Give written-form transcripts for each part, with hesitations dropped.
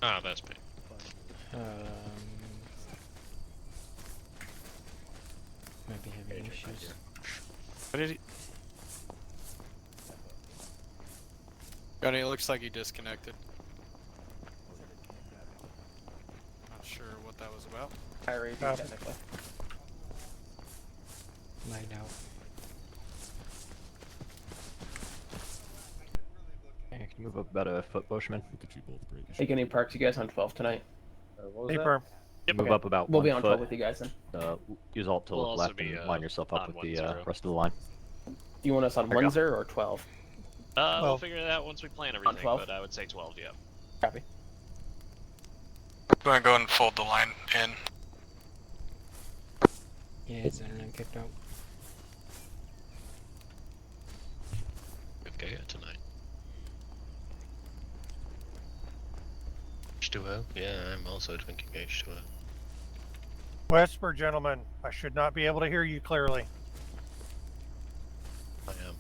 Ah, that's me. Might be having issues. What did he? Gunny, it looks like he disconnected. Not sure what that was about. Technically. Light out. Hey, can you move up about a foot, Bushman? Take any parks you guys on 12 tonight? What was that? Paper. Yep. Move Okay. up about We'll 1 be on foot. 12 with you guys then. Use Alt to We'll look also left be, and line yourself up on with 1 the 0. rest of the line. Do you want us on There you 1 go. 0 or 12? We'll figure it out once we plan everything, 12? but I would say 12, yeah. Copy. I'm gonna go and fold the line in. Yeah, it's I'm kicked out. We've got it tonight. H2O? Yeah, I'm also drinking H2O. Whisper, gentlemen. I should not be able to hear you clearly. I am.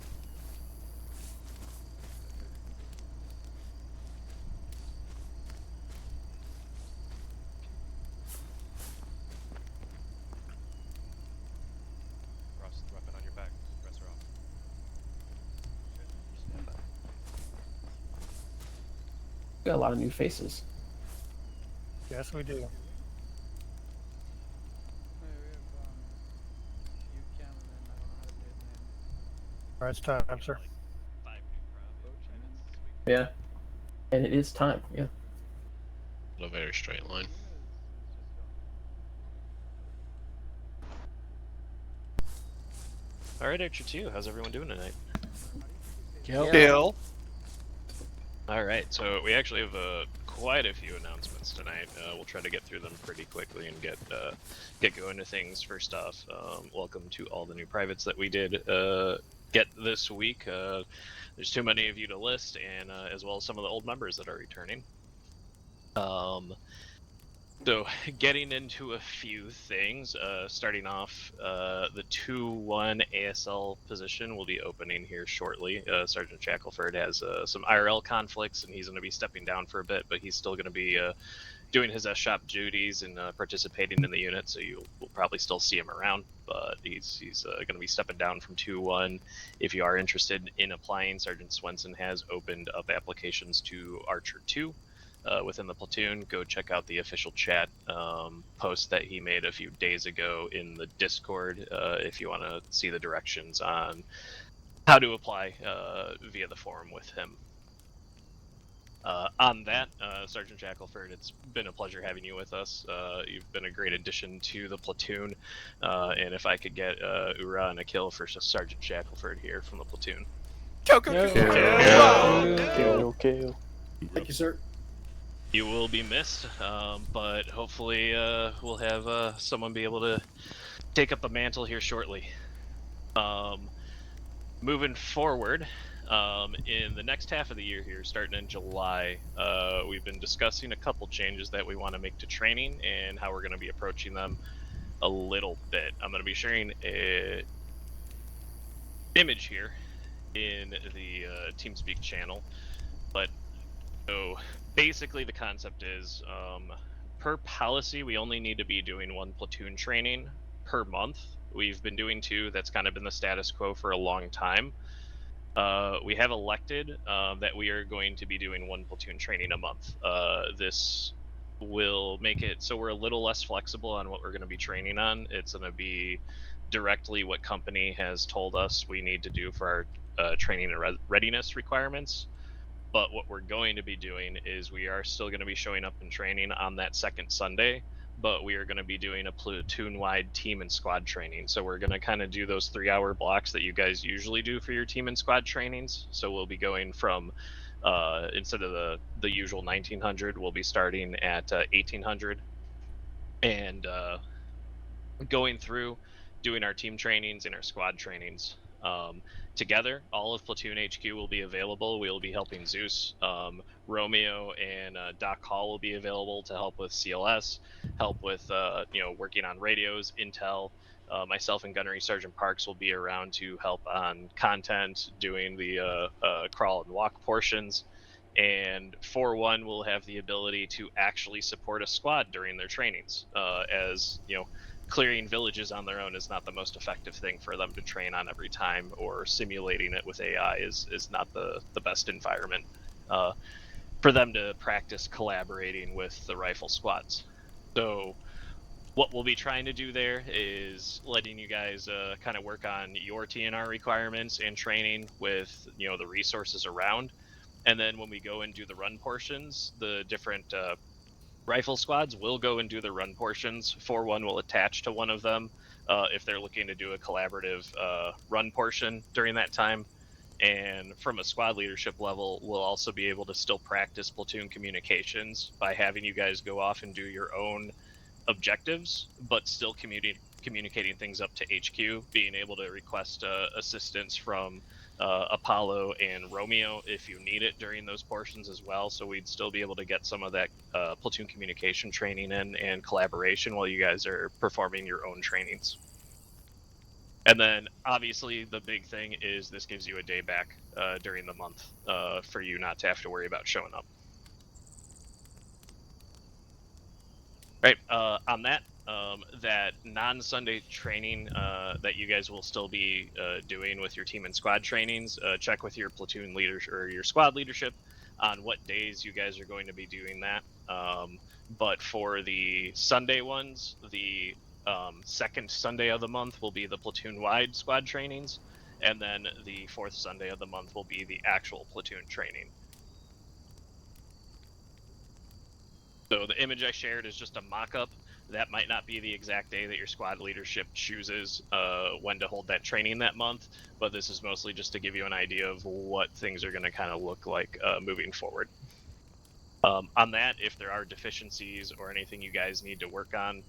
Ross, weapon on your back. Press her off. We got a lot of new faces. Yes, we do. All right, it's time, sir. 5 new Bravo, and it's Yeah. And it is time, yeah. A very straight line. Alright, Archer 2, how's everyone doing tonight? Kill. Alright, so we actually have quite a few announcements tonight. We'll try to get through them pretty quickly and get going to things. First off, welcome to all the new privates that we did get this week. There's too many of you to list, and as well as some of the old members that are returning. So getting into a few things, starting off, the 2-1 ASL position will be opening here shortly. Sergeant Shackelford has some IRL conflicts, and he's going to be stepping down for a bit, but he's still going to be doing his S-Shop duties and participating in the unit, so you will probably still see him around, but he's going to be stepping down from 2-1. If you are interested in applying, Sergeant Swenson has opened up applications to Archer 2. Within the platoon, go check out the official chat post that he made a few days ago in the Discord if you want to see the directions on how to apply via the forum with him. On that, Sergeant Shackelford, it's been a pleasure having you with us. You've been a great addition to the platoon, and if I could get Ura and a kill for Sergeant Shackelford here from the platoon. Kill. Thank you, sir. You will be missed, but hopefully we'll have someone be able to take up the mantle here shortly. Moving forward, in the next half of the year here, starting in July, we've been discussing a couple changes that we want to make to training and how we're going to be approaching them a little bit. I'm going to be sharing a image here in the TeamSpeak channel, but so basically the concept is per policy we only need to be doing 1 platoon training per month. We've been doing 2. That's kind of been the status quo for a long time. We have elected that we are going to be doing 1 platoon training a month. This will make it so we're a little less flexible on what we're going to be training on. It's going to be directly what company has told us we need to do for our training and readiness requirements. But what we're going to be doing is we are still going to be showing up and training on that second Sunday, but we are going to be doing a platoon-wide team and squad training. So we're going to kind of do those 3-hour blocks that you guys usually do for your team and squad trainings. So we'll be going from, instead of the usual 1900, we'll be starting at 1800 and going through doing our team trainings and our squad trainings. Together, all of Platoon HQ will be available. We'll be helping Zeus. Romeo and Doc Hall will be available to help with CLS, help with working on radios, intel. Myself and Gunnery Sergeant Parks will be around to help on content, doing the crawl and walk portions. and 4-1 will have the ability to actually support a squad during their trainings, as you know, clearing villages on their own is not the most effective thing for them to train on every time, or simulating it with AI is not the best environment for them to practice collaborating with the rifle squads. So what we'll be trying to do there is letting you guys kind of work on your TNR requirements and training with, you know, the resources around. And then when we go and do the run portions, the different rifle squads will go and do the run portions. 4-1 will attach to one of them if they're looking to do a collaborative run portion during that time. And from a squad leadership level, we'll also be able to still practice platoon communications by having you guys go off and do your own objectives, but still communicating things up to HQ, being able to request assistance from Apollo and Romeo if you need it during those portions as well. So we'd still be able to get some of that platoon communication training in and collaboration while you guys are performing your own trainings. And then obviously the big thing is this gives you a day back during the month for you not to have to worry about showing up. Right. On that, that non-Sunday training that you guys will still be doing with your team and squad trainings, check with your platoon leaders or your squad leadership on what days you guys are going to be doing that. But for the Sunday ones, the second Sunday of the month will be the platoon-wide squad trainings, and then the fourth Sunday of the month will be the actual platoon training. So the image I shared is just a mock-up. That might not be the exact day that your squad leadership chooses when to hold that training that month, but this is mostly just to give you an idea of what things are going to kind of look like moving forward. On that, if there are deficiencies or anything you guys need to work on,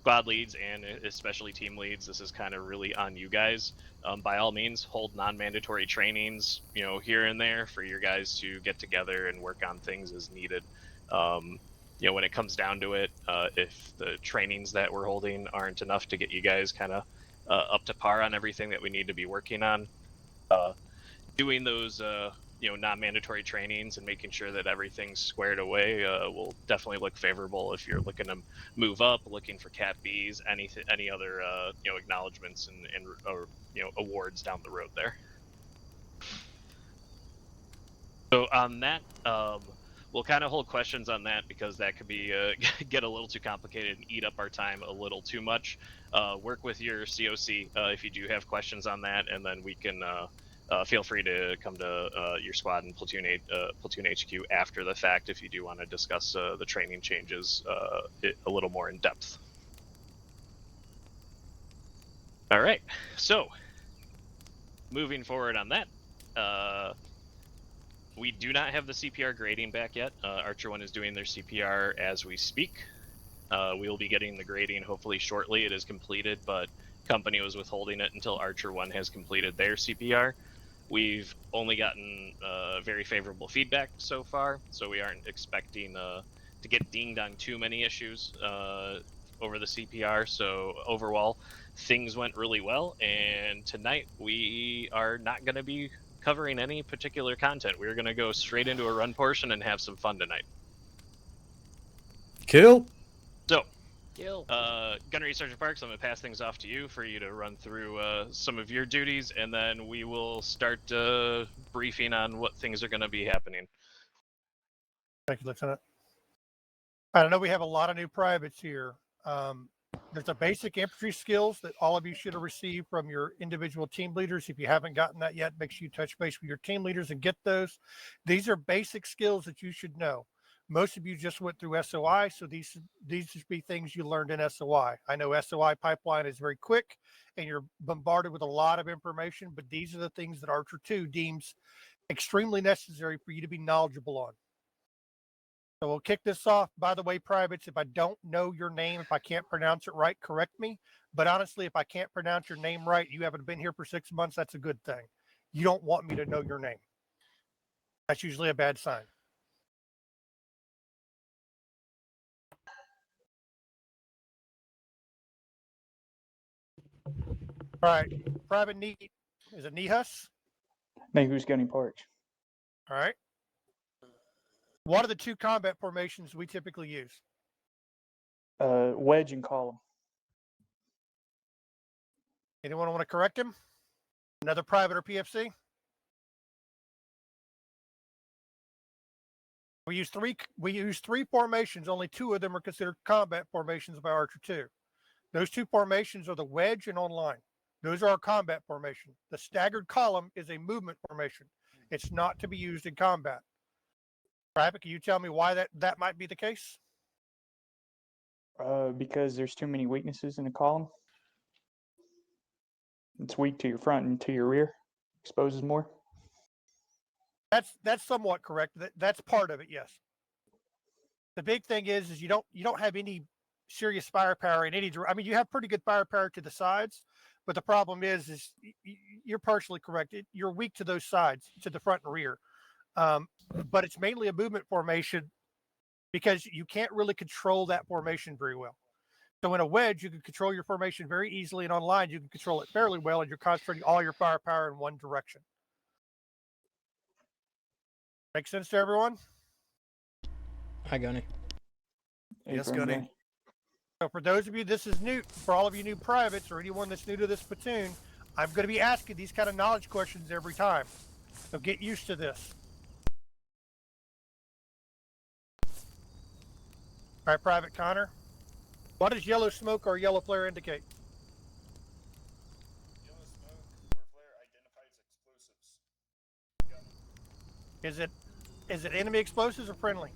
squad leads and especially team leads, this is kind of really on you guys. By all means, hold non-mandatory trainings, you know, here and there for your guys to get together and work on things as needed. You know, when it comes down to it, if the trainings that we're holding aren't enough to get you guys kind of up to par on everything that we need to be working on, doing those you know, non-mandatory trainings and making sure that everything's squared away will definitely look favorable if you're looking to move up, looking for Cat Bs, any other you know, acknowledgments and or you know, awards down the road there. So on that, we'll kind of hold questions on that because that could be get a little too complicated and eat up our time a little too much. Work with your COC if you do have questions on that, and then we can feel free to come to your squad and platoon HQ after the fact if you do want to discuss the training changes a little more in depth. All right, so moving forward on that. We do not have the CPR grading back yet. Archer 1 is doing their CPR as we speak. We will be getting the grading hopefully shortly. It is completed, but company was withholding it until Archer 1 has completed their CPR. We've only gotten very favorable feedback so far, so we aren't expecting to get dinged on too many issues over the CPR. So overall, things went really well, and tonight we are not going to be covering any particular content. We're going to go straight into a run portion and have some fun tonight. Kill. So, Gunnery Sergeant Parks, I'm going to pass things off to you for you to run through some of your duties, and then we will start briefing on what things are going to be happening. Thank you, Lieutenant. I know we have a lot of new privates here. There's a basic infantry skills that all of you should have received from your individual team leaders. If you haven't gotten that yet, make sure you touch base with your team leaders and get those. These are basic skills that you should know. Most of you just went through SOI, so these should be things you learned in SOI. I know SOI pipeline is very quick and you're bombarded with a lot of information, but these are the things that Archer 2 deems extremely necessary for you to be knowledgeable on. So we'll kick this off. By the way, privates, if I don't know your name, if I can't pronounce it right, correct me. But honestly, if I can't pronounce your name right, you haven't been here for 6 months, that's a good thing. You don't want me to know your name. That's usually a bad sign. All right, Private Neat, is it Nihus? Maybe who's getting porch? All right. What are the two combat formations we typically use? Wedge and column. Anyone want to correct him? Another private or PFC? We use three formations. Only two of them are considered combat formations by Archer 2. Those two formations are the wedge and online. Those are our combat formation. The staggered column is a movement formation. It's not to be used in combat. Private, can you tell me why that might be the case? Because there's too many weaknesses in the column. It's weak to your front and to your rear. Exposes more. That's somewhat correct. That's part of it, yes. The big thing is you don't have any serious firepower in any direction. I mean, you have pretty good firepower to the sides, but the problem is you're partially correct. You're weak to those sides, to the front and rear. But it's mainly a movement formation because you can't really control that formation very well. So in a wedge, you can control your formation very easily, and online you can control it fairly well, and you're concentrating all your firepower in one direction. Make sense to everyone? Hi, Gunny. Yes, Gunny. So for those of you, this is new. For all of you new privates or anyone that's new to this platoon, I'm going to be asking these kind of knowledge questions every time. So get used to this. All right, Private Connor. What does yellow smoke or yellow flare indicate? Yellow smoke or flare identifies explosives. Is it enemy explosives or friendly?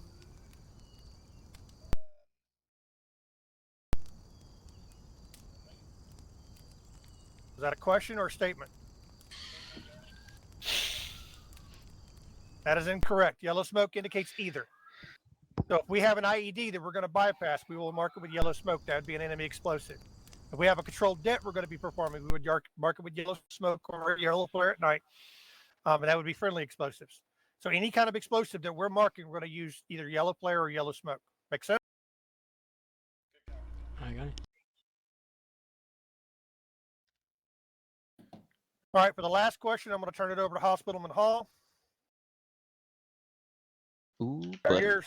Is that a question or a statement? That is incorrect. Yellow smoke indicates either. So if we have an IED that we're going to bypass, we will mark it with yellow smoke. That would be an enemy explosive. If we have a controlled det we're going to be performing, we would mark it with yellow smoke or yellow flare at night. And that would be friendly explosives. So any kind of explosive that we're marking, we're going to use either yellow flare or yellow smoke. Make sense? Hi, Gunny. All right, for the last question, I'm going to turn it over to Hospitalman Hall. Ooh, Right buddy. here.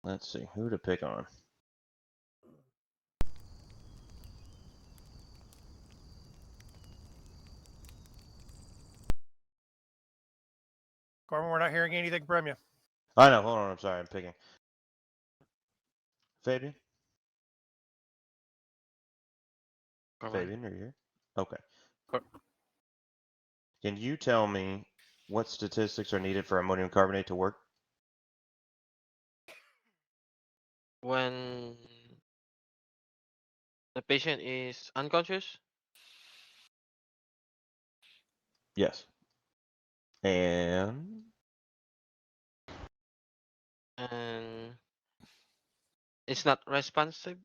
Let's see who to pick on. Carmen, we're not hearing anything from you. I know. Hold on. I'm sorry. I'm picking. Fabian. Fabian, are you here? Okay. Can you tell me what statistics are needed for ammonium carbonate to work? When the patient is unconscious, Yes. And and it's not responsive,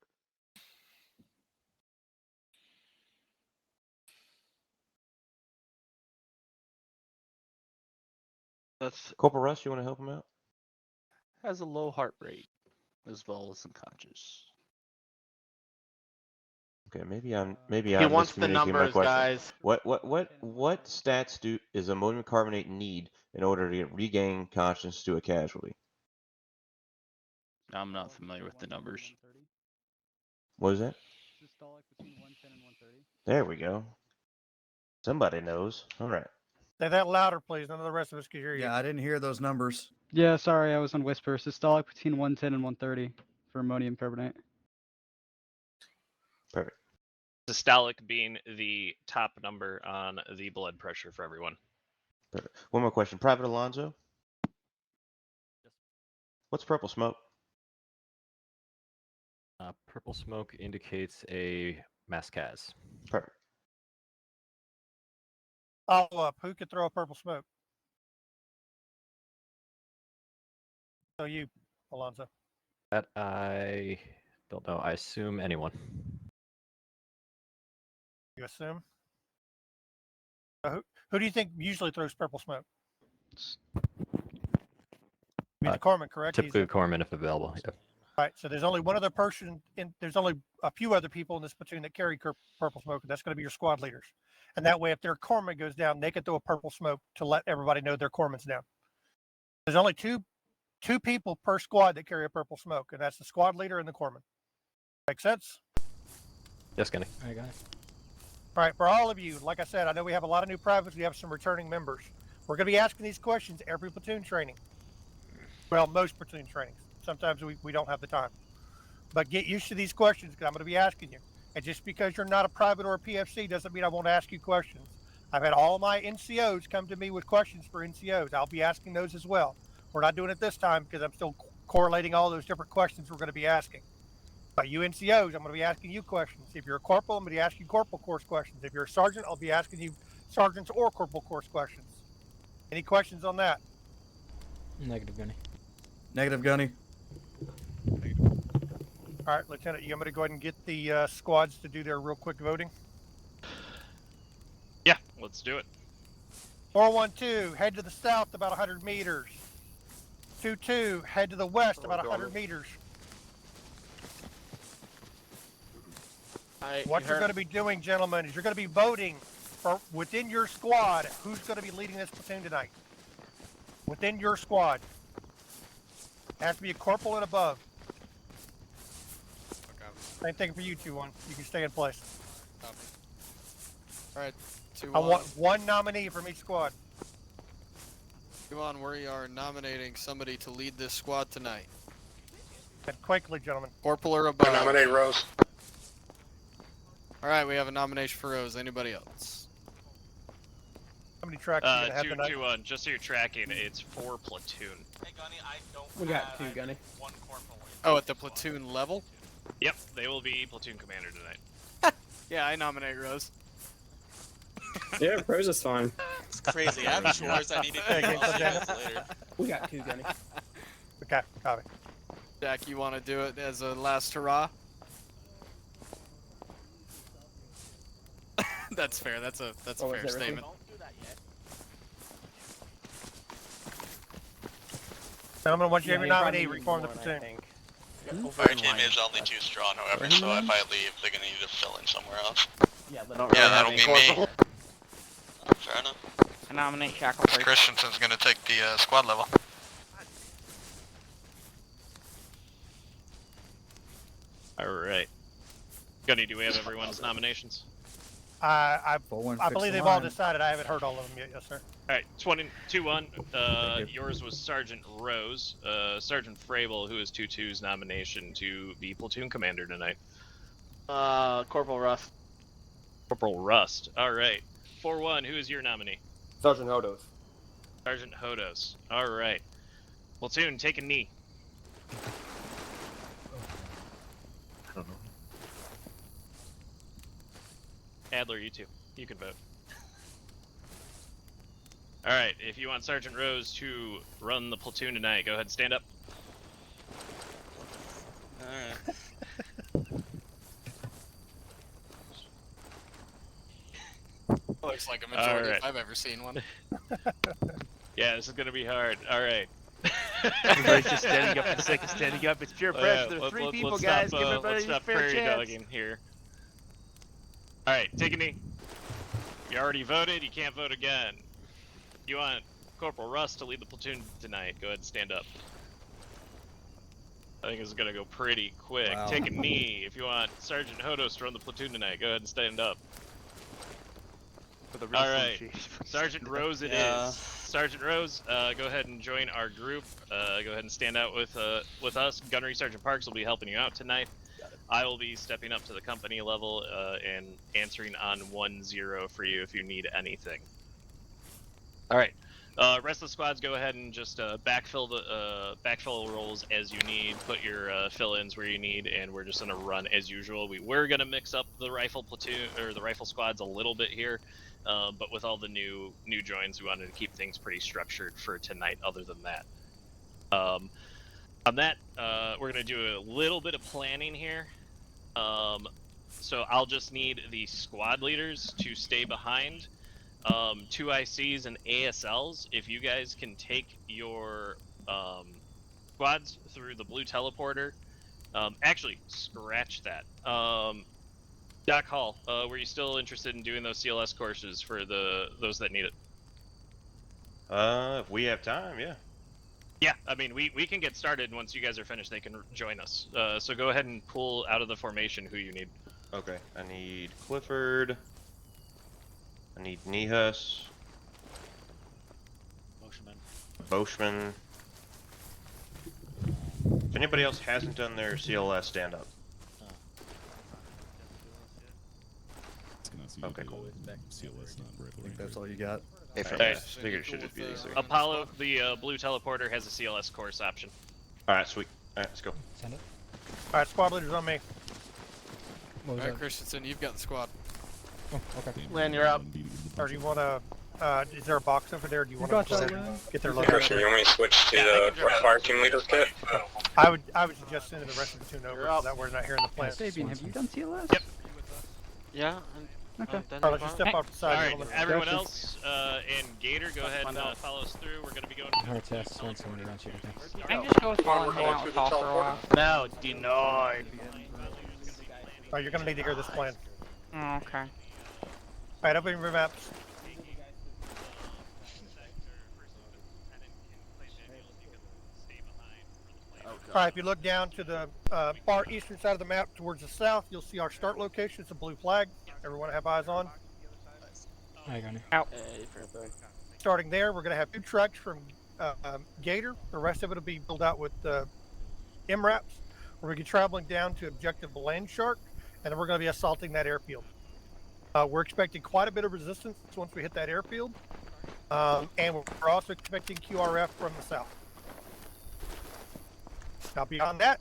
that's Corporal Russ, you want to help him out? Has a low heart rate as well as unconscious. Okay, maybe I'm he wants the miscommunicating my numbers, question. guys. What stats is ammonium carbonate need in order to regain conscience to a casualty? I'm not familiar with the numbers. What is that? Systolic between 110 and 130. There we go. Somebody knows. All right. Say that louder, please. None of the rest of us can hear you. Yeah, I didn't hear those numbers. Yeah, sorry, I was on whisper. Systolic between 110 and 130 for ammonium carbonate. Perfect. Systolic being the top number on the blood pressure for everyone. Perfect. One more question. Private Alonzo? What's purple smoke? Purple smoke indicates a mascaz. Perfect. Follow up. Who could throw a purple smoke? So you, Alonzo. That I don't know. I assume anyone. You assume? Who do you think usually throws purple smoke? I mean, the corpsman, correct? Typically the corpsman if available. Yeah. Right. So there's only one other person there's only a few other people in this platoon that carry purple smoke, and that's going to be your squad leaders. And that way, if their corpsman goes down, they can throw a purple smoke to let everybody know their corpsman's down. There's only two people per squad that carry a purple smoke, and that's the squad leader and the corpsman. Make sense? Just gonna. I got it. All right. For all of you, like I said, I know we have a lot of new privates. We have some returning members. We're going to be asking these questions every platoon training. Well, most platoon trainings. Sometimes we don't have the time. But get used to these questions because I'm going to be asking you. And just because you're not a private or a PFC doesn't mean I won't ask you questions. I've had all my NCOs come to me with questions for NCOs. I'll be asking those as well. We're not doing it this time because I'm still correlating all those different questions we're going to be asking. But you NCOs, I'm going to be asking you questions. If you're a corporal, I'm going to be asking you corporal course questions. If you're a sergeant, I'll be asking you sergeant's or corporal course questions. Any questions on that? Negative, Gunny. Negative, Gunny. All right, Lieutenant, you want me to go ahead and get the squads to do their real quick voting? Yeah, let's do it. 412, head to the south about 100 meters. 22, head to the west about 100 meters. What you're going to be doing, gentlemen, is you're going to be voting for within your squad who's going to be leading this platoon tonight. Within your squad. It has to be a corporal and above. Same thing for you, 2-1. You can stay in place. Alright, I want one nominee from each squad. 2-1, we are nominating somebody to lead this squad tonight. And quickly, gentlemen. Corporal or above. Nominate Rose. Alright, we have a nomination for Rose. Anybody else? How many tracks are you going to have tonight? 2-1, just so you're tracking, it's 4 platoon. Hey, Gunny, I don't We got 2, Gunny. one corporal. Oh, at the platoon level? Yep, they will be platoon commander tonight. Yeah, I nominate Rose. Yeah, Rose is fine. It's crazy. I have chores I need to do. I'll see you guys later. We got 2, Gunny. Okay, copy. Jack, you want to do it as a last hurrah? That's fair. That's a fair statement. Gentlemen, once you have your Yeah, nominee, probably reform the one, I platoon. think. Our team is only 2 strong, however, so if I leave, they're gonna need to fill in somewhere else. Yeah, Yeah, that'll be me. Fair enough. I nominate Shackleford. Christensen's gonna take the squad level. Alright. Gunny, do we have everyone's nominations? I believe they've all decided. I haven't heard all of them yet, yes, sir. Alright, 2-1. Yours was Sergeant Rose. Sergeant Frable, who is 2-2's nomination to be platoon commander tonight. Corporal Rust. Corporal Rust. Alright. 4-1, who is your nominee? Sergeant Hodos. Sergeant Hodos. Alright. Platoon, take a knee. Adler, you too. You can vote. Alright, if you want Sergeant Rose to run the platoon tonight, go ahead and stand up. Alright. Looks like a majority Alright. if I've ever seen one. Yeah, this is gonna be hard. Alright. Everybody's just standing up for the sake of standing up. It's pure pressure. There's Let's 3 people, stop, guys. Give let's everybody a stop fair prairie chance. dogging here. Alright, take a knee. You already voted, you can't vote again. You want Corporal Russ to lead the platoon tonight, go ahead and stand up. I think it's gonna go pretty quick. Wow. Take a knee. If you want Sergeant Hodos to run the platoon tonight, go ahead and stand up. Alright, Sergeant Rose it is. Sergeant Rose, go ahead and join our group. Go ahead and stand out with us. Gunnery Sergeant Parks will be helping you out tonight. I will be stepping up to the company level and answering on 1-0 for you if you need anything. Alright, rest of the squads, go ahead and just backfill roles as you need. Put your fill-ins where you need, and we're just gonna run as usual. We were gonna mix up the rifle platoon or the rifle squads a little bit here. But with all the new joins, we wanted to keep things pretty structured for tonight. Other than that, on that, we're gonna do a little bit of planning here. So I'll just need the squad leaders to stay behind. 2 ICs and ASLs. If you guys can take your squads through the blue teleporter Actually, scratch that. Doc Hall, were you still interested in doing those CLS courses for those that need it? If we have time, yeah. Yeah, I mean, we can get started, and once you guys are finished, they can join us. So go ahead and pull out of the formation who you need. Okay, I need Clifford. I need Nihus. Boschman. If anybody else hasn't done their CLS, stand up. Okay, cool. I think that's all you got. I figured it should just be these three. Apollo, the blue teleporter, has a CLS course option. Alright, sweet. Alright, let's go. Send it. Alright, squad leaders on me. What was Alright, that? Christensen, you've got the squad. Oh, okay. Lynn, you're up. Or do you want to, is there a box over there? Do you want got to that, Lynn. get their Christian, location? you want me to switch to the fire team leader kit? I would suggest sending the rest of the platoon over You're so up. that we're not here in the plant. Sabian, have you done CLS? Yep. Yeah. Okay. Alright, let's just step off the side. Alright, gentlemen. everyone Gotcha. else, and Gator, go ahead and follow us through. We're going to be going Hard test. Once somebody don't shoot anything. I can just go with Paul and hang out with Paul for a while. No, denied. Alright, you're going to need to hear this plan. Oh, okay. Alright, open your maps. Alright, if you look down to the far eastern side of the map towards the south, you'll see our start location. It's a blue flag. Everyone have eyes on. I got it. Out. Starting there, we're going to have 2 trucks from Gator. The rest of it will be filled out with MRAPs. We're going to be traveling down to objective Land Shark, and then we're going to be assaulting that airfield. We're expecting quite a bit of resistance once we hit that airfield. And we're also expecting QRF from the south. Now, beyond that,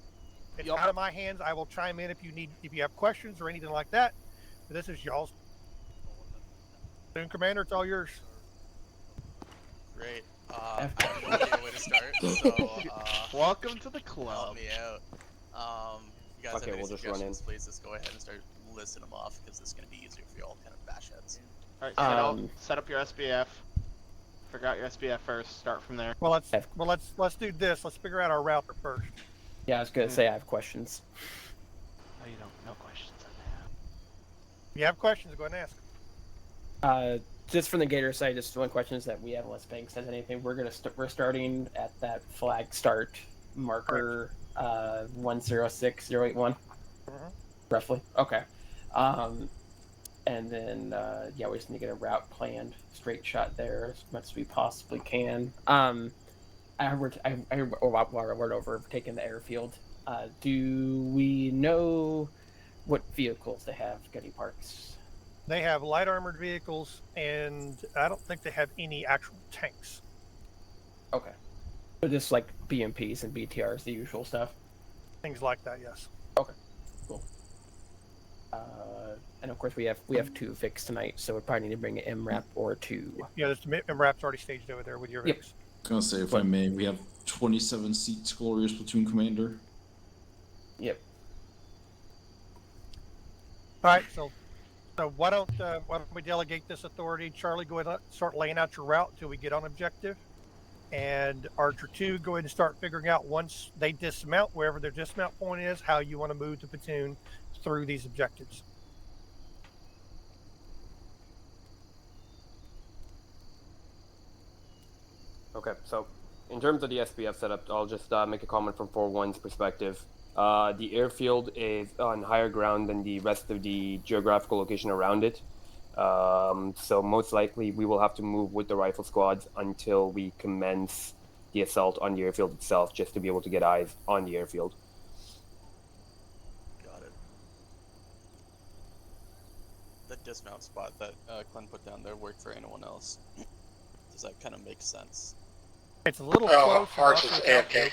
it's out of my hands. I will chime in if you have questions or anything like that. But this is y'all's. Platoon Commander, it's all yours. Great. I have no idea where to start, so Welcome to the club. help me out. You guys Okay, have any we'll just run suggestions, please just go ahead and start listing them off, because this is going to be easier for y'all kind of bash heads. Alright, set up your SBF. Figure out your SBF first. Start from there. Well, let's do this. Let's figure out our router first. Yeah, I was gonna say I have questions. Oh, you don't. No questions on If you have questions, go ahead and ask. Just from the Gator side, just one question is that we have unless Bank says anything. We're starting at that flag start marker 106081, roughly. Okay. And then yeah, we just need to get a route planned, straight shot there as much as we possibly can. I word over taking the airfield. Do we know what vehicles they have? Gunny Parks. They have light armored vehicles, and I don't think they have any actual tanks. Okay. So just like BMPs and BTRs, the usual stuff. Things like that, yes. Okay. Cool. And of course we have 2 Vics tonight, so we probably need to bring an MRAP or 2. Yeah, there's the MRAP's already staged over there with your Yep. Vics. I was gonna say, if I may, we have 27 seats, glorious platoon commander. Yep. All right, so why don't we delegate this authority? Charlie, go ahead and start laying out your route until we get on objective. And Archer 2, go ahead and start figuring out once they dismount, wherever their dismount point is, how you want to move the platoon through these objectives. Okay, so in terms of the SPF setup, I'll just make a comment from 4-1's perspective. The airfield is on higher ground than the rest of the geographical location around it. So most likely we will have to move with the rifle squads until we commence the assault on the airfield itself, just to be able to get eyes on the airfield. Got it. That dismount spot that Glenn put down there work for anyone else? Does that kind of make sense? It's a little close. Harsh is AFK.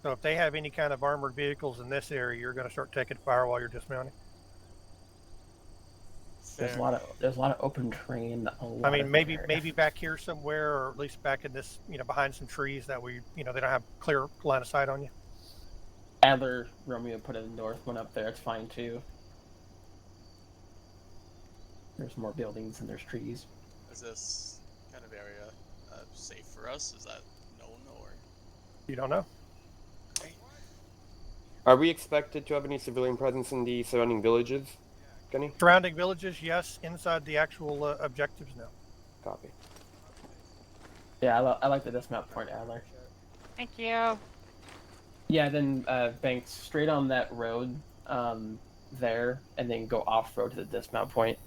So if they have any kind of armored vehicles in this area, you're going to start taking fire while you're dismounting. There's a lot of open terrain. I mean, maybe back here somewhere, or at least back in this, behind some trees that they don't have clear line of sight on you. Adler, Romeo put a north one up there. It's fine too. There's more buildings and there's trees. Is this kind of area safe for us? Is that known or? You don't know. Are we expected to have any civilian presence in the surrounding villages, Gunny? Surrounding villages, yes. Inside the actual objectives, no. Copy. Yeah, I like the dismount point, Adler. Thank you. Yeah, then bank straight on that road there, and then go off road to the dismount point.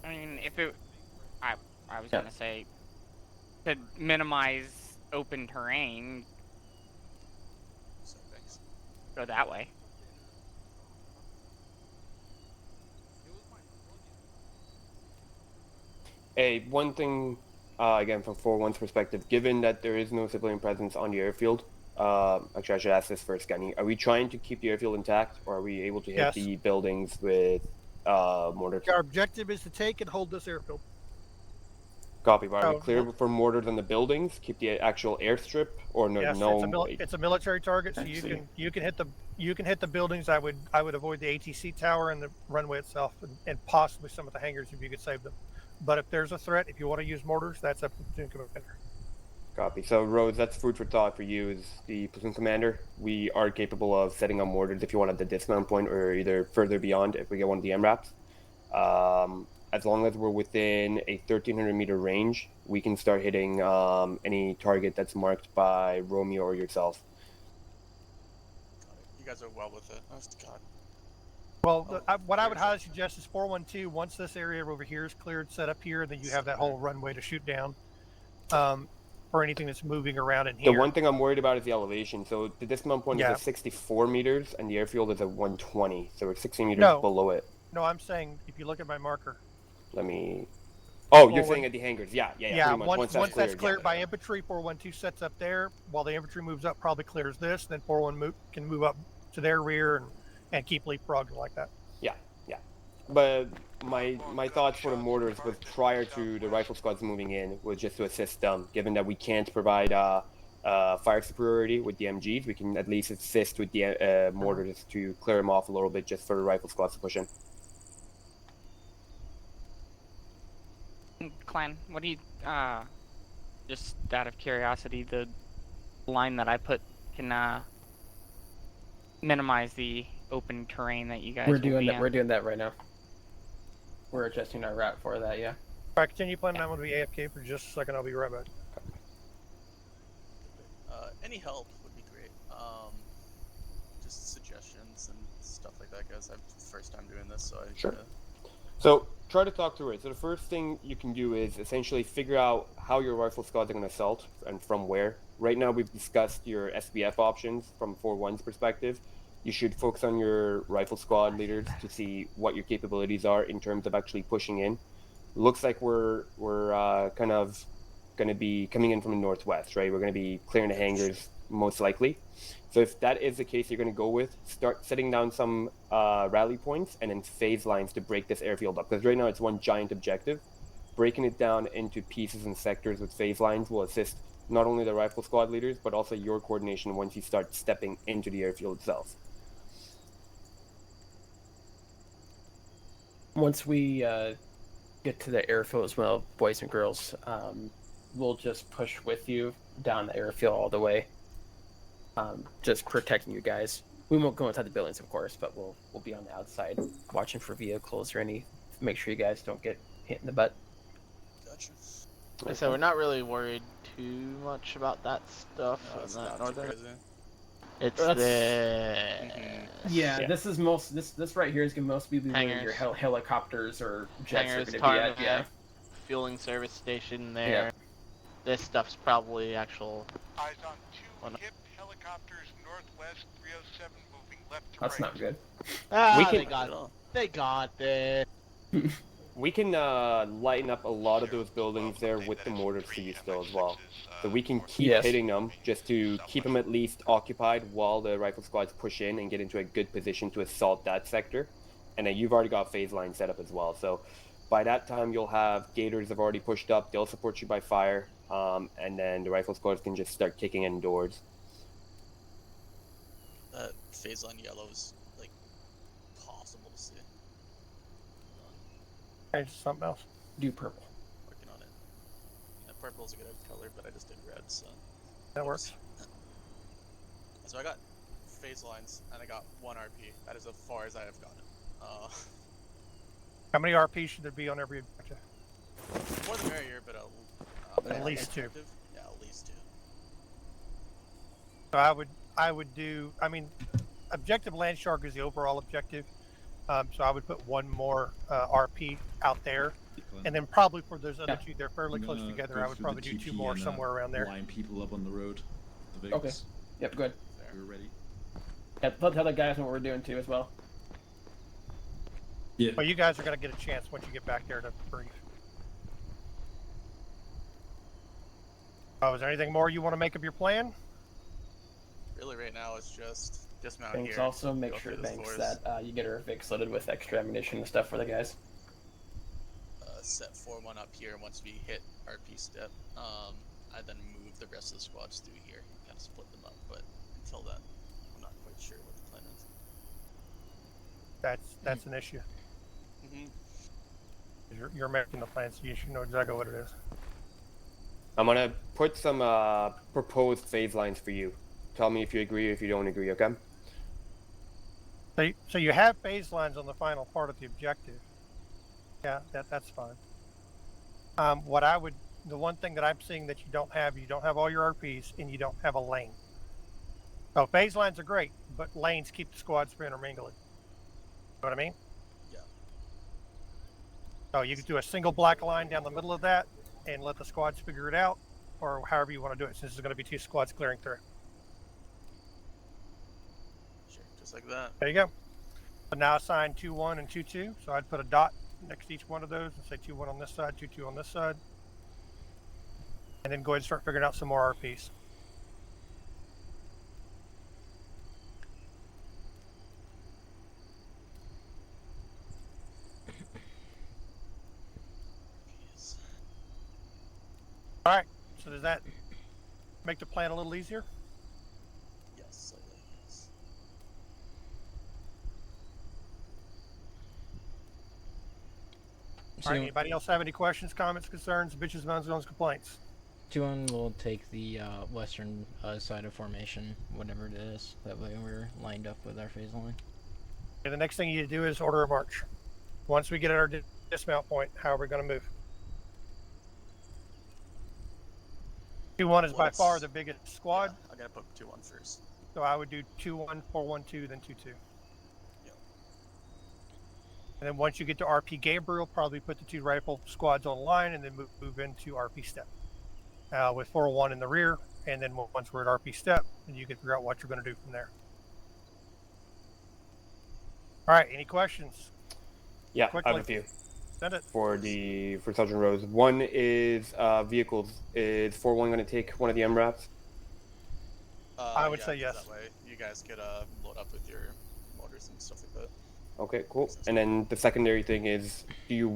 I mean, if it, I was gonna say, to minimize open terrain, go that way. Hey, one thing, again, from 4-1's perspective, given that there is no civilian presence on the airfield, actually, I should ask this first, Gunny. Are we trying to keep the airfield intact, or are we able to hit Yes. the buildings with mortars? Our objective is to take and hold this airfield. Copy. But are we Oh, clear for mortars on the buildings? Keep the actual airstrip, or no? Yes, no. it's a military target, so I you see. can hit the buildings. I would avoid the ATC tower and the runway itself, and possibly some of the hangars if you could save them. But if there's a threat, if you want to use mortars, that's up to the platoon commander. Copy. So, Rose, that's food for thought for you as the platoon commander. We are capable of setting up mortars if you want at the dismount point or either further beyond if we get one of the MRAPs. As long as we're within a 1,300 meter range, we can start hitting any target that's marked by Romeo or yourself. You guys are well with it. Oh, God. Well, what I would highly suggest is 412. Once this area over here is cleared, set up here, then you have that whole runway to shoot down, or anything that's moving around in here. The one thing I'm worried about is the elevation. So the dismount point is at 64 meters, and the airfield is at 120. So we're 60 meters below it. No, I'm saying if you look at my marker. Let me. Oh, you're saying at the hangars? Yeah. Yeah. Pretty much. Once that's cleared by infantry, 412 sets up there. While the infantry moves up, probably clears this. Then 411 can move up to their rear and keep leapfrogging like that. Yeah. But my thoughts for the mortars was prior to the rifle squads moving in was just to assist them. Given that we can't provide fire superiority with the MGs, we can at least assist with the mortars to clear them off a little bit, just for the rifle squads to push in. Clan, what do you, just out of curiosity, the line that I put can minimize the open terrain that you guys We're doing that. We're doing that right now. We're adjusting our route for that. Yeah. All right, continue planning. I'm going to be AFK for just a second. I'll be right back. Any help would be great. Just suggestions and stuff like that, guys. I'm first time doing this, so Sure. So try to talk through it. So the first thing you can do is essentially figure out how your rifle squads are going to assault and from where. Right now we've discussed your SBF options from 4-1's perspective. You should focus on your rifle squad leaders to see what your capabilities are in terms of actually pushing in. Looks like we're kind of going to be coming in from the northwest, right? We're going to be clearing the hangars most likely. So if that is the case you're going to go with, start setting down some rally points and then phase lines to break this airfield up. Because right now it's one giant objective. Breaking it down into pieces and sectors with phase lines will assist not only the rifle squad leaders, but also your coordination once you start stepping into the airfield itself. Once we get to the airfield as well, boys and girls, we'll just push with you down the airfield all the way. Just protecting you guys. We won't go inside the buildings, of course, but we'll be on the outside watching for vehicles or any. Make sure you guys don't get hit in the butt. Gotcha. So we're not really worried too much about that stuff. No, it's not too crazy. It's Yeah, this is this right here is gonna mostly be where your helicopters or jets are gonna be at. Yeah. Fueling service station there. Yeah. This stuff's probably actual. Eyes on 2 hip helicopters northwest 307 moving left to That's right. not good. They got this. We can lighten up a lot of those buildings there with the mortars for you still as well. So we can keep hitting them just to keep them at least occupied while the rifle squads push in and get into a good position to assault that sector. And then you've already got phase line set up as well. So by that time you'll have gators have already pushed up. They'll support you by fire. And then the rifle squads can just start kicking in doors. That phase line yellow is like possible to see. Change to something else. Do purple. Working on it. Yep. purple's a good color, but I just did red, so. That works. So I got phase lines, and I got 1 RP. That is as far as I have gotten. How many RPs should there be on every objective? More the merrier, but at least 2. Yeah, at least 2. So I would do. I mean, objective land shark is the overall objective. So I would put 1 more RP out there, and then probably for those other 2, they're fairly close together. I would probably do 2 more somewhere around there. Line people up on the road. The Okay. Yep. Good. We're ready. Yeah, let the other guys know what we're doing too as well. Yeah. Well, you guys are gonna get a chance once you get back there to brief. Oh, is there anything more you want to make of your plan? Really, right now it's just dismount Banks here. also make go sure, through the Banks, floors, that you get her Vic loaded with extra ammunition and stuff for the guys. set 4-1 up here. Once we hit RP step, I then move the rest of the squads through here, kind of split them up. But until then, I'm not quite sure what the plan is. That's an issue. Mm-hmm. You're making the plan, so you should know exactly what it is. I'm gonna put some proposed phase lines for you. Tell me if you agree or if you don't agree, okay? So you have phase lines on the final part of the objective. Yeah, that's fine. The one thing that I'm seeing that you don't have all your RPs, and you don't have a lane. So phase lines are great, but lanes keep the squads from intermingling. You know what I mean? Yeah. So you could do a single black line down the middle of that, and let the squads figure it out, or however you want to do it, since there's going to be 2 squads clearing through. Sure, just like that. There you go. So now assign 2-1 and 2-2. So I'd put a dot next to each one of those and say 2-1 on this side, 2-2 on this side. And then go ahead and start figuring out some more RPs. All right. So does that make the plan a little easier? Yes, slightly. Yes. All right. Anybody else have any questions, comments, concerns, bitches, moans, zones, complaints? 2-1 will take the western side of formation, whatever it is. That way we're lined up with our phase line. Okay, the next thing you need to do is order a march. Once we get at our dismount point, how are we going to move? 2-1 is by far the biggest squad. Yeah, I gotta put 2-1 first. So I would do 2-1, 4-1-2, then 2-2. Yep. And then once you get to RP Gabriel, probably put the 2 rifle squads on the line, and then move into RP step. With 4-1 in the rear, and then once we're at RP step, then you can figure out what you're going to do from there. All right, any questions? Yeah, Quickly. I have a few. Send it. For Sergeant Rose. One is vehicles. Is 4-1 going to take one of the MRAPs? I would say yes. That way you guys could load up with your motors and stuff like that. Okay, cool. And then the secondary thing is, you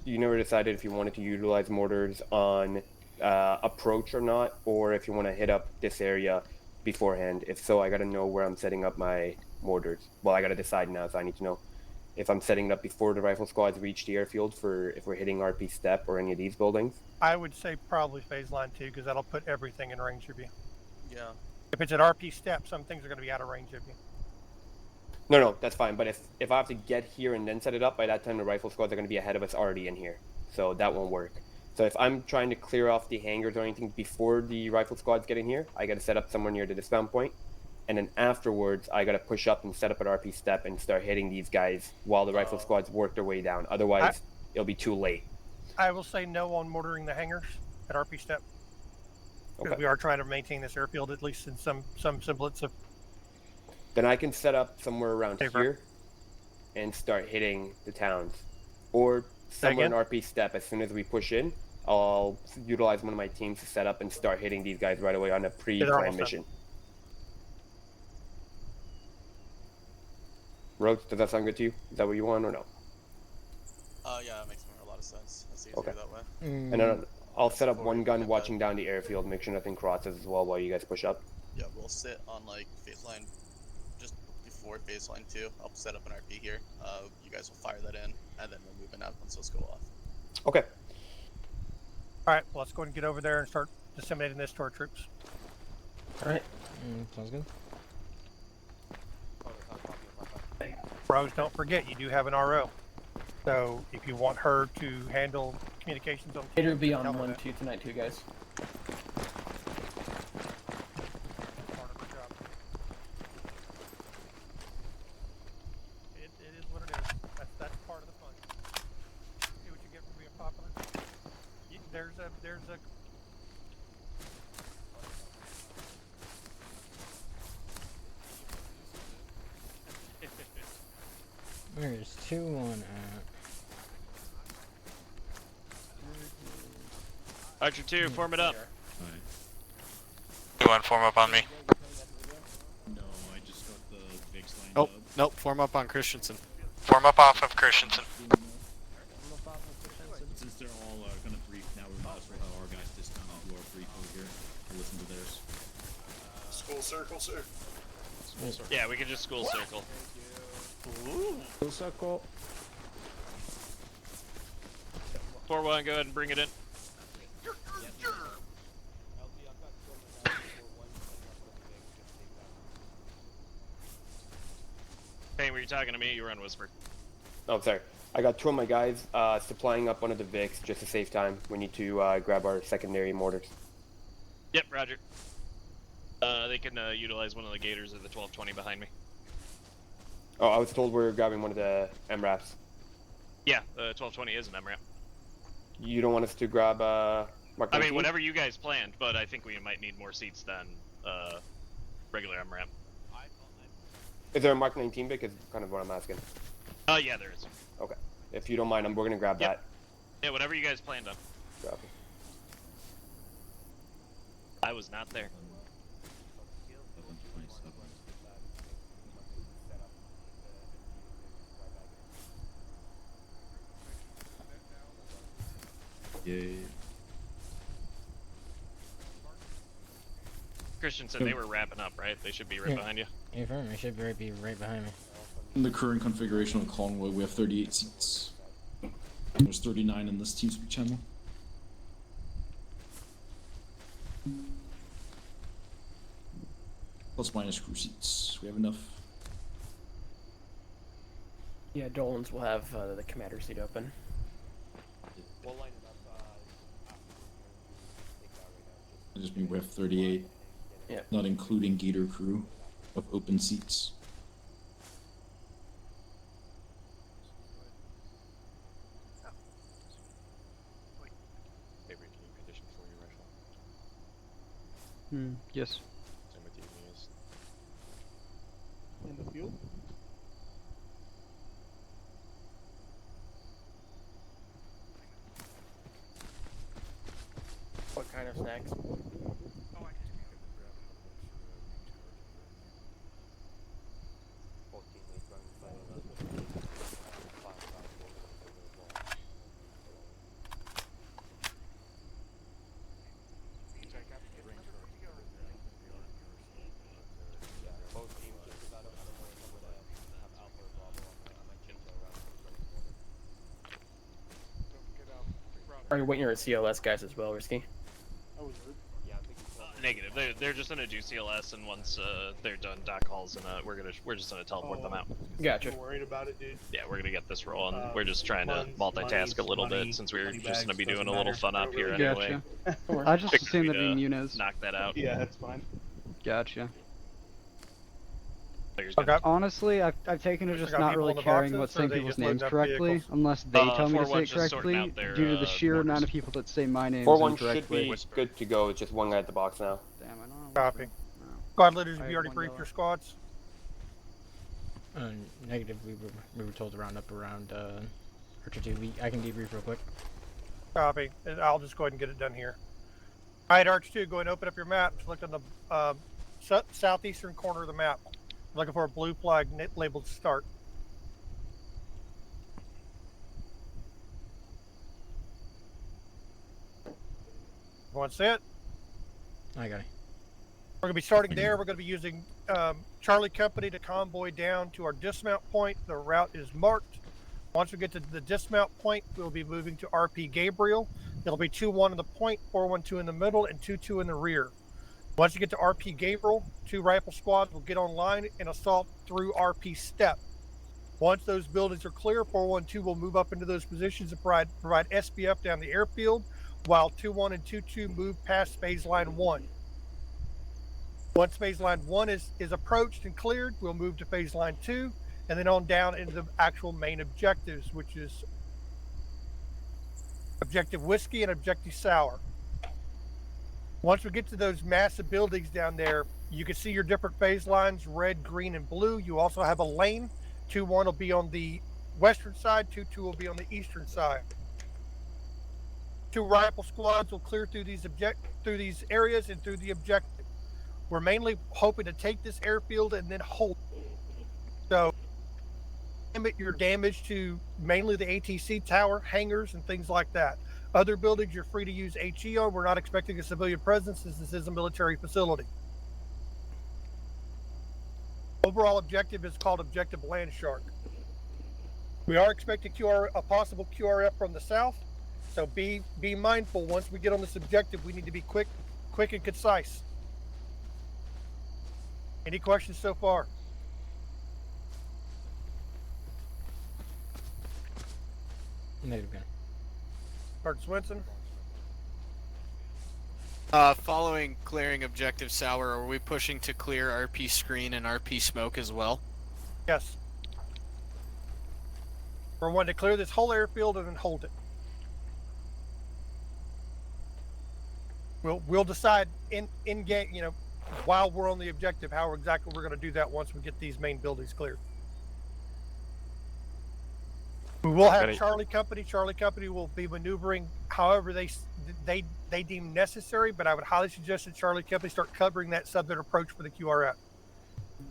never decided if you wanted to utilize mortars on approach or not, or if you want to hit up this area beforehand. If so, I got to know where I'm setting up my mortars. Well, I got to decide now, so I need to know if I'm setting it up before the rifle squads reach the airfield for if we're hitting RP step or any of these buildings. I would say probably phase line 2, because that'll put everything in range of you. Yeah. If it's at RP step, some things are going to be out of range of you. No, that's fine. But if I have to get here and then set it up, by that time the rifle squads are going to be ahead of us already in here. So that won't work. So if I'm trying to clear off the hangars or anything before the rifle squads get in here, I got to set up somewhere near the dismount point. And then afterwards, I got to push up and set up at RP step and start hitting these guys while the rifle squads work their way down. Otherwise, it'll be too late. I will say no on mortaring the hangars at RP step. Because Okay. we are trying to maintain this airfield, at least in some semblance of. Then I can set up somewhere around Paper. here and start hitting the towns. Or somewhere in RP step, as soon as we push in, I'll utilize one of my teams to set up and start hitting these guys right away on a pre-planned mission. Rhodes, does that sound good to you? Is that what you want or no? Yeah, that makes a lot of sense. That's easier Okay. that way. And then I'll set up one gun watching down the airfield, make sure nothing crosses as well while you guys push up. Yeah, we'll sit on like phase line just before phase line 2. I'll set up an RP here. You guys will fire that in, and then we'll move in out once those go off. Okay. All right, well, let's go ahead and get over there and start disseminating this to our troops. All right. Sounds good. Bros, don't forget, you do have an RO. So if you want her to handle communications on... It'll be on tell her 1-2 tonight too, guys. Part of her job. It is what it is. That's part of the fun. See what you get for being popular. There's a Where's 2-1 at? Archer 2, form it up. Alright. 2-1, form up on me. No, I just got the Vicks lined Nope, up. nope, form up on Christensen. Form up off of Christensen. Since they're all kind of brief now, we might as well have our guys discount who are brief over here and listen to theirs. School circle, sir. Yeah, we can just school circle. Full circle. 4-1, go ahead and bring it in. Hey, were you talking to me? You were on Whisper. Oh, sorry. I got 2 of my guys supplying up one of the Vicks just to save time. We need to grab our secondary mortars. Yep, roger. They can utilize one of the gators of the 1220 behind me. Oh, I was told we're grabbing one of the MRAPs. Yeah, 1220 is an MRAP. You don't want us to grab Mark I 19? mean, whatever you guys planned, but I think we might need more seats than regular MRAP. Is there a Mark 19 Vic? Is kind of what I'm asking. Yeah, there is. Okay. If you don't mind, we're gonna grab that. Yeah, whatever you guys planned on. Copy. I was not there. 1127. Yay. Christensen, they were wrapping up, right? They should be right behind you. Affirm, they should be right behind me. In the current configuration of Convoy, we have 38 seats. There's 39 in this TeamSpeak channel. Plus minus crew seats. We have enough. Yeah, Dolan's will have the commander seat open. We'll line it up. I just mean we have 38. Yeah. Not including Gator crew of open seats. Avery, can you condition for your rifle? Yes. Same with you, Mias. In the field? What kind of snacks? Are you waiting your CLS guys as well, Risky? Negative. They're just gonna do CLS, and once they're done dock calls, and we're just gonna teleport them out. Gotcha. Worried about it, dude. Yeah, we're gonna get this rolling. We're just trying to multitask a little bit since we're just gonna be doing a little fun up here anyway. Gotcha. I just Figured assumed we'd, that'd be Muniz. knock that out. Yeah, that's fine. Gotcha. Okay. Honestly, I've taken to Just just got not people really in the caring boxes, what or saying they people's just loading names up correctly, vehicles? unless they tell me to say 4-1's it just sorting correctly, out their, due to the sheer mortars. amount of people that say my name 4-1 should incorrectly. be good to go. It's just one guy at the box now. Damn, I don't know. Copy. No. Squad leaders, I have you have already one briefed yellow. your squads? Negative, we were told to round up around Archer 2. I can debrief real quick. Copy. And I'll just go ahead and get it done here. All right, Arch 2, go ahead and open up your map. Look on the southeastern corner of the map. Looking for a blue flag labeled start. Everyone see it? I got it. We're going to be starting there. We're going to be using Charlie Company to convoy down to our dismount point. The route is marked. Once we get to the dismount point, we'll be moving to RP Gabriel. It'll be 2-1 in the point, 4-1-2 in the middle, and 2-2 in the rear. Once you get to RP Gabriel, 2 rifle squads will get online and assault through RP Step. Once those buildings are clear, 4-1-2 will move up into those positions and provide SBF down the airfield, while 2-1 and 2-2 move past phase line 1. Once phase line 1 is approached and cleared, we'll move to phase line 2, and then on down into the actual main objectives, which is Objective Whiskey and Objective Sour. Once we get to those massive buildings down there, you can see your different phase lines, red, green, and blue. You also have a lane. 2-1 will be on the western side, 2-2 will be on the eastern side. 2 rifle squads will clear through these areas and through the objective. We're mainly hoping to take this airfield and then hold it. So limit your damage to mainly the ATC tower, hangars, and things like that. Other buildings you're free to use HE on. We're not expecting a civilian presence as this is a military facility. Overall objective is called Objective Land Shark. We are expecting a possible QRF from the south, so be mindful. Once we get on this objective, we need to be quick and concise. Any questions so far? Negative gun. Sergeant Swinson? Following clearing Objective Sour, are we pushing to clear RP Screen and RP Smoke as well? Yes. We're wanting to clear this whole airfield and then hold it. We'll decide in game, while we're on the objective, how exactly we're going to do that once we get these main buildings cleared. We will have Charlie Company. Charlie Company will be maneuvering however they deem necessary, but I would highly suggest that Charlie Company start covering that southern approach for the QRF.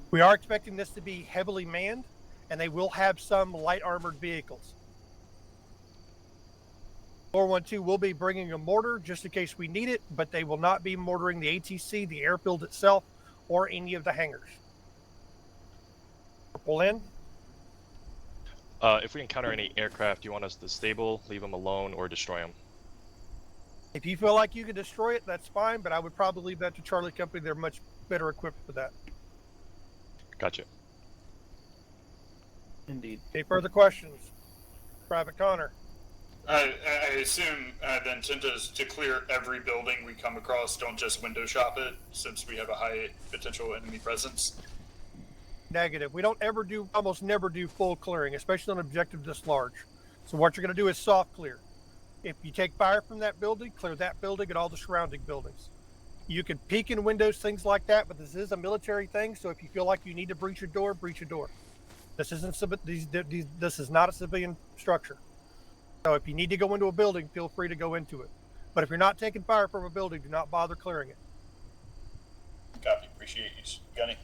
We are expecting this to be heavily manned, and they will have some light armored vehicles. 412 will be bringing a mortar just in case we need it, but they will not be mortaring the ATC, the airfield itself, or any of the hangars. Pull in. If we encounter any aircraft, do you want us to stable, leave them alone, or destroy them? If you feel like you can destroy it, that's fine, but I would probably leave that to Charlie Company. They're much better equipped for that. Gotcha. Indeed. Any further questions? Private Connor. I assume the intent is to clear every building we come across, don't just window shop it, since we have a high potential enemy presence. Negative. We don't almost never do full clearing, especially on an objective this large. So what you're going to do is soft clear. If you take fire from that building, clear that building and all the surrounding buildings. You can peek in windows, things like that, but this is a military thing, so if you feel like you need to breach a door, breach a door. This isn't this is not a civilian structure. So if you need to go into a building, feel free to go into it. But if you're not taking fire from a building, do not bother clearing it. Copy. Appreciate you, Gunny.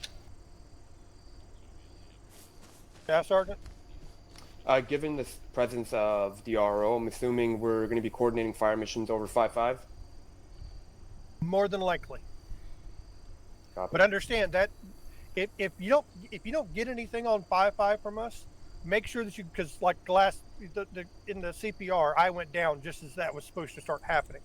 Staff Sergeant? Given the presence of the RO, I'm assuming we're going to be coordinating fire missions over 5-5? More than likely. Copy. But understand that if you don't get anything on 5-5 from us, make sure that because like in the CPR, I went down just as that was supposed to start happening.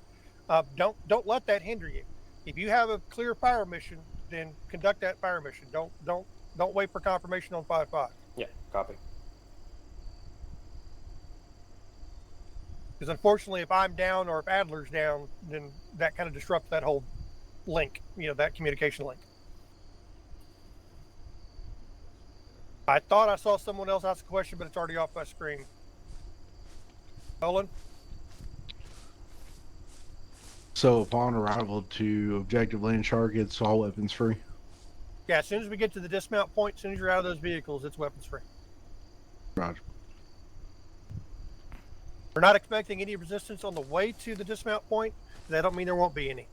Don't let that hinder you. If you have a clear fire mission, then conduct that fire mission. Don't wait for confirmation on 5-5. Yeah, copy. Because unfortunately, if I'm down or if Adler's down, then that kind of disrupts that whole link, that communication link. I thought I saw someone else ask a question, but it's already off my screen. Nolan? So upon arrival to Objective Land Shark, it's all weapons free? Yeah, as soon as we get to the dismount point, as soon as you're out of those vehicles, it's weapons free. Roger. We're not expecting any resistance on the way to the dismount point. That don't mean there won't be any.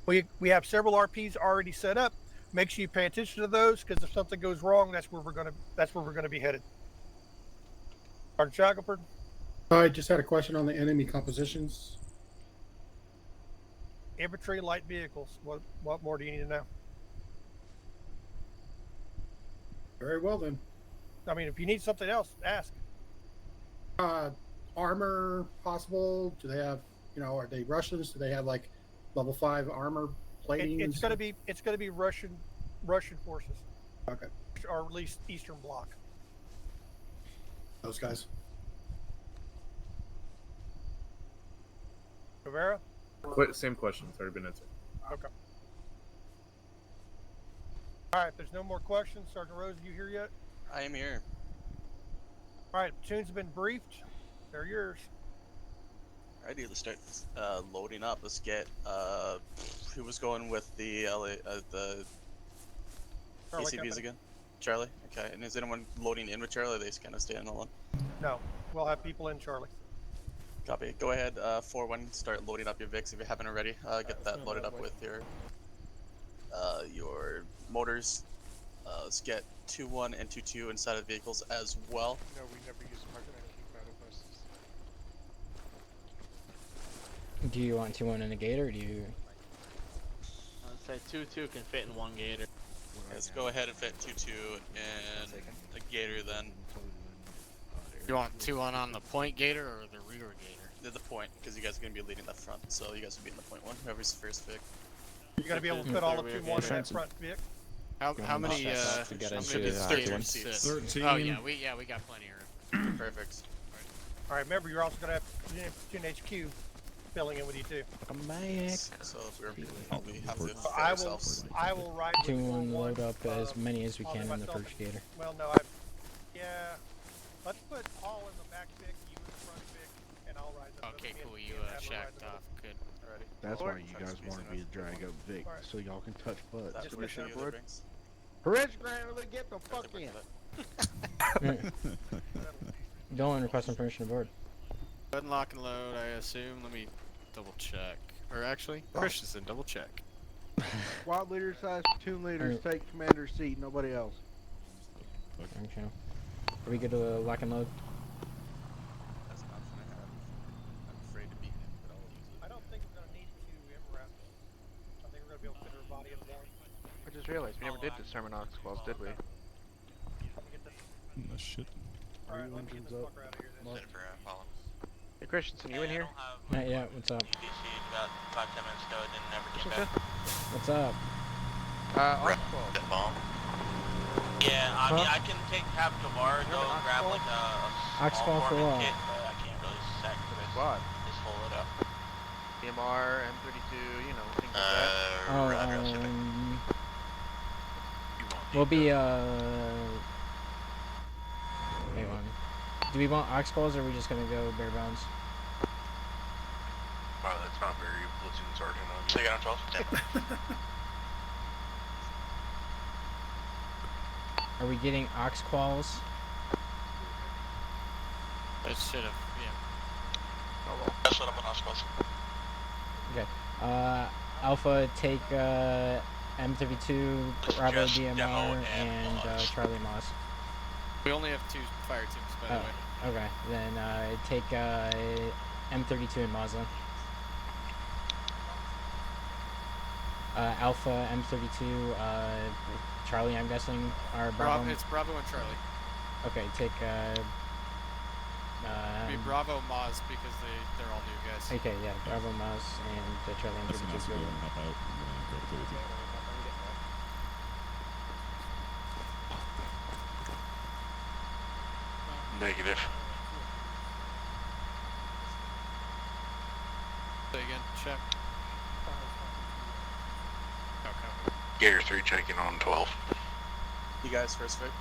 We have several RPs already set up. Make sure you pay attention to those, because if something goes wrong, that's where we're gonna be headed. Sergeant Shackelford? I just had a question on the enemy compositions. Infantry, light vehicles. What more do you need to know? Very well then. I mean, if you need something else, ask. armor possible? Do they have, are they Russians? Do they have like level 5 armor plating? It's going to be Russian forces. Okay. Or at least Eastern Bloc. Those guys. Rivera? Same question. It's already been answered. Okay. All right, if there's no more questions, Sergeant Rose, are you here yet? I am here. All right, platoon's been briefed. They're yours. Alrighty, let's start loading up. Let's get who was going with the the Charlie ACVs Company. again? Charlie. Okay. And is anyone loading in with Charlie? Or are they just kind of staying alone? No, we'll have people in, Charlie. Copy. Go ahead, 4-1, start loading up your Vics if you haven't already. Get that loaded up with your motors. Let's get 2-1 and 2-2 inside of vehicles as well. No, we never use magnetic battle buses. Do you want 2-1 in a gate, or do you? I'd say 2-2 can fit in one gator. Let's go ahead and fit 2-2 and a gator then. You want 2-1 on the point gator or the rear gator? The point, because you guys are going to be leading that front, so you guys will be in the point one. Whoever's first Vic. You're going to be able to fit all of 2-1 in that front, Vic. How many Thirteen seats. 13. Oh yeah, we got plenty of room. Perfect. All right, remember you're also going to have Platoon HQ filling in with you too. So if we have to fit I ourselves. will ride with 2-1 load 4-1, up as many as we I'll can do in the myself first gator. Well, no, yeah. Let's put Paul in the back Vic, you in the front Vic, and I'll ride the Okay, cool. You checked off. Good. Alrighty. That's why you guys wanted me to drag up Vic, so y'all can touch butts. That's Commissioner what Board. brings. Grantler, get the fuck in. Dylan requesting permission to board. Go ahead and lock and load, I assume. Let me double check. Or actually, Christensen, double check. Squad leader / platoon leaders take commander's seat, nobody else. Okay. Are we good to lock and load? That's an option I have. I'm afraid to beat it, but I'll use it. I don't think we're going to need to MRAP. I think we're going to be able to fit her body in one. I just realized we never did disarm Ox Claws, did we? No shit. All right, let me get this fucker out of here then. Hey Christensen, you in here? Not yet. What's up? About 5-10 minutes ago, it never came back. What's up? Ox Claws. Yeah, I mean, I can have Gavar go grab like a Ox small Claw for foreman what? kit, but I can't really sacrifice Squad. this whole it up. DMR, M32, you know, things like that. We'll be wait one. Do we want ox calls, or are we just gonna go bare bones? Wow, that's not very platoon sergeant of you. So you got on 12? Are we getting ox quals? It should have, yeah. Oh well. That's what I'm on hospital. Okay. Alpha, take M32, Bravo Just DMR, demo and Moss. Charlie Moss. We only have 2 fire teams, by the way. Okay. Then take M32 and Mazda. Alpha, M32, Charlie, I'm guessing, are Bravo. It's Bravo and Charlie. Okay, take Be Bravo Maz because they're all new guys. okay, yeah, Bravo Moss and Charlie M32. Go. Negative. Say again, check. Okay. Gator 3 checking on 12. You guys first, Vic?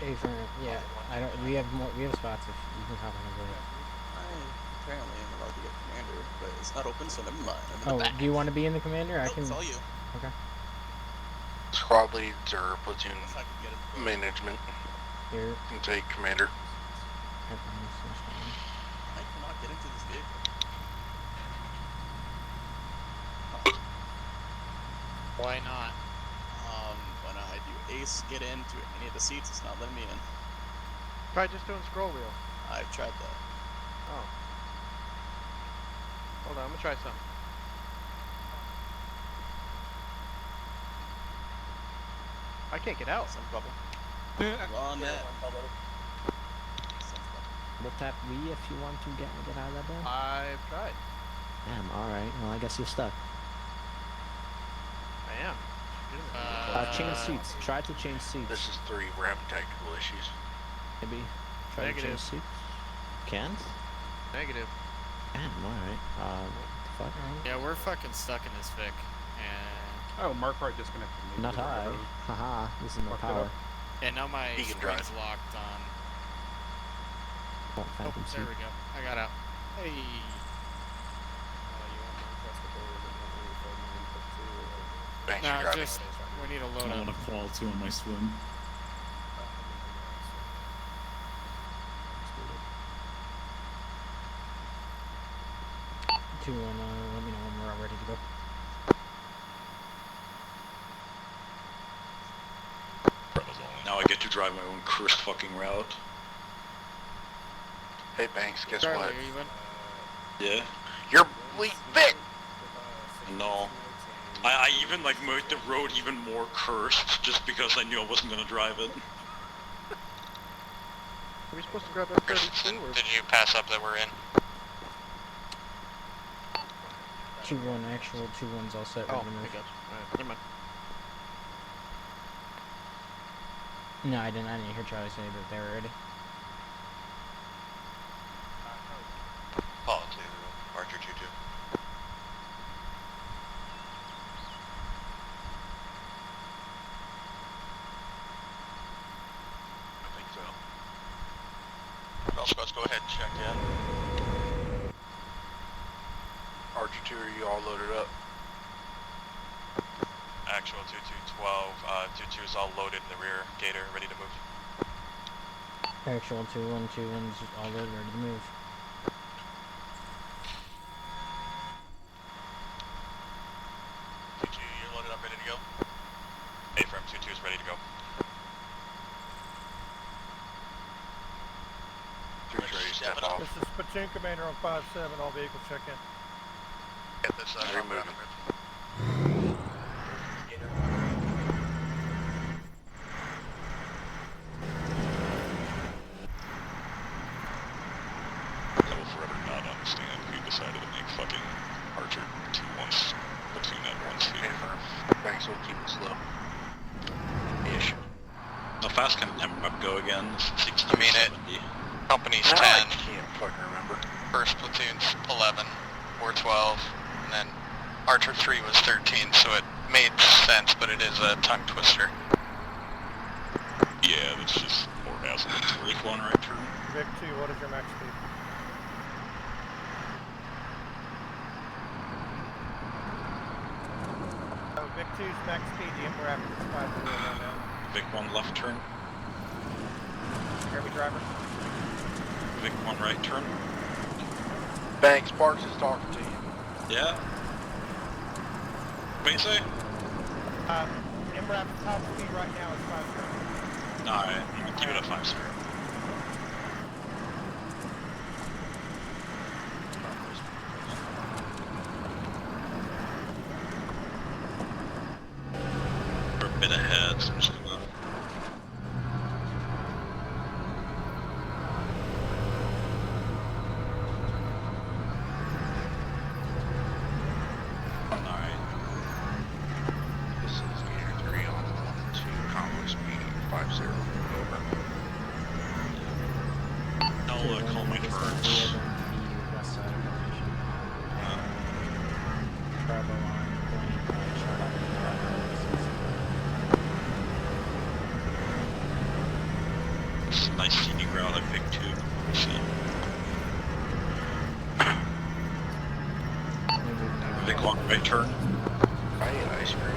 Hey, for yeah, I don't. We have more. We have spots if you can hop on the board. I apparently am allowed to get commander, but it's not open, so never mind. I'm in the Oh, back. do you want to be in the commander? I Nope, can. it's all you. Okay. Squad leads or platoon If I could get it. management Here. can take commander. I cannot get into this vehicle. Why not? When I do ace get into any of the seats, it's not letting me in. Try just doing scroll wheel. I've tried that. Oh. Hold on, I'm gonna try something. I can't get out. Some bubble. On that. Double tap V if you want to get out of that door. I've tried. Damn. All right. Well, I guess you're stuck. I am. Change seats. Try to change seats. This is 3. We're having technical issues. Maybe. Try to change seats. Can't? Negative. Damn. All right. What the fuck? Yeah, we're fucking stuck in this Vic. And Oh, Mark Wright disconnected me. Not high. Haha. This is no power. and now my He can screen's drive. locked on. Oh, Oh, phantom seat. there we go. I got out. Hey. Thanks Nah, for driving. just we need a load I up. want to qual 2 on my swim. Let me know when we're all ready to go. Now I get to drive my own cursed fucking route. Hey Banks, guess Charlie, what? are you in? Yeah. You're Vic! No. I even like made the road even more cursed just because I knew I wasn't gonna drive it. Are we supposed to grab F32 or? Did you pass up that we're in? 2-1 actual, 2-1's all set. Oh, Ready to move. I got you. Alright, never mind. No, I didn't hear Charlie say that they were ready. Call to Archer 2-2. I think so. Well, let's go ahead and check in. Archer 2, are you all loaded up? Actual 2212, 22 is all loaded in the rear gator, ready to move. Actual 2-1, 2-1's all loaded, ready to move. You're loaded up, ready to go? A-firm 22 is ready to go. 3's ready to step off. This is Platoon Commander on 5-7. All vehicles check in. Get this up. Moving. I will forever not understand who decided to make fucking Archer 2 once Platoon at once here. Banks will keep it slow. Ish. How fast can MREP go again? 60 I mean, or it. 70? Company's I 10. can't fucking remember. First platoon's 11, or 12, and then Archer 3 was 13, so it made sense, but it is a tongue twister. Yeah, that's just more hassle than it's worth. One right turn. Vic 2, what is your max speed? Vic 2's max speed, the MRAP is 5-0 right now. Vic 1 left turn. Hear me, driver? Vic 1 right turn. Banks, Sparks is talking to you. Yeah. What do you say? MRAP's top speed right now is 5-0. Alright, keep it at 5-0. We're a bit ahead, so I'm just gonna... Alright. This is Gator 3 on 2, convoy speed 50, over. I'll call my turns. West side of formation. Bravo line, point, This is a nice scenic route I picked too. See. Vic 1 right turn. I ate ice cream.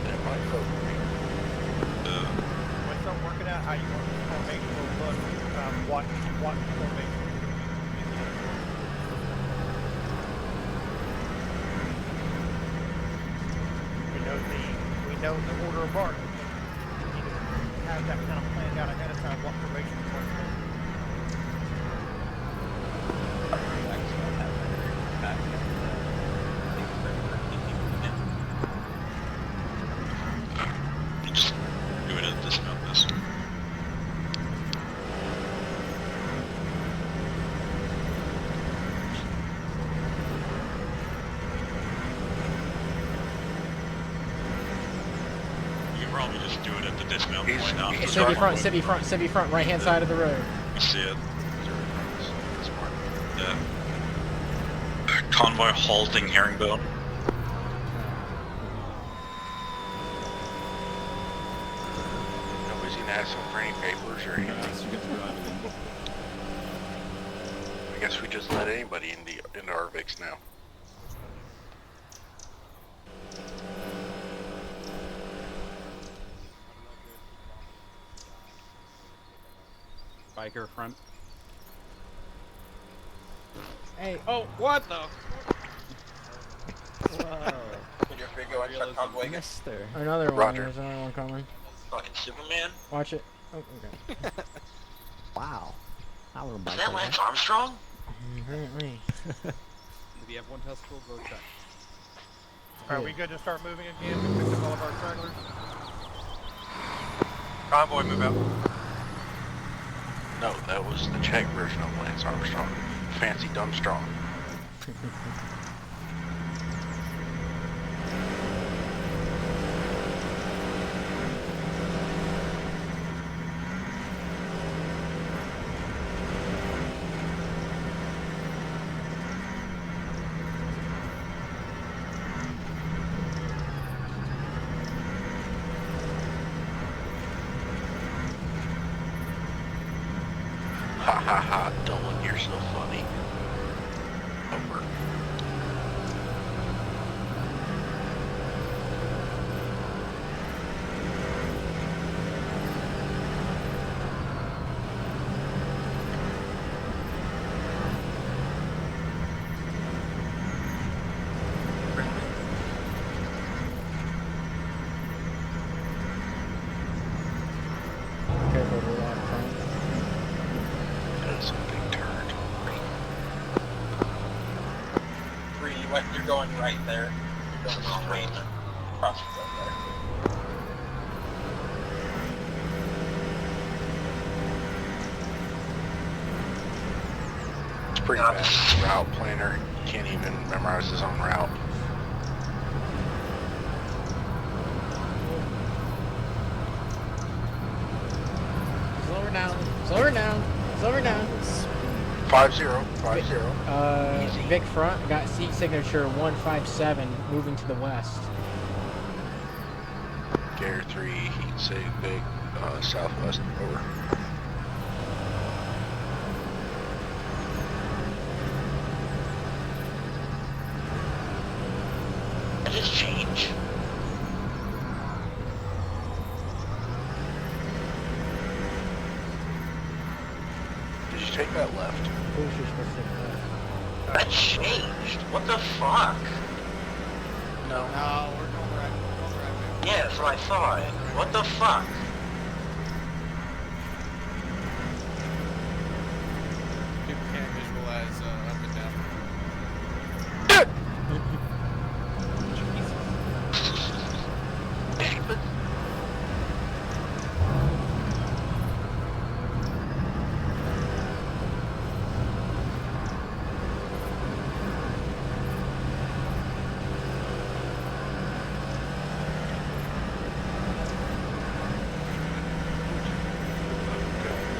That might cope with me. When start working out how you want the formation will look, what formation. We know the order of march. We need to have that kind of planned out ahead of time what formation we want to make. Just do it at this about this. at this mountain point now. Civvy front, right hand side of the road. I see it. Yeah. Convoy halting herringbone. Nobody's gonna ask him for any papers or anything. I guess we just let anybody into our VIX now. Biker front. Hey. Oh, what the? Whoa. Mister. Another one. Roger. There's another one coming. Fucking Superman. Watch it. Oh, okay. Wow. Our Is that Lance Armstrong? Apparently. If you have one testicle, go check. Are we good to start moving again? We picked up all of our stragglers. Convoy, move out. No, that was the Czech version of Lance Armstrong. Fancy dumb strong. Ha ha ha, Dolan, you're so funny. Over. Careful with that front. That's a big turn. You're going right there. You're going straight across the road there. It's pretty bad. Route planner can't even memorize his own route. Slow her down. Slow her down. Slow her down. 5-0. Vic front, got seat signature 157, moving to the west. Gator 3, heat sig, big, southwest, over. I just change. Did you take that left? I changed. What the fuck? No. No, we're going right. We're going right. Yeah, that's what I thought. What the fuck? People can't visualize up and down.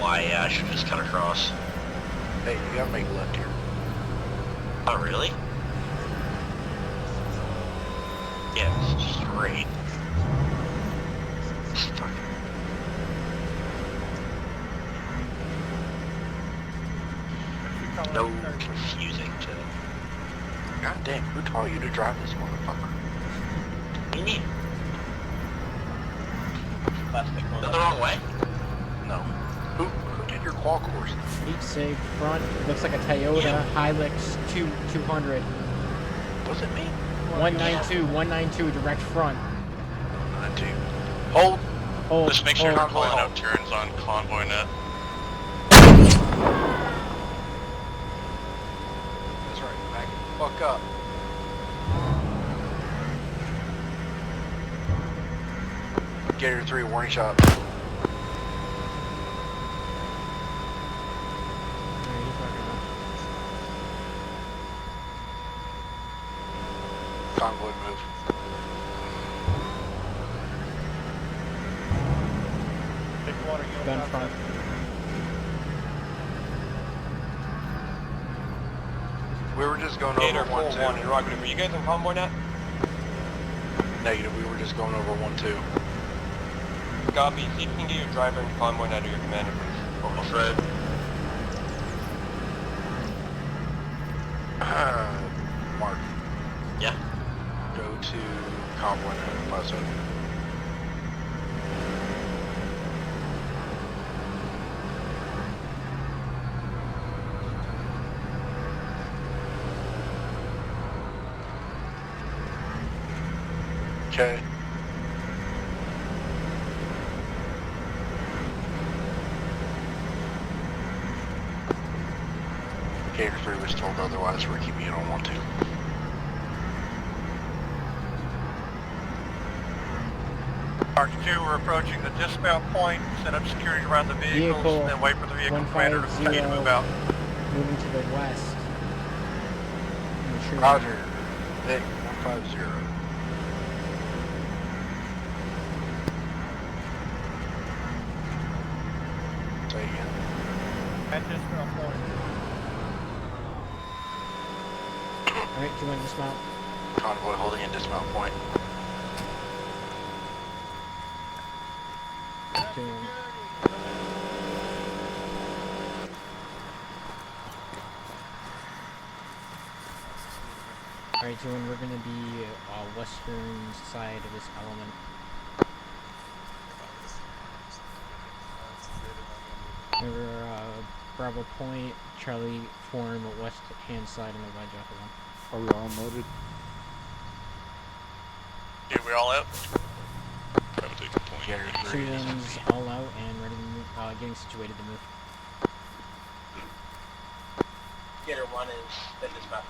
Why, yeah, I should just cut across. Hey, you gotta make a left here. Oh, really? Yeah, it's straight. Fuck. No confusing to. God damn, who taught you to drive this motherfucker? What do you mean? The wrong way? No. Who did your qual course? Seat sig front, looks like a Toyota Hilux 200. Was it me? 192 direct front. 192. Hold. Hold. Just make sure you're hold. pulling out turns on convoy net. That's right, back the fuck up. Gator 3, warning shot. Convoy move. water unit Gun outside. front. We were just going over 1-2. Interrogative, are you guys on convoy now? Negative, we were just going over 1-2. Copy, see if you can get your driver and convoy now to your commander, please. Almost right. Mark. Yeah? Go to convoy now, Plaza. Okay. Gator 3 was told otherwise, we're keeping it on 1-2. Mark 2, we're approaching the dismount point, set up security around the vehicles, Vehicle then wait for the vehicle commander to 150 continue to move out. Moving to the west. In the tree Roger. line. Vic, 150. Say again. At dismount point. Alright, do you want to dismount? Convoy holding at dismount point. Alright, so we're going to be western side of this element. We're Bravo Point, Charlie form west hand side on the wedge off of them. Are we all loaded? Okay, we all out? Probably take a point. Gator 3 is Two-ins all out and ready to move, getting situated to move. Gator 1 is at dismount.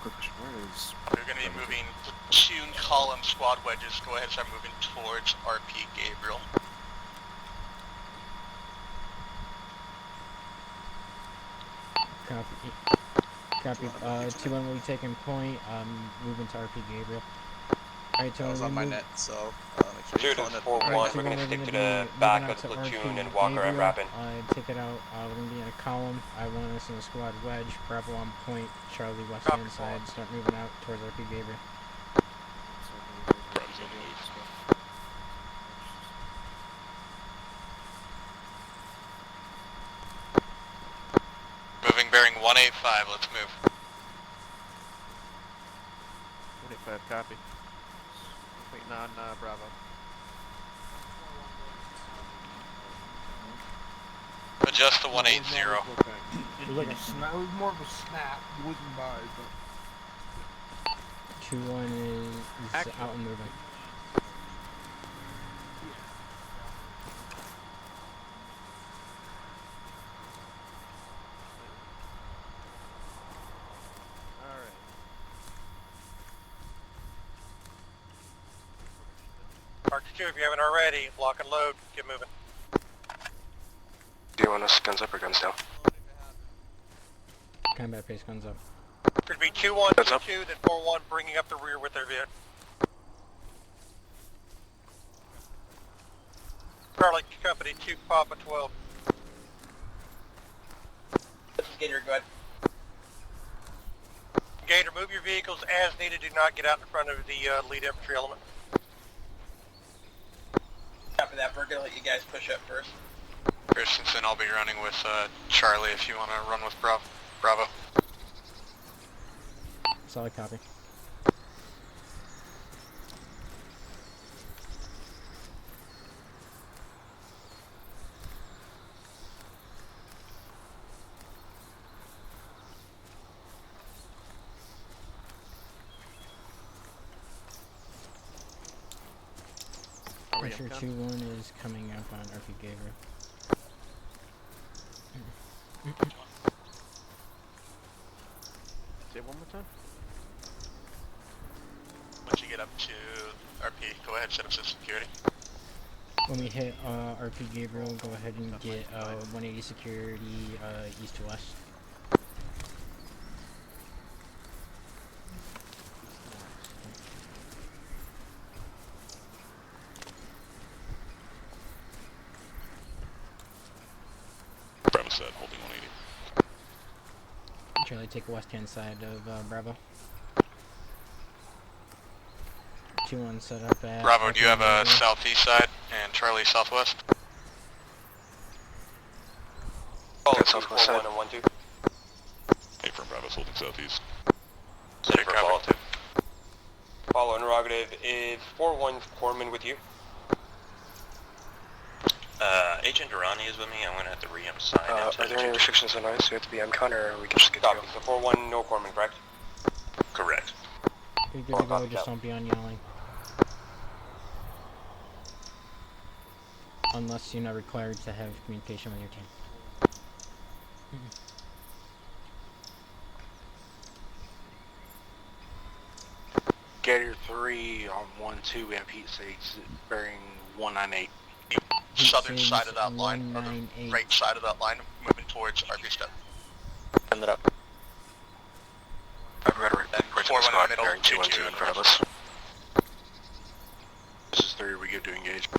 We're going to be moving platoon column squad wedges. Go ahead and start moving towards RP Gabriel. Copy. Copy. 2-1 will be taking point, moving to RP Gabriel. Alright, so I was on my move. net, so make sure you're calling it. 4-1, we're going to stick to the back of the platoon and walk around rapid. Take it out. We're going to be in a column. I want us in a squad wedge. Bravo on point. Charlie west hand side. Start moving out towards RP Gabriel. Moving bearing 185, let's move. 185, copy. Waiting on Bravo. Adjust to 180. It was like a snap. It was more of a snap. It wasn't by, but 2-1 is out and moving. Mark 2, if you haven't already, lock and load, get moving. Do you want us guns up or guns down? Combat pace guns up. Could be 2-1, 2-2, then 4-1, bringing up the rear with their vehicle. Charlie Company, 2 Papa 12. This is Gator, go ahead. Gator, move your vehicles as needed, do not get out in front of the lead infantry element. Copy that, we're gonna let you guys push up first. Christensen, I'll be running with Charlie if you want to run with Bravo. Solid copy. Pressure 2-1 is coming up on RP Gabriel. Say it one more time. Once you get up to RP, go ahead and set up some security. When we hit RP Gabriel, go ahead and get 180 security east to west. 180. Charlie, take west hand side of Bravo. 2-1 set up at. Bravo, do you have a southeast side and Charlie southwest? Follow southwest side. 1 1 2. Hey, from Bravo's holding southeast. Take follow 2. Follow interrogative. Is 4-1 Corman with you? Agent Durrani is with me. I'm gonna have to re-emphasize. Are there any restrictions on us? We have to be MCON or we can just get copy. So 4-1 no Corman, correct? Correct. You're good to go, just don't be on yelling. Unless you're not required to have communication with your team. Gator 3 on 1-2, we have heat seeks bearing 198. Southern side of that line, or the right side of that line, moving towards RP step. Send it up. I've got a report to the squad bearing 212 in front of us. This is 3, we good to engage.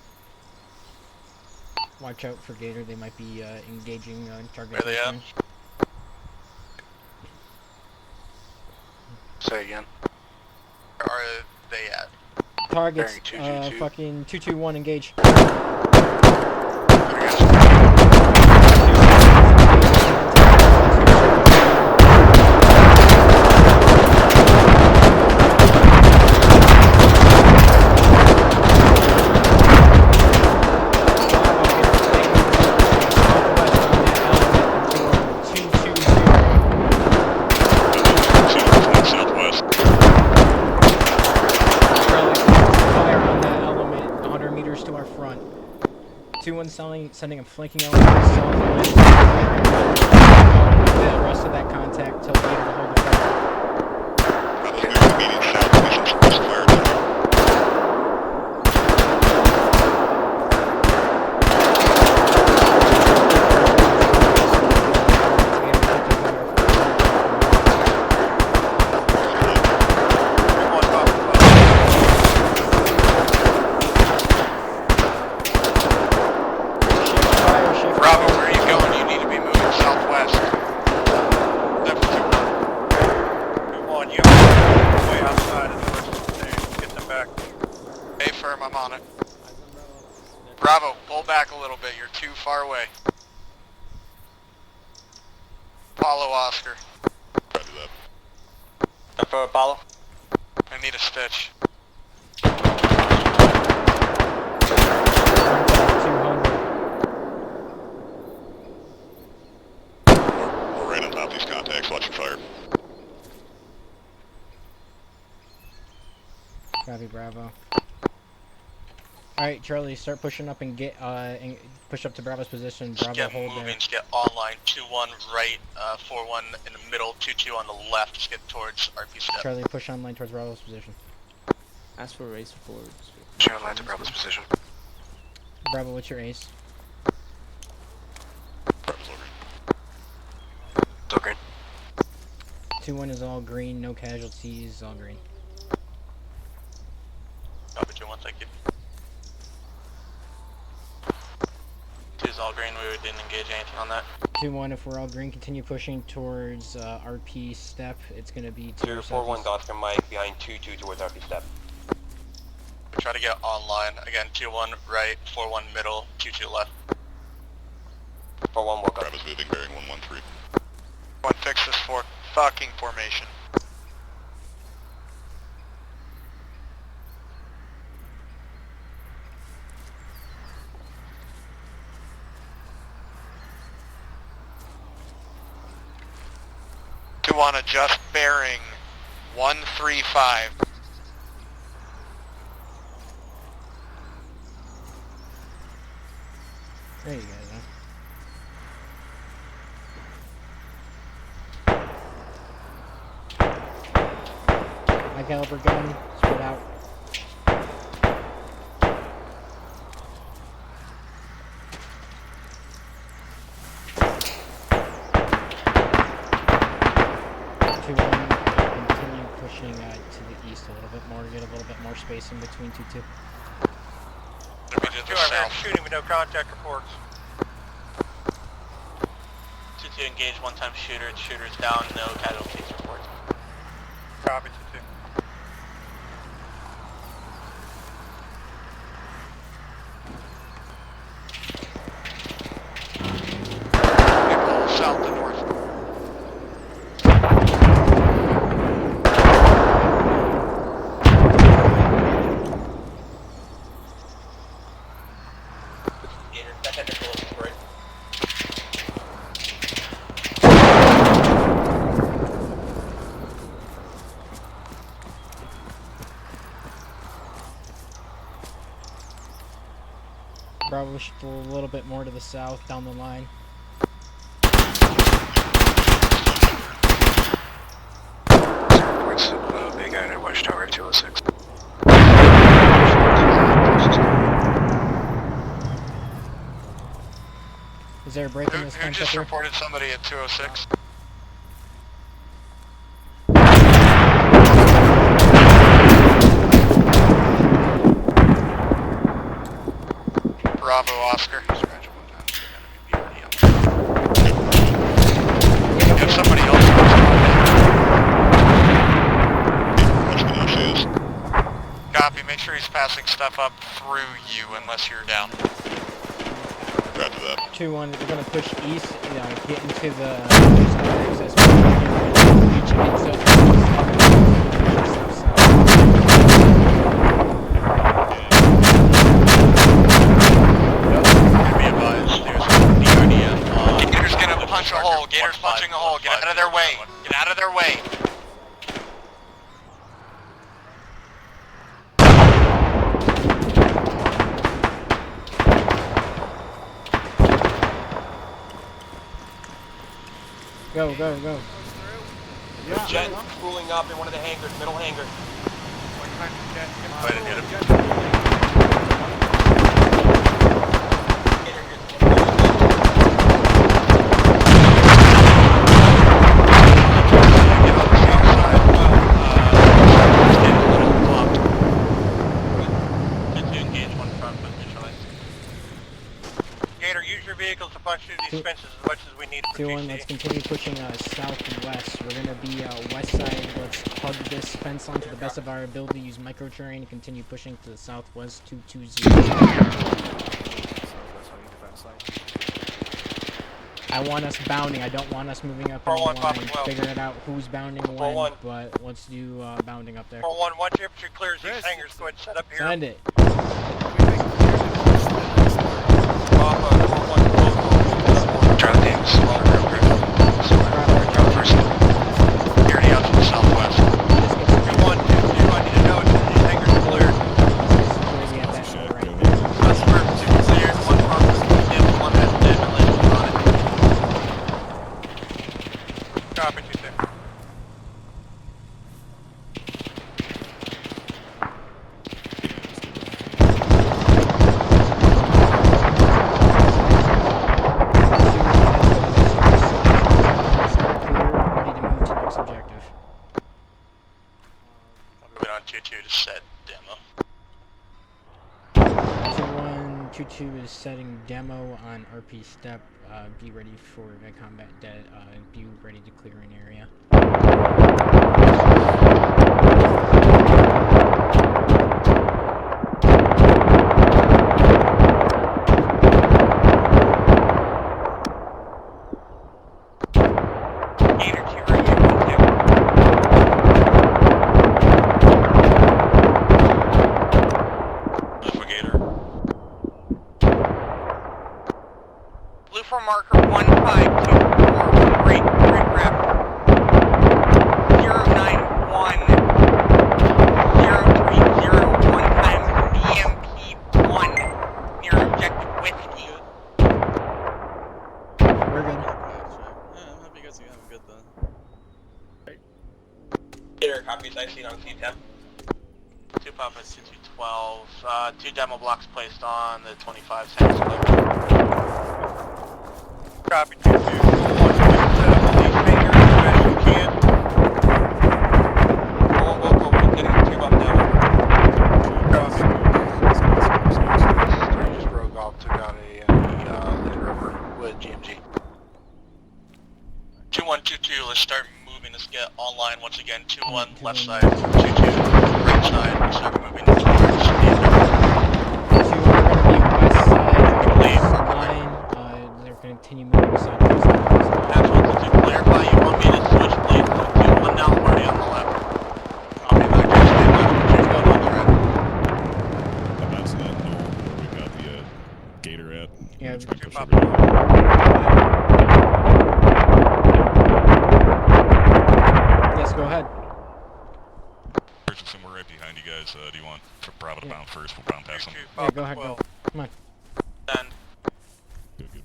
Watch out for Gator, they might be engaging target. Where are they at? Say again. Where are they at? Targets, fucking 221 engage. Sending a flanking element the rest of that contact till later to hold the fire. Bravo, where are you going? You need to be moving southwest. Left 2-1, you're way outside of the rest of the day. Get them back. Hey, firm, I'm on it. Bravo, pull back a little bit. You're too far away. Follow Oscar. Roger that. Up for Apollo. I need a stitch. We're right on top of these contacts. Watch your fire. Copy, Bravo. Alright, Charlie, start pushing up and get and push up to Bravo's position. Bravo, Get hold moving, there. just get online. 2-1 right, 4-1 in the middle, 2-2 on the left. Just get towards RP step. Charlie, push online towards Bravo's position. Ask for race forwards. Show online to Bravo's position. Bravo, what's your ace? Bravo's over. Still green. 2-1 is all green, no casualties, all green. Copy 2-1, thank you. 2's all green, we didn't engage anything on that. 2-1, if we're all green, continue pushing towards RP step. It's gonna be 4-1 Oscar Mike behind 2-2 towards RP step. We try to get online. Again, 2-1 right, 4-1 middle, 2-2 left. 4-1 walk up. Bravo's moving, bearing 113. 1 fix this for fucking formation. To want to adjust bearing 135. There you go, high caliber gun, spread out. Continue pushing to the east a little bit more, get a little bit more space in between 2-2. Shooting with no contact reports. 2-2 2 engage, one-time shooter. Shooter's down, no casualties reported. Copy, 2-2. South and north. Bravo just a little bit more to the south down the line. Reports big guy at Watchtower 206. Is there a break in this Who fence just up here? reported somebody at 206? Bravo, Oscar. If somebody else copy, make sure he's passing stuff up through you unless you're down. Roger that. 2-1, we're gonna push east, get into the access point. Reach inside. Be advised, there's DRDF. Gator's gonna punch a hole. Gator's punching a hole. Get out of their way. Get out of their way. Go, go, go. There's Jen spooling up in one of the hangars, middle hangar. I didn't hit him. Gator, use your vehicles to punch through these fences as much as we need for 2-1, let's continue pushing southwest. We're gonna be west side. Let's hug this fence onto the best of our ability. Use micro terrain and continue pushing to the southwest. 220. I want us bounding. I don't want us moving up in the line. Figuring out who's bounding when, but let's do bounding up there. 4-1, once your infantry clears these hangars, go ahead and set up here. Send it. Security out to the southwest. 2-1, 2-2, I need to know if these hangars are cleared. That's perfect, 2 cleared, 1 process condemned, 1 has damage on it. Copy, 2-2. Moving on 2-2 to set demo. 2-1, 2-2 is setting demo on RP step. Be ready for combat dead. Be ready to clear an area. Blue for marker 1524, great rep. 091 030 1 times BMP1 near objective whiskey. We're good. Yeah, I'm happy you guys are having good then. Gator copies I seen on C10. 2 Puppets, 2-2-12, 2 demo blocks placed on the 25's hands. Copy, 2-2, 1 set up on these fingers as best you can. Go, getting 2 up now. Copy. Just broke off, took out a Land Rover with GMG. 2122, let's start moving. Let's get online once again. 21 left side, 22 right side. Let's start moving towards the west side line. They're going to continue moving side to side. That's what to clarify. You want me to switch lanes to 21 now? I'm already on the left. I'll be back to the left. 21 on the right. I'm not to that north where we got the gator at. Yeah, Try to push yes, go ahead. Richardson, we're right behind you guys. Do you want Bravo to bound first? We'll bound past them. Yeah, go ahead, go. Come on. Send. Good, move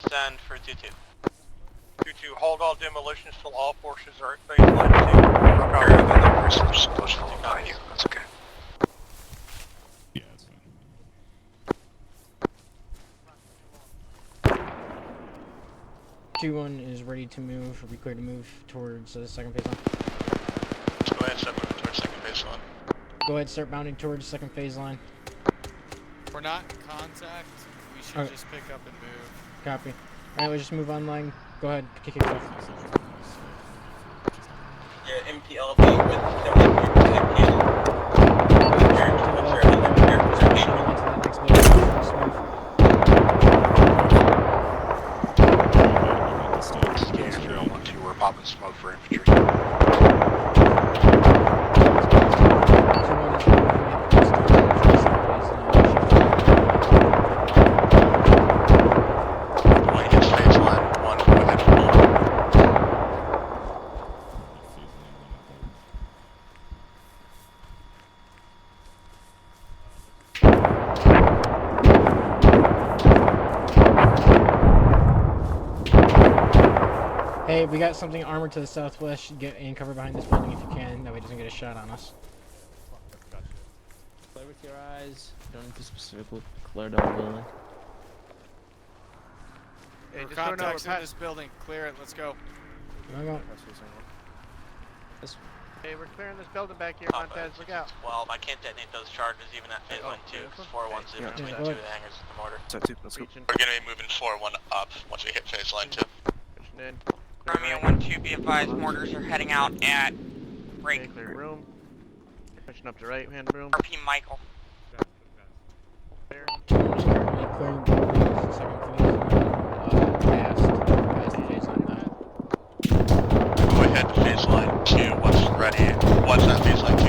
on. Send for 22. 22, hold all demolitions till all forces are at baseline 2. Area of the numbers are supposed to be behind you. That's okay. Yeah, that's fine. 2-1 is ready to move. Are we clear to move towards the second phase line? Go ahead, start moving towards second baseline. Go ahead, start bounding towards second phase line. If we're not in contact, we should just pick up and move. Copy. Alright, let's just move online. Go ahead, kick it off. Yeah, MPLB with Scanner 312, we're popping smoke for infantry. Hey, we got something armored to the southwest. Get in cover behind this building if you can. That way it doesn't get a shot on us. Clear with your eyes. Don't need to specifically clear the building. Hey, contacts in this building. Clear it. Let's go. Go. Hey, we're clearing this building back here, Montez. Look out. Well, I can't detonate those charges even at phase 1 2 because 4-1's in between the two hangars in the mortar. Set 2, let's go. We're going to be moving 4-1 up once we hit phase line 2. Pushing in. Romeo 1-2, be advised, mortars are heading out at break. Clear room. Pushing up to right hand room. RP Michael. Clear. Clearing buildings, second phase past the phase line now. Go ahead to phase line 2. What's ready? What's that phase line 2?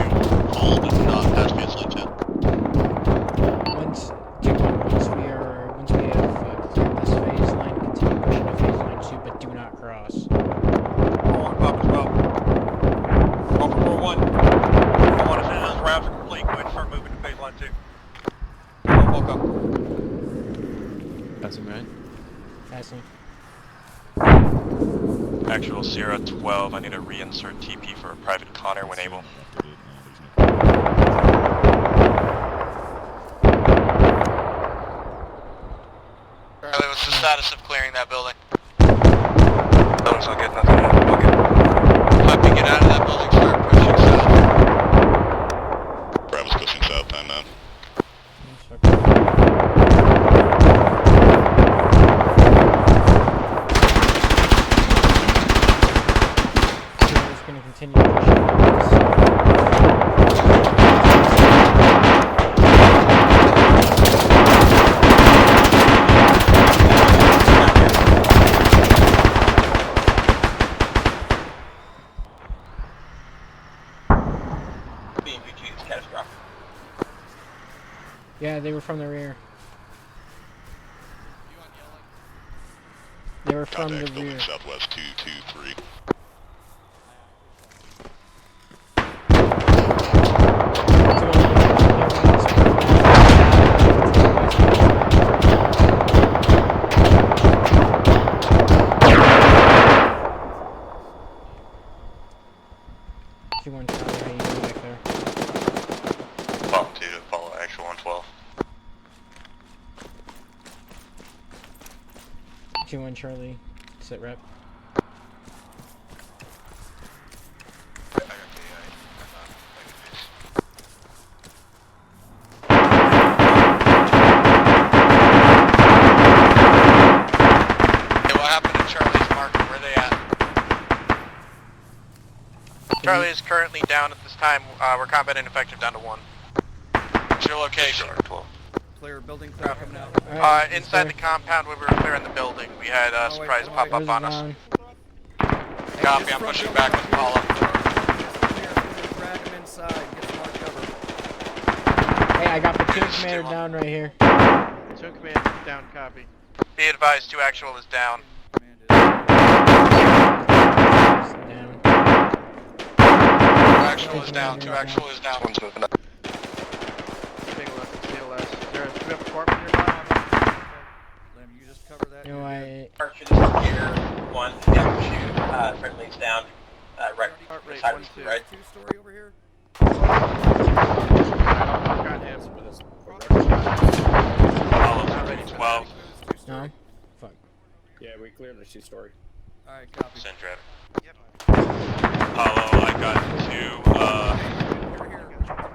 Hold and not past phase line 2. Once we have cleared this phase line, continue pushing to phase line 2, but do not cross. 4-1, pop as well. Go for 4-1. 4-1, as soon as those rounds are complete, go ahead and start moving to phase line 2. Walk up. Passing right. Passing. Actual Sierra 12, I need to reinsert TP for a private Connor when able. Charlie, what's the status of clearing that building? Building's not good, nothing yet. Okay. Copy, get out of that building, start pushing south. Bravo's pushing south, time now. We're just going to continue pushing. Yeah, they were from the rear. They were from the rear. Southwest 223. Follow 2 to follow actual 112. 2-1 Charlie, sit rep. Hey, what happened? Charlie is currently down at this time. We're combat ineffective down to 1. What's your location? Clear building clear coming out. Inside the compound when we were clearing the building, we had a surprise pop up on us. Copy, I'm pushing back with Paula. Drag him inside, get some more cover. Hey, I got Platoon Commander down right here. Platoon Commander down, copy. Be advised, 2 actual is down. Actual is down, 2 actual is down. One's moving up. Take a look, see a less. Do we have a corpse nearby? Lim, you just cover that. You know, I... Archer, this is Gear 1, the active shoot, friendly's down, right, Heart rate, side 1, 2. right. 2-story over here. Got him. Apollo, ready 12. No? Fuck. Yeah, we cleared the 2-story. Alright, copy. Send driver. Apollo, I got 2,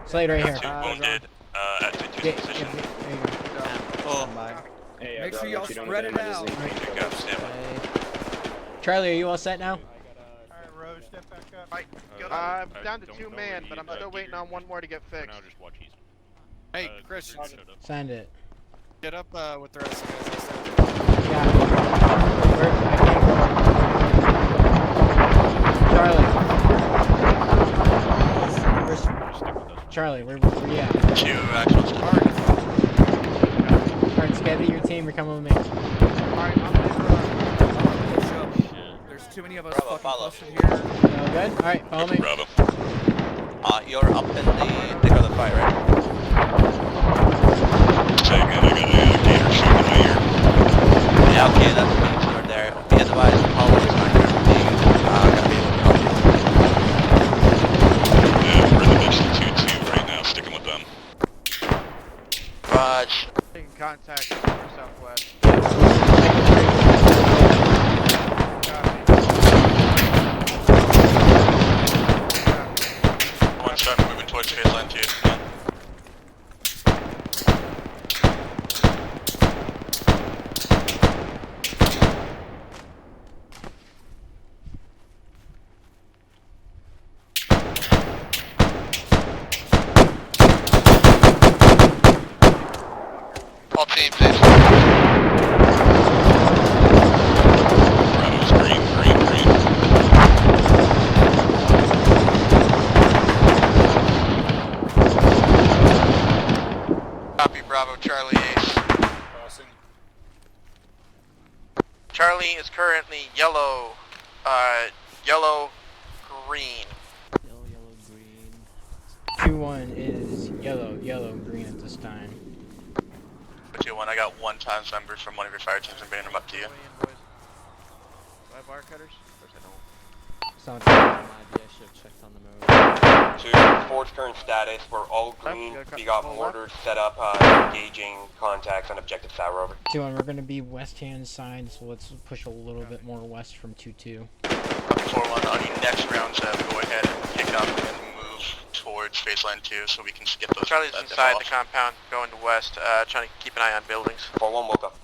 Slade right here. 2 wounded, at the 2 position. Oh my. Hey, Make sure y'all spread it out. Pick up, stand by. Charlie, are you all set now? Alright, Rose, step back up. I'm down to 2 man, but I'm still waiting on 1 more to get fixed. Just watch east. Hey, Chris, Send it. get up with the rest of the guys. Yeah. I can't go. Charlie. Charlie, where you at? 2 actual start. Alright, Skevy, your team, you're coming with me. Alright, I'm gonna Push up. There's too many of us Bravo, fucking follow. clustered here. All good? Alright, follow me. Bravo. You're up in the thick of the fight, right? Second, I got a gator shooting in my ear. Yeah, okay, that's good. You're there. Be advised, Apollo is not going to be able to help Yeah, we're in the mission 2-2 right now, sticking with them. Raj. taking contact from the southwest. One start moving towards baseline 2. All teams, Bravo's green, green, green. Copy, Bravo, Charlie Ace. Crossing. Charlie is currently yellow, yellow, green. Yellow, green. 2-1 is yellow, green at this time. 2-1, I got 1 times members from one of your fire teams and bringing them up to you. Do I have bar cutters? Of course I don't. Sound Maybe I should have checked on the mode. 2, force current status, we're all green. gotta cut We got the whole mortars set up, engaging contacts on objective sour over. 2-1, we're gonna be west-hand side, so let's push a little bit more west from 2-2. 4-1, on your next round, go ahead and pick up and move towards baseline 2 so we can just get those. Charlie's inside the compound, going to west, trying to keep an eye on buildings. 4-1 woke up.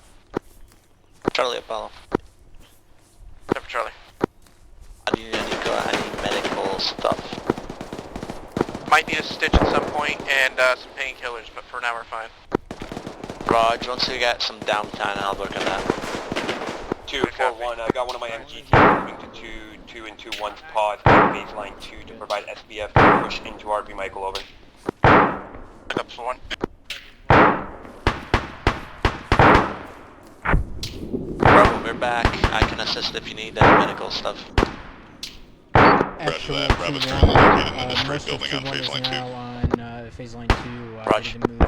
Charlie Apollo. Except for Charlie. Do you need any medical stuff? Might need a stitch at some point and some painkillers, but for now we're fine. Raj, once we get some downtime, I'll work on that. 2-4-1, I got one of my MG teams moving to 2 and 2-1's pause at baseline 2 to provide SBF to push into RP Michael over. Pick up for 1. Bravo, we're back. I can assist if you need any medical stuff. Actual that. Bravo's 2-1, currently located in the most straight of building on 2-1 is baseline 2. now on phase line 2, ready to move to...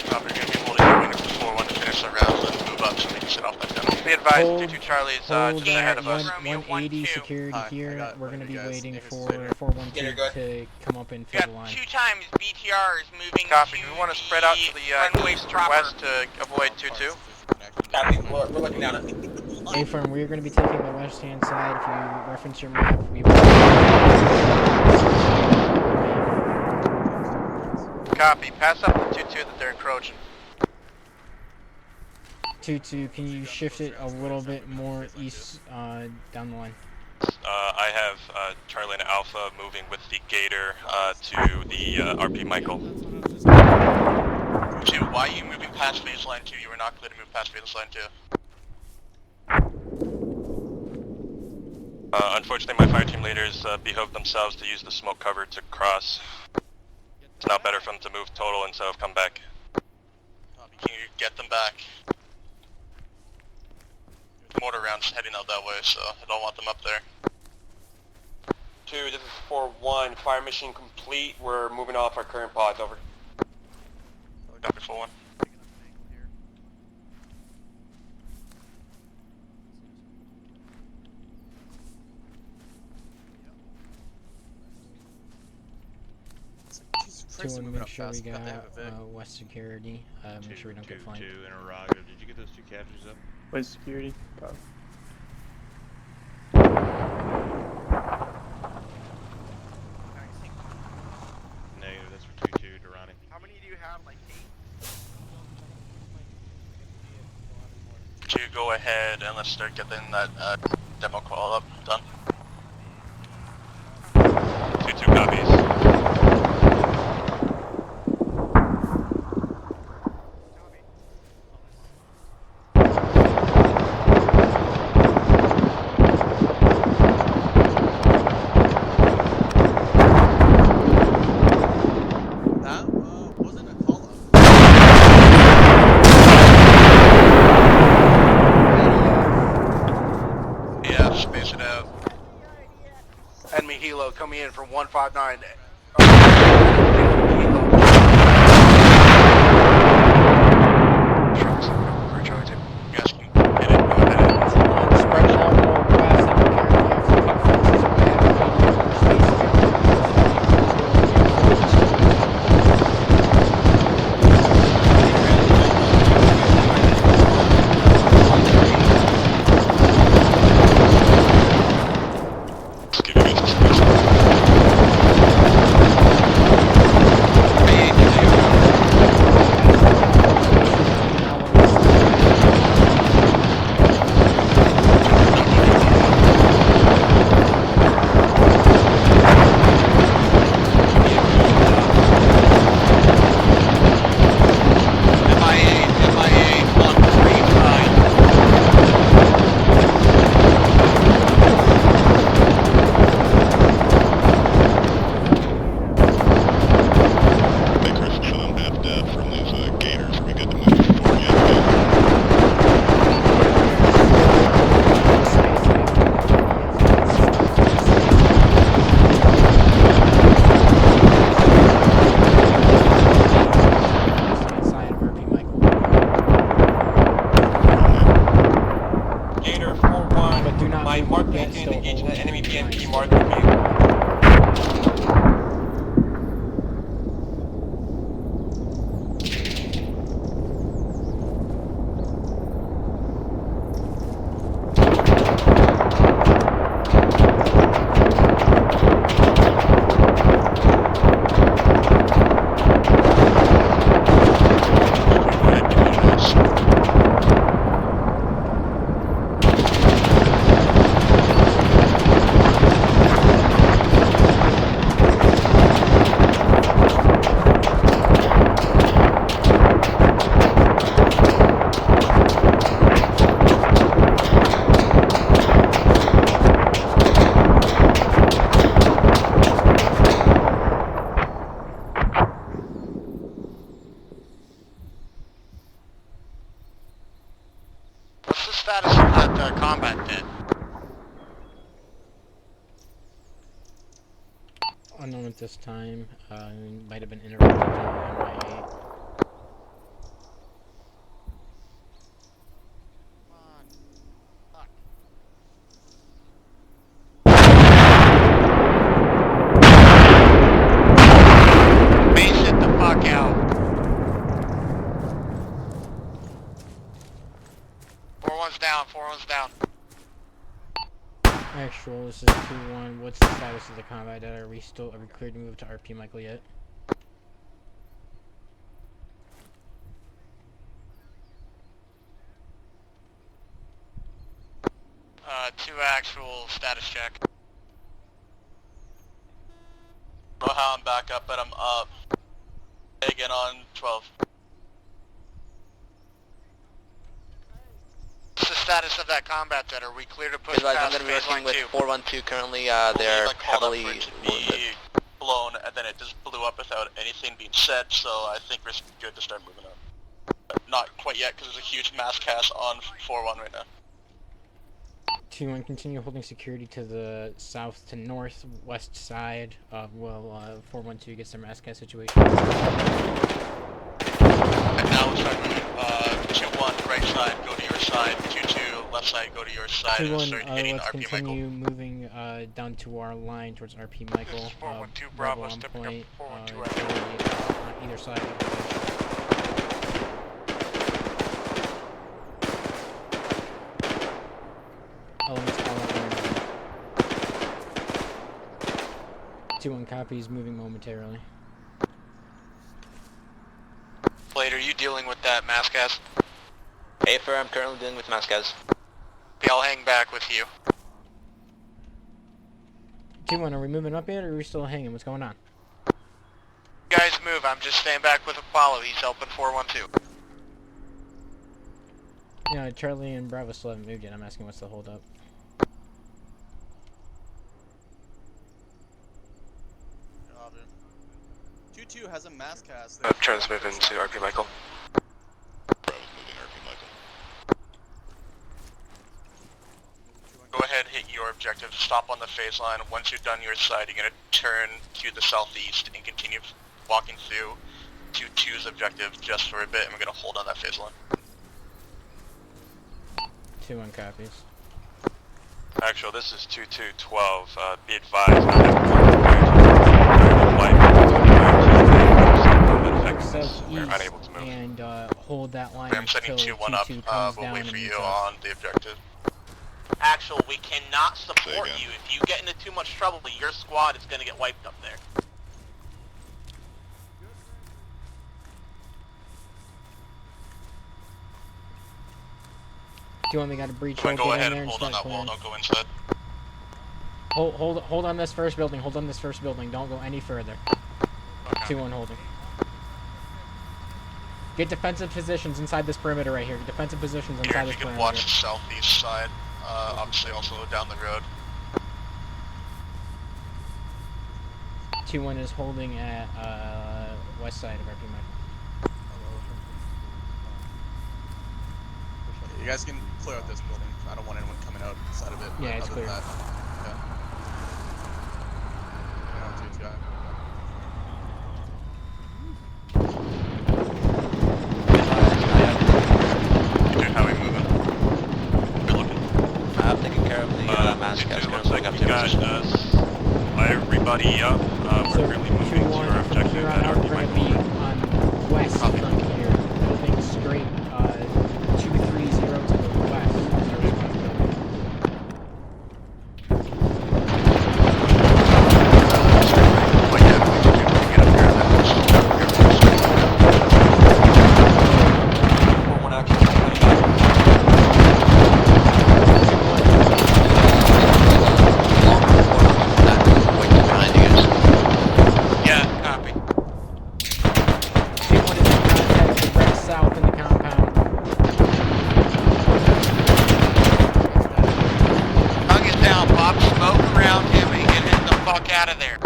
Probably going to be holding your wing for 4-1 to finish the round, let's move up so we can set off that tunnel. Be advised, Hold- 2-2 Charlie is Hold just ahead that of us. 180 security Hi, I here. got We're going to one of be you guys. waiting Name is for Slater. 412 to come up and fill the line. 2 times BTR is moving Copy, to we want to spread out to the runway east or proper. west to avoid 2-2. Copy, we're looking down at A-firm, we're going to be taking the west-hand side. If you reference your map, we will... Copy, pass up the 2-2 that they're encroaching. 2-2, can you shift it a little bit more east down the line? I Alpha moving with the Gator to the RP Michael. 2, why are you moving past phase line 2? You were not clear to move past phase line 2. Unfortunately, my fire team leaders behoved themselves to use the smoke cover to cross. It's now better for them to move total instead of come back. Can you get them back? Mortar rounds heading out that way, so I don't want them up there. 2, this is 4-1. Fire mission complete. We're moving off our current pods. Over. Copy 4-1. To and make sure we got West Security. Make sure we don't get flanked. 2 interrogative. Did you get those 2 casualties up? West security. Negative. That's for 2-2. Durrani. How many do you have? Like 8? 2, go ahead and let's start getting that demo call up. Done. 2-2 copies. Enemy helo coming in from 159. Unknown at this time. Might have been interrupted by MIA. Base it the fuck out. 4-1's down, 4-1's down. Actual, this is 2-1. What's the status of the combat data? Are we cleared to move to RP Michael yet? 2 actual status check. Rohan back up, but I'm up. Again on 12. What's the status of that combat jet? Are we clear to push Advise, I'm past going to be phase working line with 2? 412 currently. They're heavily wounded. Blown, and then it just blew up without anything being said, so I think we're good to start moving up. But not quite yet, because there's a huge mass cast on 4-1 right now. 2-1, continue holding security to the south to northwest side while 412 gets their mass cast situation. And now we'll start moving. 2-1, right side, go to your side. 2-2, left side, go to your side. 2-1, let's continue moving down to our line towards RP Michael. 412 Bravo Bravo, on stepping up. point. 412 On either side of the elements all up there. 2-1 copies, moving momentarily. Blade, are you dealing with that mass cast? Hey, I'm currently dealing with Mascaz. I'll hang back with you. 2-1, are we moving up yet, or are we still hanging? What's going on? You guys move, I'm just staying back with Apollo. He's helping 412. Yeah, Charlie and Bravo still haven't moved yet. I'm asking what's the hold up. Roger. 2-2 has a mass cast. Transmitting to RP Michael. Bravo's moving RP Michael. Go ahead, hit your objective, stop on the phase line. Once you've done your side, you're going to turn to the southeast and continue walking through to 2's objective just for a bit, and we're going to hold on that phase line. 2-1 copies. Actual, this is 2-2-12. Be advised, we're unable to move. And hold that line I'm sending until 2-1 up. 2-2 comes We'll down wait and for you meets us. on the objective. Actual, we cannot support you. If you get into too much trouble, your squad is going to get wiped up there. Do you want me to breach? Go ahead and hold on that wall, don't go inside. Hold on this first building. Hold on this first building. Don't go any further. Okay. 2-1 holding. Get defensive positions inside this perimeter right here. Get defensive positions inside this You can perimeter. watch the southeast side, obviously also down the road. 2-1 is holding at west side of RP Michael. You guys can clear out this building. I don't want anyone coming out inside of it. Yeah, it's other clear. Than that, yeah. Dude, how are we moving? Good looking. I'm taking care of the mass cast. Looks like we got everybody up. So We're currently moving to our 2-1 from objective here on at out, RP we're going to Michael. be on west from here, moving straight 230 to the west. Is our responsibility. Yeah, copy. 2-1 is in contact with red south in the compound. Hung it down, Bob. Smoke around him and get him the fuck out of there.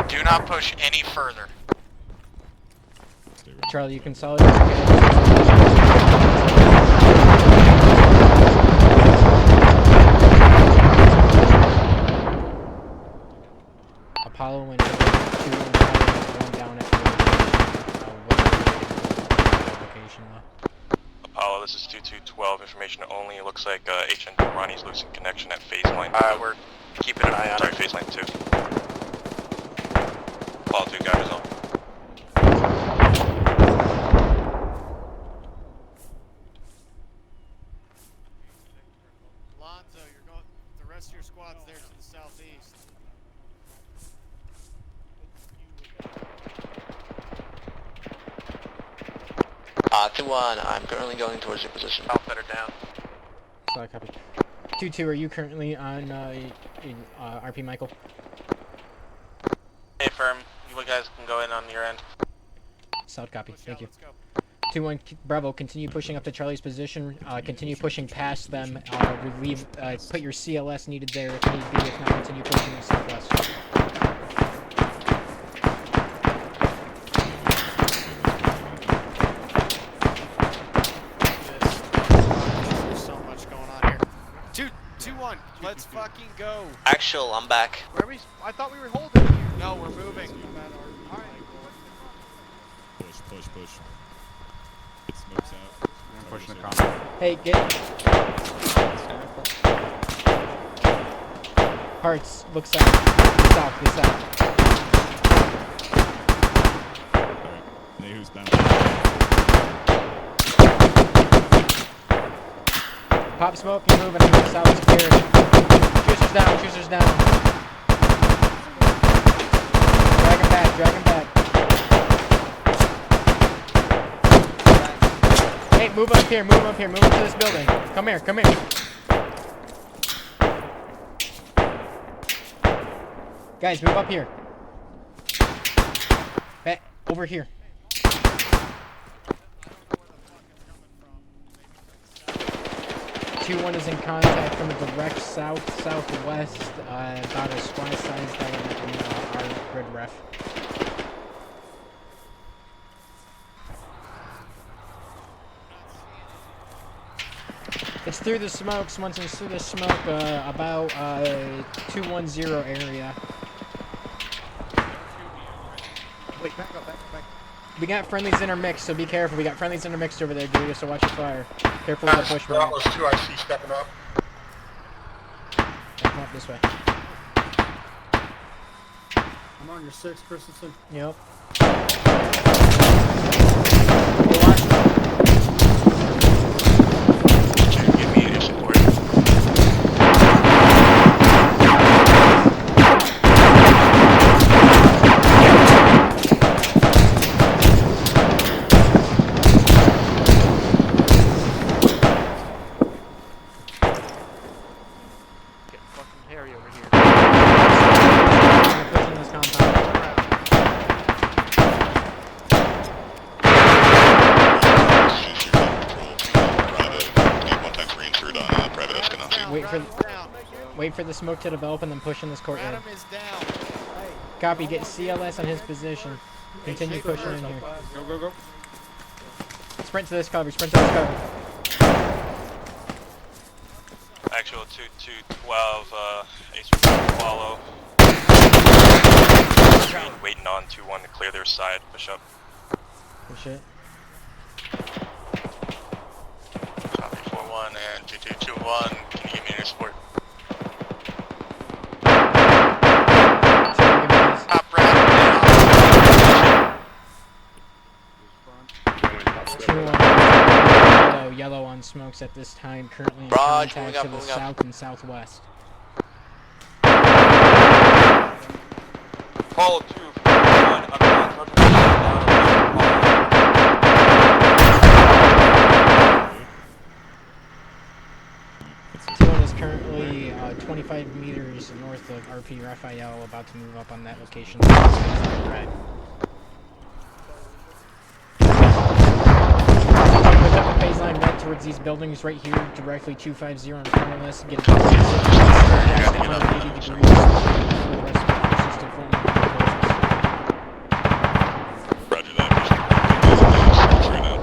Do not push any further. Charlie, you consolidate. Apollo went over 2 and one down at the location left. Apollo, this is 2212, information only. It looks like HN Ronnie's losing connection at phase line 2. We're keeping an eye on Sorry, it. phase line 2. Apollo 2, guy result. Lonzo, you're going. The rest of your squad's there to the southeast. 2-1, I'm currently going towards your position. South better down. Solid copy. 2-2, are you currently on RP Michael? Hey, firm. You guys can go in on your end. Solid copy. Thank you. 2-1, Bravo, continue pushing up to Charlie's position. Continue pushing past them. Relieve, put your CLS needed there if need be. If not, continue pushing to southwest. There's so much going on here. 2-1, let's fucking go. Actual, I'm back. Where are we? I thought we were holding here. No, we're moving. Push. Get smokes out. I'm pushing the combat. Hey, get... Hearts, look south. South, get south. Alright. Nehu's bound. Pop smoke, you're moving. I'm going south security. Choosers down. Drag him back. Hey, move up here, move up to this building. Come here. Guys, move up here. Hey, over here. 2-1 is in contact from a direct southwest, about a squad size down in our grid ref. It's through the smokes. Once it's through the smoke, about 210 area. Wait, back up. We got friendlies intermixed, so be careful. We got friendlies intermixed over there, Julia, so watch your fire. Careful with the push. Bravo's 2, I see stepping up. Come up this way. I'm on your 6, Christensen. Yep. Give me your support. Getting fucking hairy over here. Pushing this compound. Wait for the smoke to develop and then push in this courtyard. Adam is down. Copy, get CLS on his position. Continue pushing in here. Go. Sprint to this cover, Actual 2-2-12, Ace follow. Waiting on 2-1 to clear their side, push up. Good shit. Copy 4-1 and 2-2-2-1, can you give me your support? Top right. Yellow on smokes at this time, currently in Raj, contact to the south and southwest. Follow 2-1, T1 is currently 25 meters north of RP Raphael, about to move up on that location. Right. Push up the phase line right towards these buildings right here, directly 250 in front of us. Get it to 180 degrees. For the rest of the forces to form the Roger that. Right now.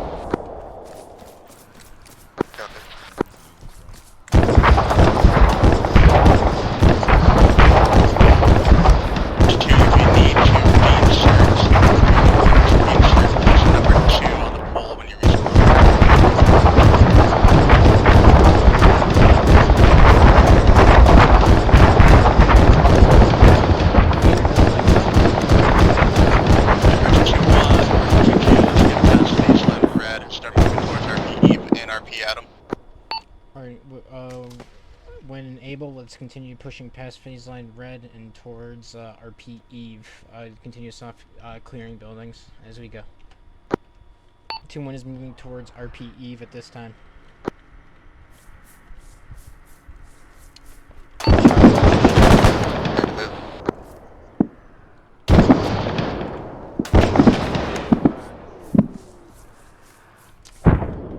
When able, let's continue pushing past phase line red and towards RP Eve. Continue soft clearing buildings as we go. 2-1 is moving towards RP Eve at this time.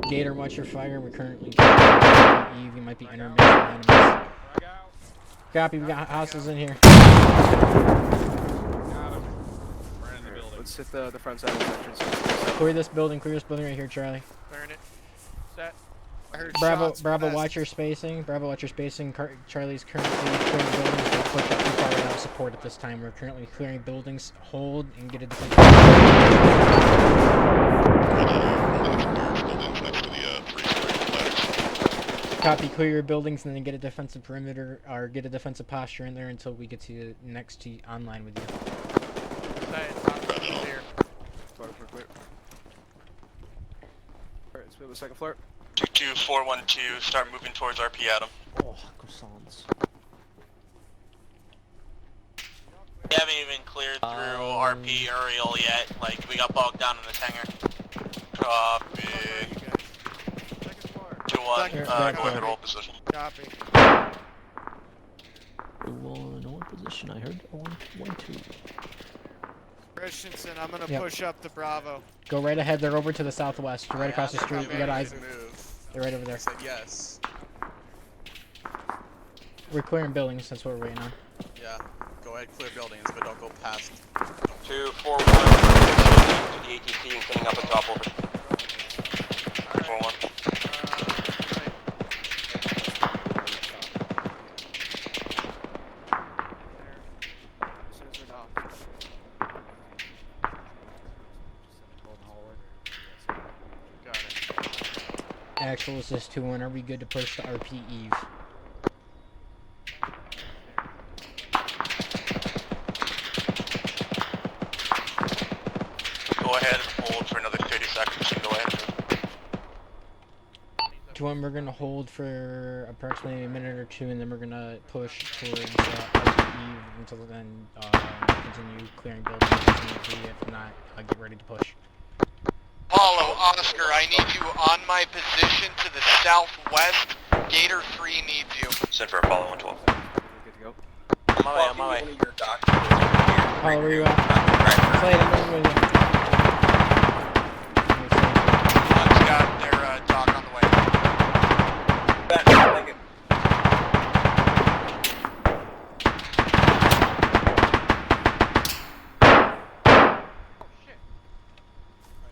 Gator, watch your fire. We're currently Eve. You might be intermittent enemies. Copy. We got houses in here. Let's hit the front side of the entrance. Clear this building. Clear this building right here, Charlie. Clearing it. Set. I heard Bravo. shots Bravo. west. Watch your spacing. Bravo. Watch your spacing. Charlie's currently clearing buildings. We'll push up too far without support at this time. We're currently clearing buildings. Hold and get a defense. Copy, clear your buildings and then get a defensive perimeter or get a defensive posture in there until we get to next to online with you. Clear. Alright, let's move to the second floor. 22412, start moving towards RP Adam. Oh, croissants. We haven't even cleared through RP Uriel yet. Like, we got bogged down in this hangar. Copy. 2-1, go ahead, roll position. Copy. 1 position. I heard 1-2. Christensen, I'm gonna Yep. push up to Bravo. Go right ahead. They're over to the southwest. Right across the street. We got eyes. They're right over there. I said yes. We're clearing buildings. That's what we're waiting on. Yeah. Go ahead, clear buildings, but don't go past. 241 to the ATC and coming up on top over. 241. Actual is this 2-1. Are we good to push to RP Eve? Go ahead and hold for another 30 seconds and go ahead. 2-1, we're gonna hold for approximately a minute or two, and then we're gonna push towards RP Eve until then. Continue clearing buildings. If not, get ready to push. Apollo, Oscar, I need you on my position to the southwest. Gator 3 needs you. Send for Apollo 112. Good to go. On my way, on my way. Apollo, where you at? Slade, I'm going with you. One's got their dock on the way. Thank you.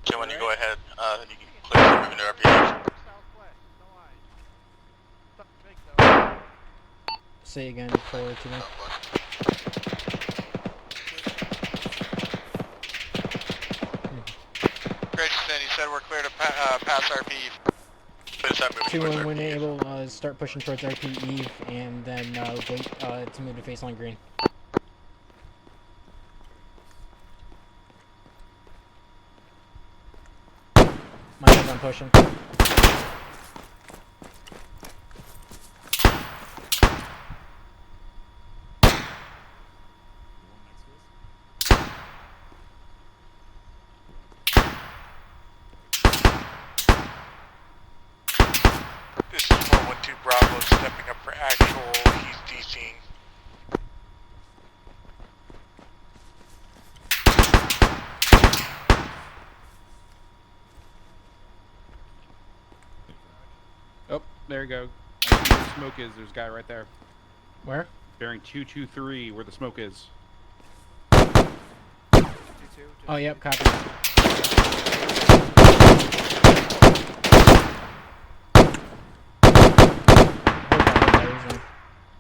Okay, when you go ahead, you can clear some moving to RP. Say again, 4-2-1. Christensen, you said we're clear to pass RP. 2-1, when able, start pushing towards RP Eve, and then wait to move to faceline green. My hands on pushing. This is 412 Bravo stepping up for actual. He's DCing. Oh, there you go. I see where the smoke is. There's a guy right there. Where? Bearing 223, where the smoke is. Oh, yep, copy.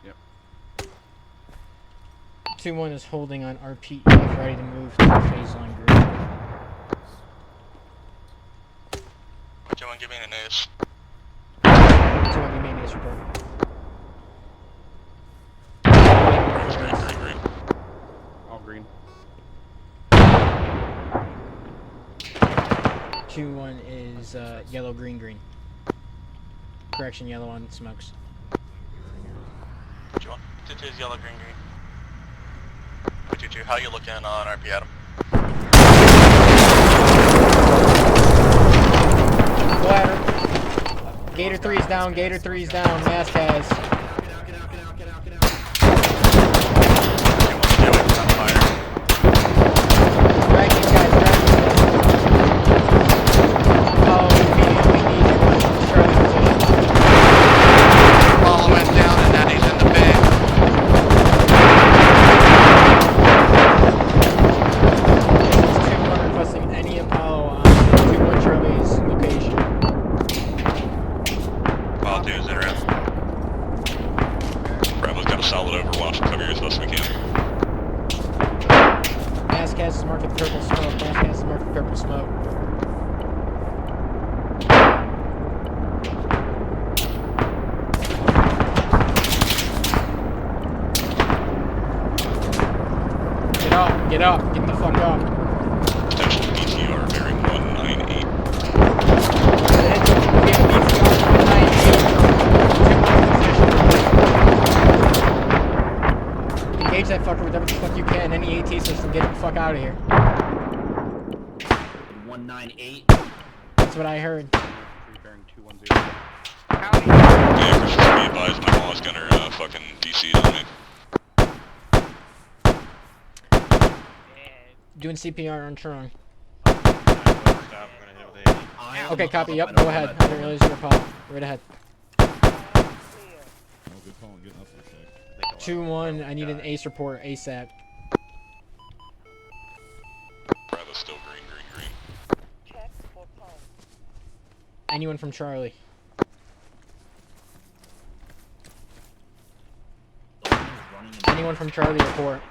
Yep. 2-1 is holding on RP Eve, ready to move to phase line group. 2-1, give me an news. 2-1, give me a news report. Green. All green. 2-1 is yellow, green, green. Correction, yellow on smokes. 2-1. 2-2 is yellow, green, green. 2-2, how you looking on RP Adam? Bladder. Gator 3's down, Gator 3's down, Mask has. Drag these guys, drag these guys. Oh, we need Charlie position. Apollo went down and now he's in the bay. This is 2-1 requesting any Apollo on 2-1 Charlie's location. Apollo 2 is in around. Bravo's got a solid overwatch. Cover you as best we can. Maskcast is marked with purple smoke. Maskcast is marked with purple smoke. Get up, get up, get the fuck up. Potential BTR bearing 198. Engage that fucker with whatever the fuck you can. Any AT system, get the fuck out of here. 198. That's what I heard. Bearing 210. Yeah, Chris, just be advised, my boss gunner fucking DC'd on me. Doing CPR on Trung. Stop, we're gonna hit with 80. Okay, copy. Yep, go ahead. I didn't realize you were Apollo. Right ahead. Oh, good call. Getting up for a sec. 2-1. I need an ace report ASAP. Bravo's still green. Anyone from Charlie? Anyone from Charlie report?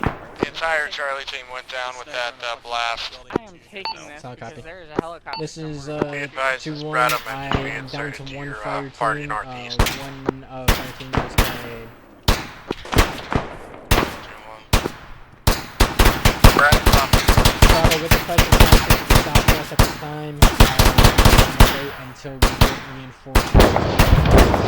The entire Charlie team went down with that blast. I am taking this Solid because copy. there is a helicopter. This is Be advised, this 2-1. Bradham I and we am down inserted to to one your, fire party team. northeast. One fire team just died. Bravo with the pressure contact to the southwest at this time. Wait until we get reinforcements.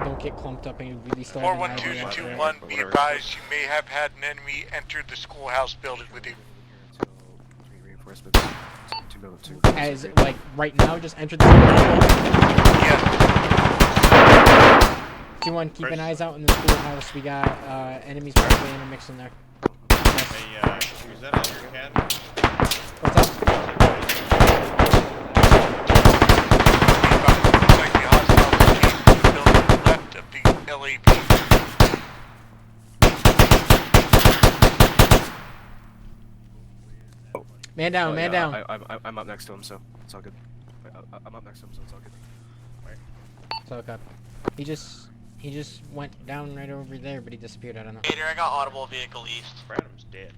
Don't get clumped up and really start. 412-221, be advised you may have had an enemy enter the schoolhouse building with you. As, like, right now, just enter the schoolhouse. Yeah. 2-1, keep an eyes out in the schoolhouse. We got enemies probably intermixed in there. Yes. Hey, is that all your cat? What's up? Left of the LAB. Man down, man down. I'm up next to him, so it's all good. I'm up next to him, so it's all good. So okay. He just went down right over there, but he disappeared. I don't know. Gator, I got audible vehicle east. Bradham's dead.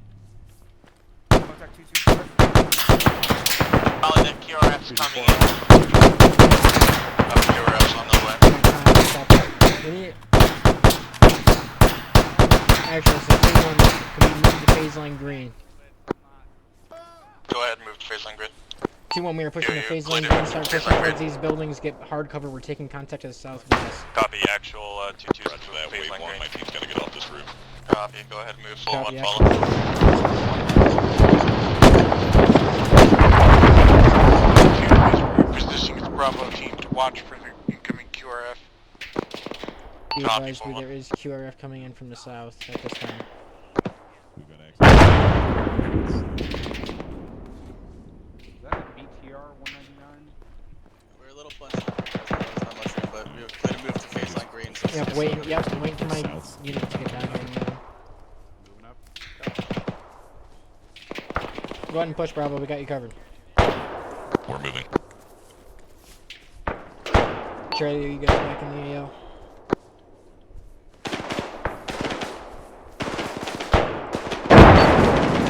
Contact 224. Probably the QRF's coming in. QRF's on the way. Actually, so 2-1, can we move the phase line green? Go ahead and move to phase line grid. 2-1, we are pushing the Yeah, phase yeah, line Platoon, green, start phase pushing line towards grid. these buildings, get hard cover, we're taking contact to the southwest. Copy, actual 2-2's Roger that, wave 1, my team's gotta get off this roof. Copy, go ahead and move full Copy, on follow. Positioning the Bravo team to watch for the incoming QRF. Be Copy, advised, full there is QRF coming in from the south at this time. We've got Is that a BTR 199? We're a little bunched up because there was not much room, but we were going to move to phase line green. So Yep, wait for my unit to get down here. Moving up. Go ahead and push, Bravo, we got you covered. We're moving. Charlie, are you guys back in the AO?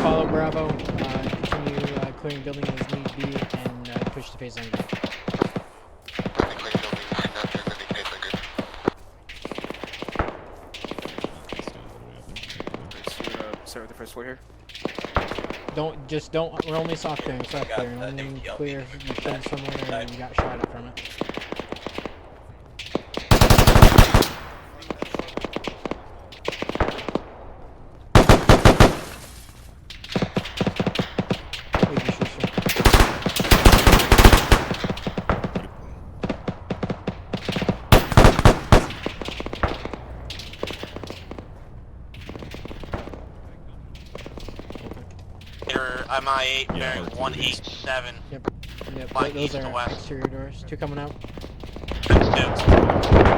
Follow Bravo, continue clearing building as need be, and push the phase line. Start with the first floor here. Don't, we're only soft clearing, only clear if you've been somewhere and you got shot at from it. MI8 bearing 187. Yep, Flying those east to are west. exterior doors. 2 coming out. That's 2.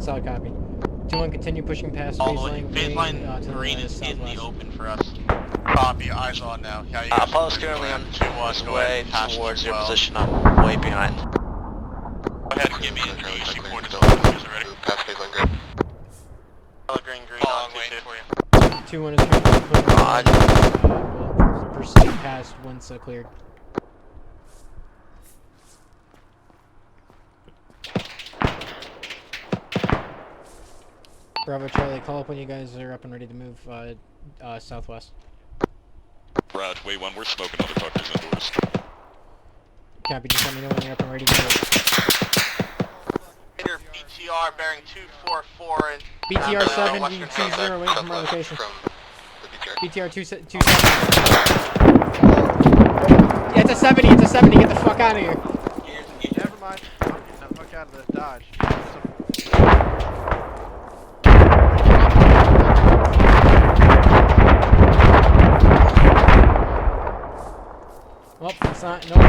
Solid copy. 2-1, continue pushing past phase line green is in the open for us. Copy, eyes on now. Yeah, you guys Apollo's currently on 2-1, his go ahead way and pass towards as your well. position. I'm way behind. Go ahead and give me the EC coordinates when you're ready. Pass phase line grid. Color green, green Following on waiting 2-2. for you. 2-1 is currently clear. We'll proceed past once cleared. Bravo Charlie, call up when you guys are up and ready to move southwest. Rad, wait, when we're smoking motherfuckers indoors. Copy, just let me know when you're up and ready to move. Later, BTR bearing 244 and BTR western 720 away from our location. BTR 27. Yeah, it's a 70, it's a 70, get the fuck out of here. Never mind. I'm getting the fuck out of the Dodge. Well, it's not, no. You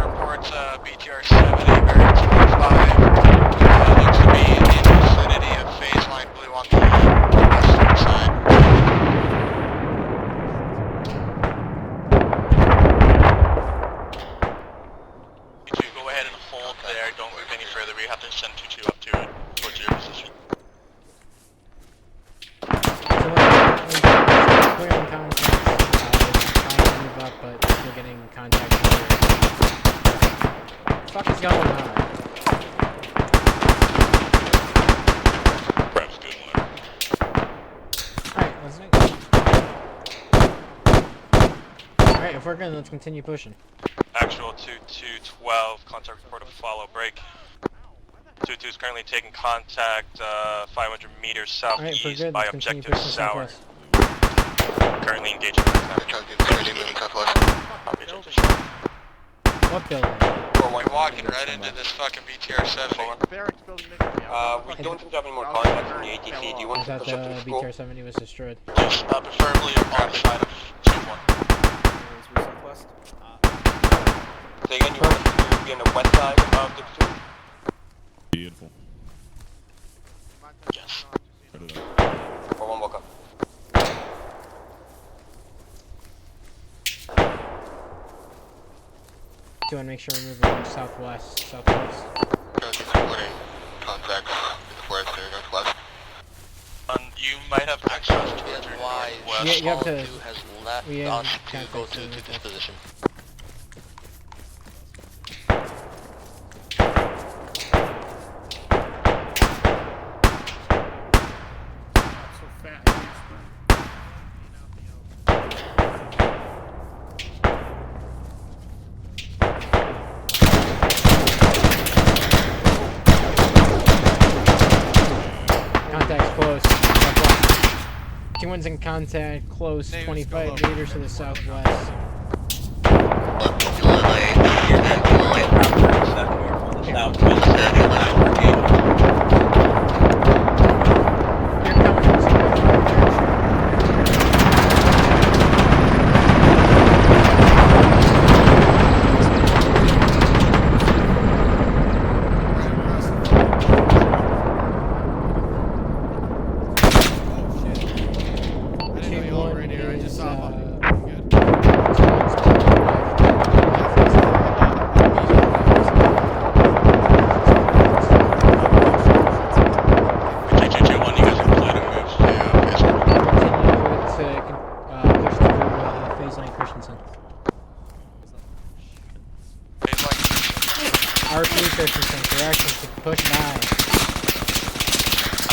reports BTR 70 bearing 25. Looks to be in the vicinity of phase line blue on the western side. You go ahead and hold there, don't move any further. We have to send 2-2 up to towards your position. Clear in contact. Trying to move up, but still getting contact. What the fuck is going on? Perhaps good luck. Alright, let's make Alright, if we're good, let's continue pushing. Actual 2-2-12, contact report of follow break. 2-2 is currently taking contact 500 meters Alright, if we're southeast good, by let's continue objective pushing sour. southwest. Currently engaging right now. What building? We're walking right into this fucking BTR 70. Barracks building We don't seem to have any more contacts from the ATC. Do you want I to thought push up to the school? BTR 70 was destroyed. Yes, preferably on the side of 2-1. Southwest. Say again, you want us to be on the west side of the platoon? Beautiful. Yes. Put it up. 4-1, woke up. Do you want to make sure we're moving southwest? Contact northwest. You might have access to it. Yeah, you have to. Has left We us have to go to this position. So fat. Contact's close. Southwest. 2-1's in contact, close, 25 meters to the southwest. RP Christensen, correction, push 9.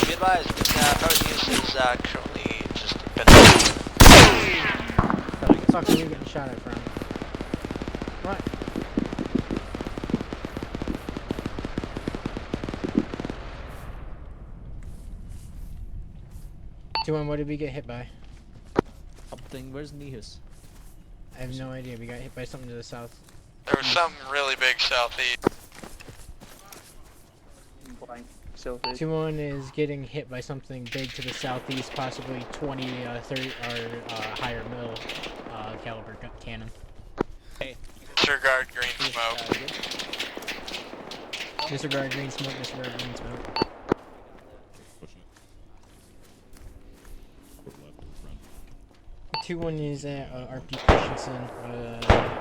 Be advised, Power News is currently just been fuck are you getting shot at from? What? What did we get hit by? Something. Where's Nihus? I have no idea. We got hit by something to the south. There was something really big southeast. 2-1 is getting hit by something big to the southeast, possibly 20, 30, or higher middle caliber cannon. Hey. Disregard green smoke. Disregard green smoke, disregard green smoke. Pushing it. 2-1 is at RP Christensen,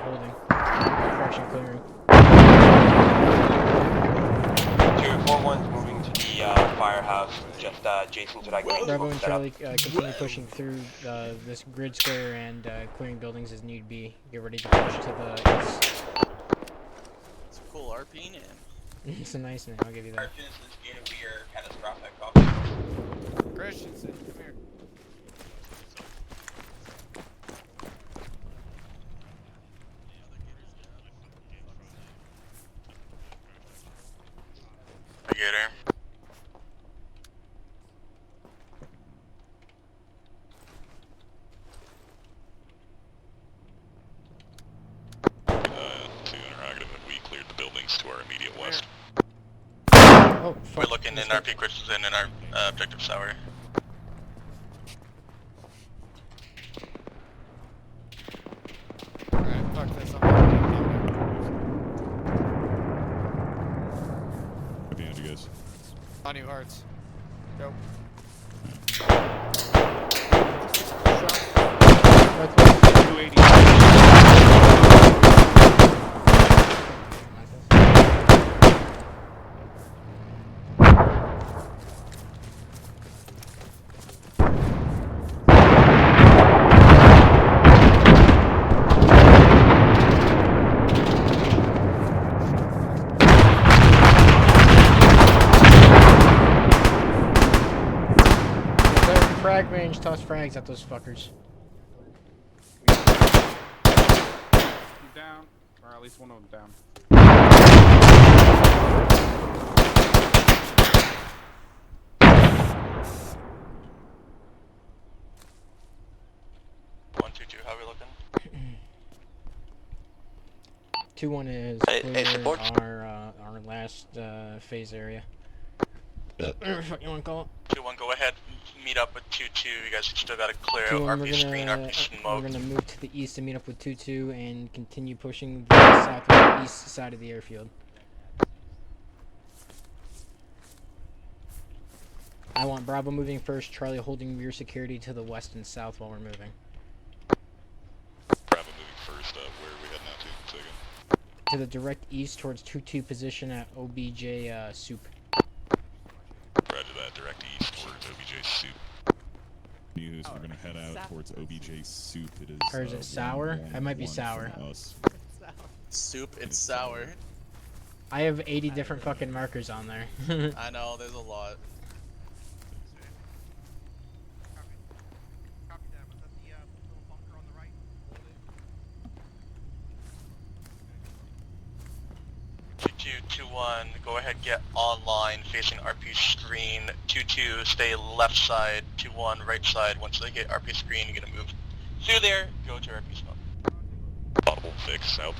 holding. Correction clearing. 241's moving to the firehouse, just adjacent to that green Bravo smoke and setup. Charlie continue pushing through this grid square and clearing buildings as need be. Get ready to push to the east. It's a cool RP name. It's a nice name, I'll give you that. Christensen's gonna be your catastrophic Christensen, come here. Gator. To interrogative, we cleared the buildings to our immediate west. Oh, We're looking in RP Christensen and our objective sour. Alright, fuck this. Right behind you guys. On you, hearts. Go. Frag range, toss frags at those fuckers. He's down, or at least one of them down. One, two, two. How are we looking? 2-1 is support. clear our last phase area. Whatever the fuck you want to call it. 2-1, go ahead. Meet up with 2-2. You guys still gotta clear 2-1, out we're RP screen, RP we're smoke. gonna move to the east and meet up with 2-2 and continue pushing the southeast side of the airfield. I want Bravo moving first, Charlie holding rear security to the west and south while we're moving. Bravo moving first. Where are we heading out to? Say again. To the direct east towards 2-2 position at OBJ Soup. Roger that. Direct east towards OBJ Soup. News. We're gonna head out towards OBJ Soup. It is. Or is it sour? It might be sour. Us. Soup, it's sour. I have 80 different fucking markers on there. I know, there's a lot. One, go ahead, get online, facing RP screen. 2-2, stay left side. 2-1, right side. Once they get RP screen, you're gonna move through there, go to RP smoke. Audible fix south.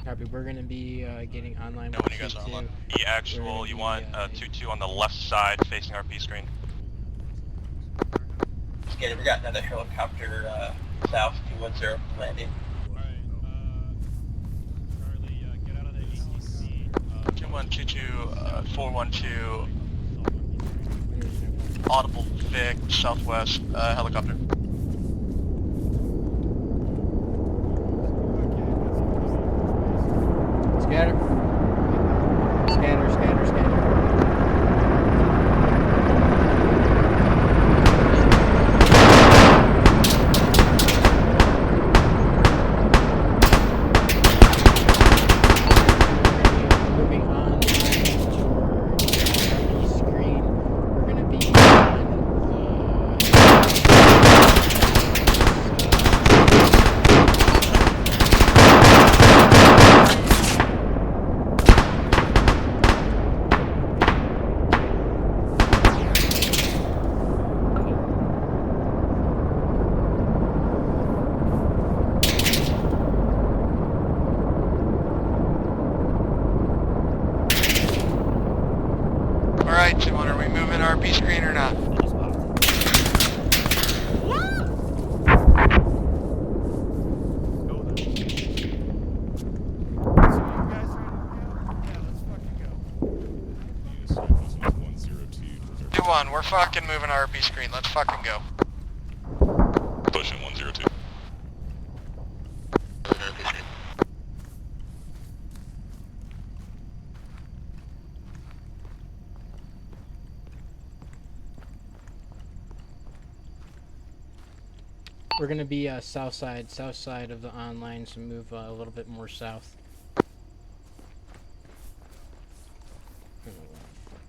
Copy, we're gonna be getting online No, with when you guys are 2-2. online. The actual, you want 2-2 on the left side, facing RP screen. Skater, we got another helicopter south 210 landing. 2-1-2-2, 4-1-2, audible Vic, southwest, helicopter. Scatter. Scatter, scatter, scatter. Moving on to RP screen. We're gonna be on the RP screen or not? We're fucking moving RP screen. Let's fucking go. Pushing 102. We're gonna be south side of the online, so move a little bit more south.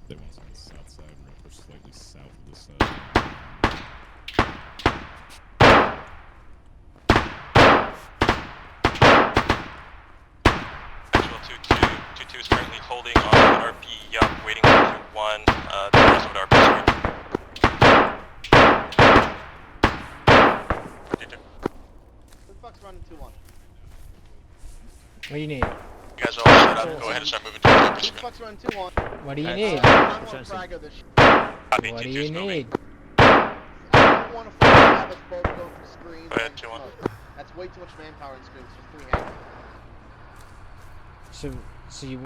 They want us on the south side. We're gonna push slightly south of this side. Actual 2-2 is currently holding on RP, waiting for 2-1, the rest of the RP screen. Who the fuck's running 2-1? What do you need? You guys all set up, go ahead and start moving to the RP Who the screen. fuck's running 2-1? What do you need? I want to frag of this shit. What do you need? I don't want to fucking have us both go for screens. Go ahead, and 2-1. smoke. That's way too much manpower in screens. Just 3 hangers. So you.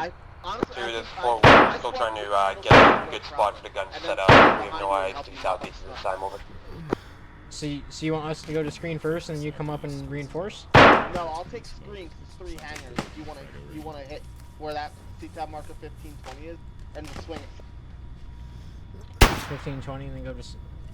Honestly, Dude, this 4-1, we're still trying to get a good spot for the guns set up. We have no eyes to the southeast of this time, over. So you want us to go to screen first, and you come up and reinforce? No, I'll take screen because it's 3 hangers. If you wanna hit where that C-tab marker 1520 is, and swing it. 1520, and then go to.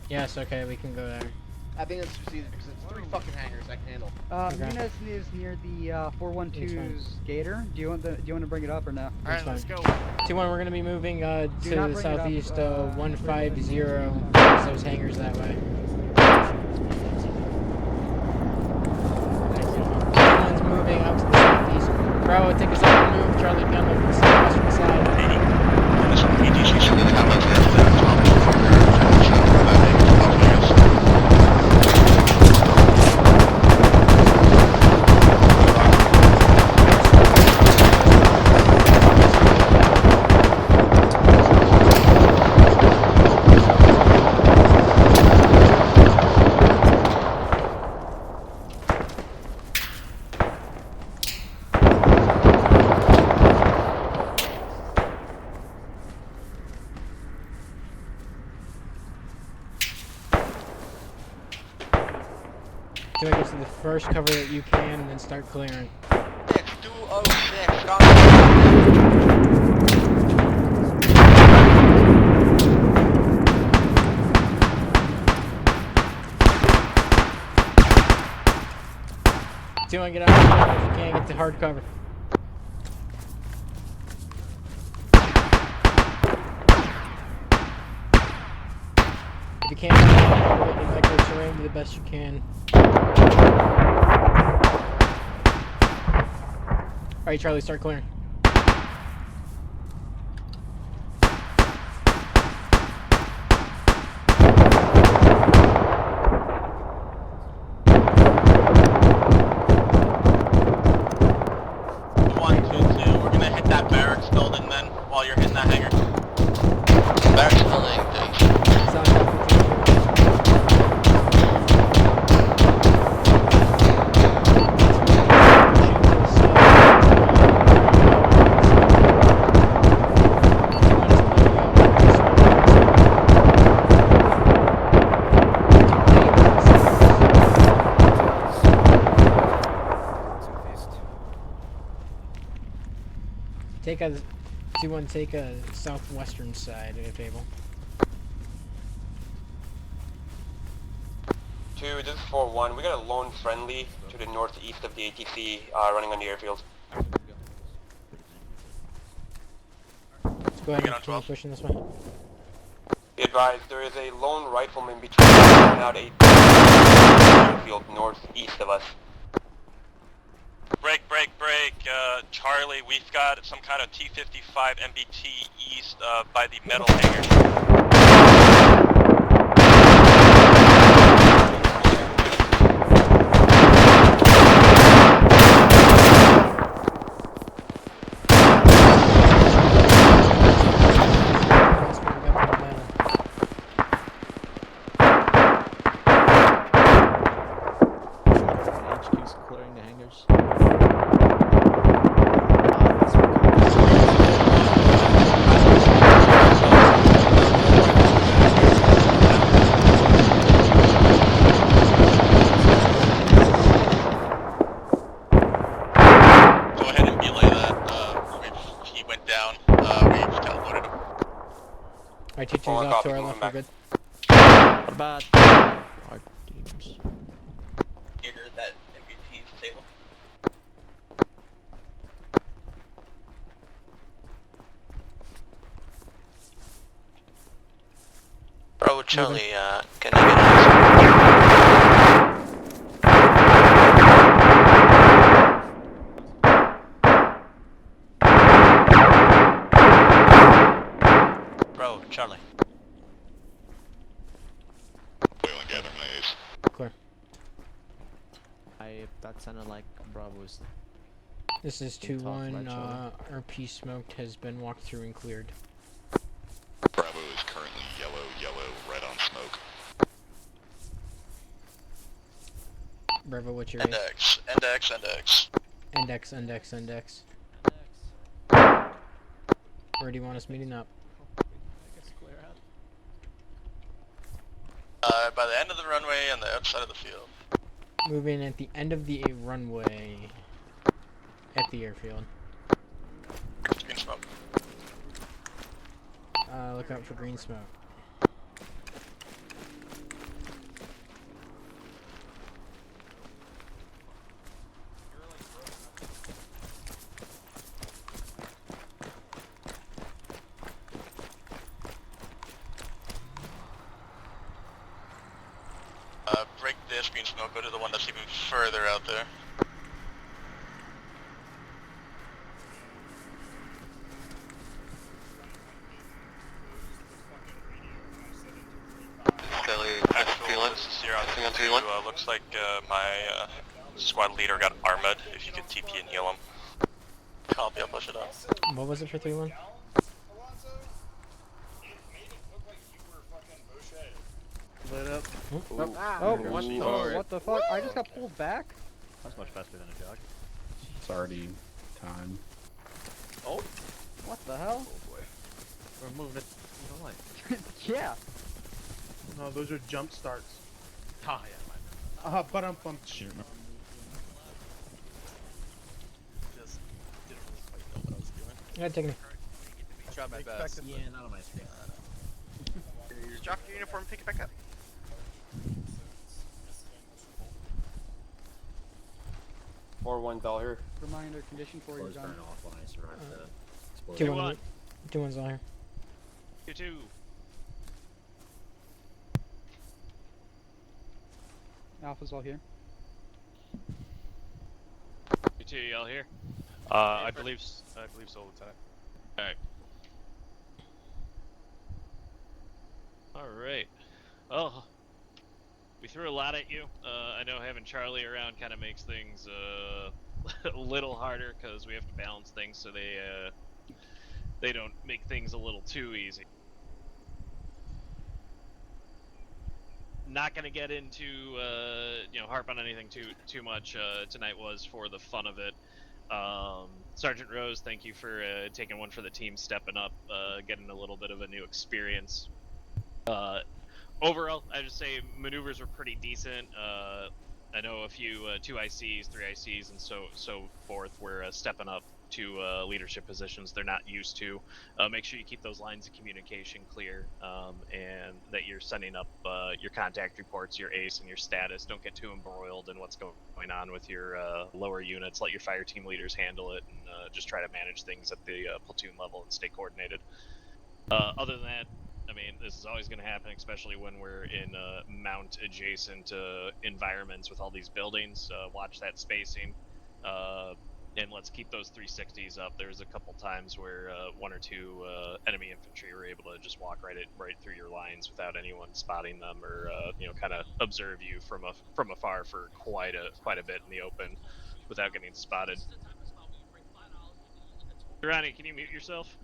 Yes, okay, we can go there. I think it's just easier because it's 3 fucking hangers I can handle. Munis is near the 412's gator. Do you want to bring it up or no? Alright, let's go. 2-1, we're gonna be moving to Do the not bring it up, southeast. 150. Those hangers that way. One's moving out to the southeast. Bravo, take a second move. Charlie, be on the southwestern side. So I guess to the first cover that you can, and then start clearing. 206, Two, get out of the cover if you can, get to hard cover. If you can't, you might go surrender the best you can. Alright, Charlie, start clearing. We're gonna hit that barracks building then, while you're hitting that hangar. Barracks building, Take a 2-1, take a southwestern side if able. 2, this is 4-1. We got a lone friendly to the northeast of the ATC running on the airfield. Let's go ahead and continue pushing this way. Be advised, there is a lone rifleman between us and out a airfield northeast of us. Break. Charlie, we've got some kind of T-55 MBT east by the metal hangar. IT2's Forward off copy, to our moving left, we're back. good. What about our teams? Gator, that MVP table. Bravo Charlie, can I get Bravo Charlie. Clear. That sounded like Bravo's. This is Being tough, 2-1, right, Charlie? RP smoked has been walked through and cleared. Bravo is currently yellow, red on smoke. Bravo, what's your ace? Index. Index. Where do you want us meeting up? By the end of the runway and the outside of the field. Moving at the end of the runway at the airfield. Green smoke. Look out for green smoke. Break this green smoke, go to the one that's even further out there. Looks like my squad leader got armored. If you could TP and heal him. Copy, I'll push it up. What was it for 3-1? Lit up. What the fuck? I just got pulled back? That's much faster than a jog. It's already time. Oh. What the hell? Oh boy. We're moving it. You know what? Yeah. No, those are jump starts. Ah, yeah. But I'm pumped. Just didn't really quite know what I was doing. Yeah, take me. Tried my best. Yeah, not on my screen. Just drop your uniform, pick it back up. Or 1 bell here. Reminder condition for you, John. Off when I survived the 2-1. 2-1's all here. 2-2. Alpha's all here. 2-2, y'all here? I believe so, Lieutenant. Alright. Alright. Well, we threw a lot at you. I know having Charlie around kind of makes things a little harder because we have to balance things so they don't make things a little too easy. Not gonna get into harp on anything too much. Tonight was for the fun of it. Sergeant Rose, thank you for taking one for the team, stepping up, getting a little bit of a new experience. Overall, I just say maneuvers were pretty decent. I know a few 2 ICs, 3 ICs, and so forth were stepping up to leadership positions they're not used to. Make sure you keep those lines of communication clear, and that you're sending up your contact reports, your ACE, and your status. Don't get too embroiled in what's going on with your lower units. Let your fire team leaders handle it, and just try to manage things at the platoon level and stay coordinated. Other than that, I mean, this is always going to happen, especially when we're in mount adjacent environments with all these buildings. Watch that spacing. And let's keep those 360s up. There's a couple times where 1 or 2 enemy infantry were able to just walk right through your lines without anyone spotting them, or kind of observe you from afar for quite a bit in the open without getting spotted. Ronnie, can you mute yourself?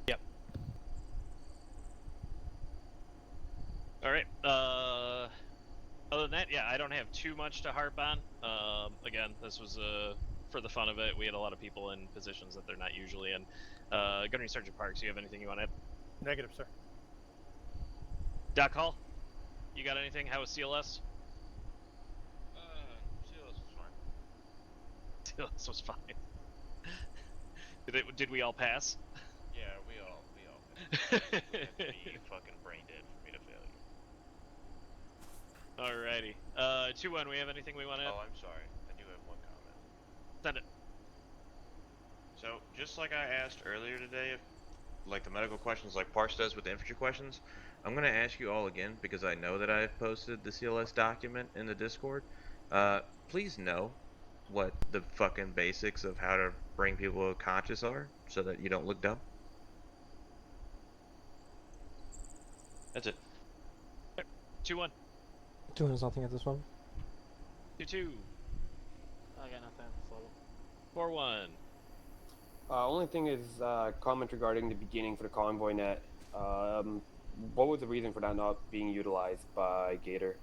Yep. All right. Other than that, yeah, I don't have too much to harp on. Again, this was for the fun of it. We had a lot of people in positions that they're not usually in. Gunnery Sergeant Parks, do you have anything you want to add? Negative, sir. Doc Hall, you got anything? How was CLS? CLS was fine. Did we all pass? Yeah, we all Be fucking brain dead for me to fail you. Alrighty. 2-1, we have anything we want to add? Oh, I'm sorry. I do have one comment. Send it. So, just like I asked earlier today, if, like the medical questions like Parse does with the infantry questions, I'm going to ask you all again because I know that I've posted the CLS document in the Discord. Please know what the fucking basics of how to bring people conscious are so that you don't look dumb. That's it. 2-1. Doing nothing at this one. 2-2. I got nothing at this level. 4-1. Only thing is comment regarding the beginning for the convoy net. What was the reason for that not being utilized by Gator?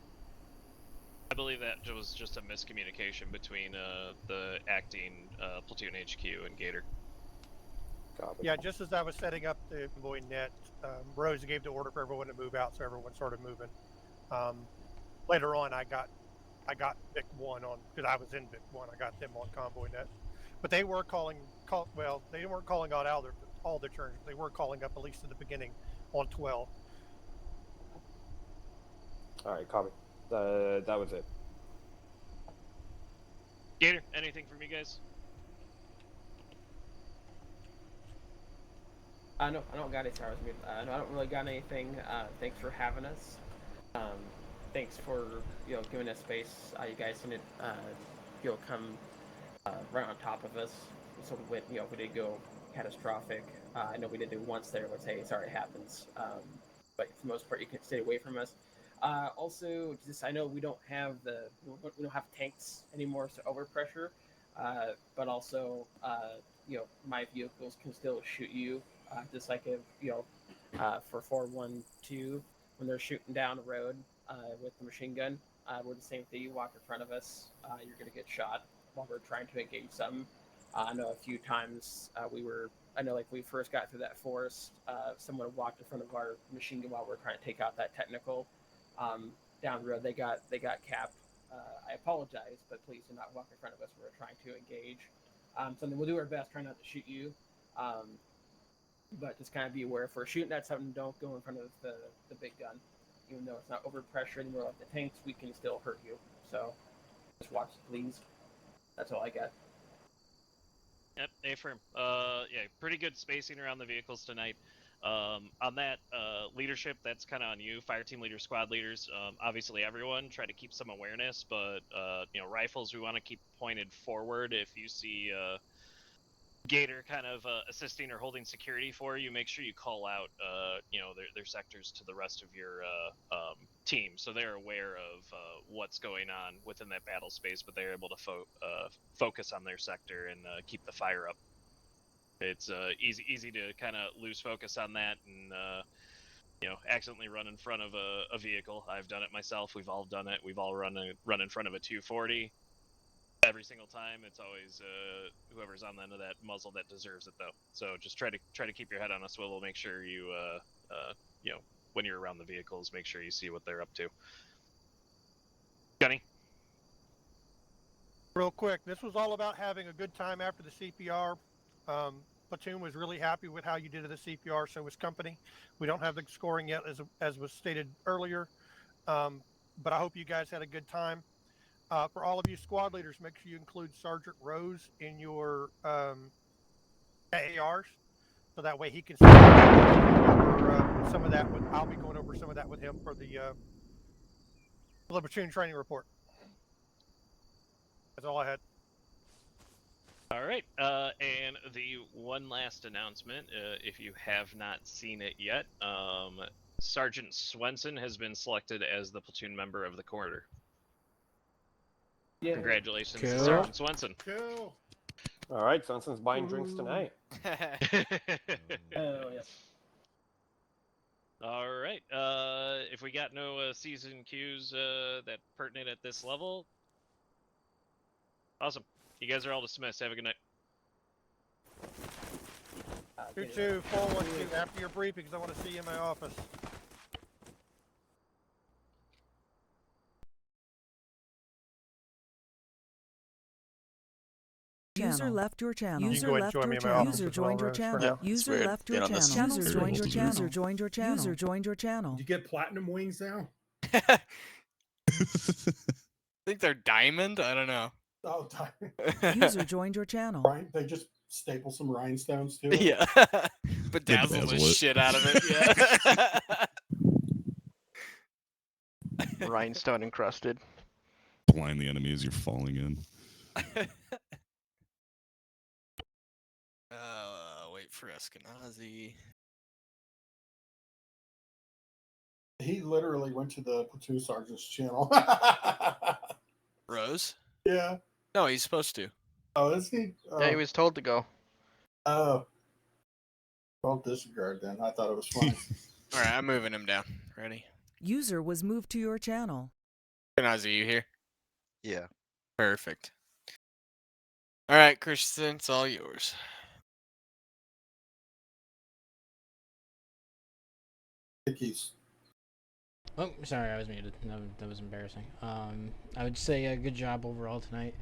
I believe that was just a miscommunication between the acting platoon HQ and Gator. Copy. Yeah, just as I was setting up the convoy net, Rose gave the order for everyone to move out, so everyone started moving. Later on, I got Vic 1 on, because I was in Vic 1. I got them on convoy net, but they were well, they weren't calling out all their turns. They were calling up at least at the beginning on 12. All right, copy. That was it. Gator, anything from you guys? No, I don't got any stars. No, I don't really got anything. Thanks for having us. Thanks for giving us space. You guys didn't come right on top of us. So we we did go catastrophic. I know we did do once there, but hey, sorry, it happens. But for the most part, you can stay away from us. Also, just I know we don't have tanks anymore, so overpressure. But also, my vehicles can still shoot you, just like if for 412 when they're shooting down the road with the machine gun. We're the same thing. You walk in front of us, you're gonna get shot while we're trying to engage something. I know a few times I know like we first got through that forest, someone walked in front of our machine gun while we were trying to take out that technical. Down the road, they got capped. I apologize, but please do not walk in front of us when we're trying to engage. Something we'll do our best, try not to shoot you. But just kind of be aware, if we're shooting at something, don't go in front of the big gun. Even though it's not overpressure anymore like the tanks, we can still hurt you. So just watch, please. That's all I got. Yep, affirm. Yeah, pretty good spacing around the vehicles tonight. On that leadership, that's kind of on you, fire team leaders, squad leaders. Obviously, everyone try to keep some awareness, but rifles we want to keep pointed forward. If you see Gator kind of assisting or holding security for you, make sure you call out their sectors to the rest of your team, so they're aware of what's going on within that battle space, but they're able to focus on their sector and keep the fire up. It's easy to kind of lose focus on that and accidentally run in front of a vehicle. I've done it myself. We've all done it. We've all run in front of a 240. Every single time, it's always whoever's on the end of that muzzle that deserves it, though. So just try to keep your head on a swivel. Make sure you when you're around the vehicles, make sure you see what they're up to. Gunny. Real quick, this was all about having a good time after the CPR. Platoon was really happy with how you did at the CPR, so was company. We don't have the scoring yet, as was stated earlier, but I hope you guys had a good time. For all of you squad leaders, make sure you include Sergeant Rose in your AARs, so that way he can see some of that. I'll be going over some of that with him for the platoon training report. That's all I had. All right, and the one last announcement, if you have not seen it yet, Sergeant Swenson has been selected as the platoon member of the quarter. Yeah. Congratulations to Sergeant Swenson. Cool. All right, Swenson's buying drinks tonight. Oh yes. All right. If we got no season cues that pertinent at this level, awesome. You guys are all dismissed. Have a good night. 2-2, 412. After your briefings, I want to see you in my office. User User left your channel. You can User go ahead and left join your me in my channel. office User as well, joined your Rose, for channel. now. User weird left being your on this channel. User very joined your multiple channel. group. User joined your channel. User joined your channel. Did you get platinum wings now? I think they're diamond. I don't know. Oh, User joined your channel. Right? They just staple some rhinestones to it. Yeah. They Bedazzle the bedazzle it. shit out of it. Yeah. Rhinestone encrusted. Blind the enemy as you're falling in. Wait for Eskenazi. He literally went to the platoon sergeant's channel. Rose? Yeah. No, he's supposed to. Oh, is he? Oh. Yeah, he was told to go. Oh. Well, disregard then. I thought it was funny. All right, I'm moving him down. Ready? User was moved to your channel. Eskenazi, you here? Yeah. Perfect. All right, Christensen, it's all yours. Dickies. Oh, sorry, I was muted. That was embarrassing. I would say a good job overall tonight.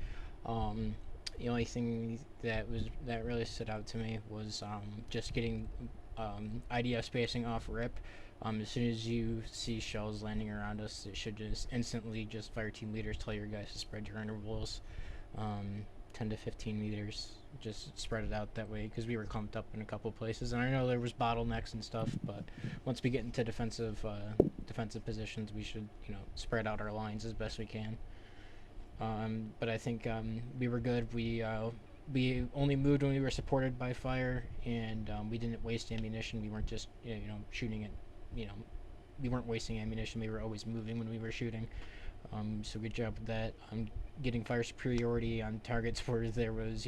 The only thing that really stood out to me was just getting IDF spacing off rip. As soon as you see shells landing around us, it should just instantly just fire team leaders tell your guys to spread your intervals 10 to 15 meters. Just spread it out that way because we were clumped up in a couple places, and I know there was bottlenecks and stuff, but once we get into defensive positions, we should spread out our lines as best we can. But I think we were good. We only moved when we were supported by fire, and we didn't waste ammunition. We weren't just shooting it. We weren't wasting ammunition. We were always moving when we were shooting. So good job with that. Getting fire superiority on targets where there was,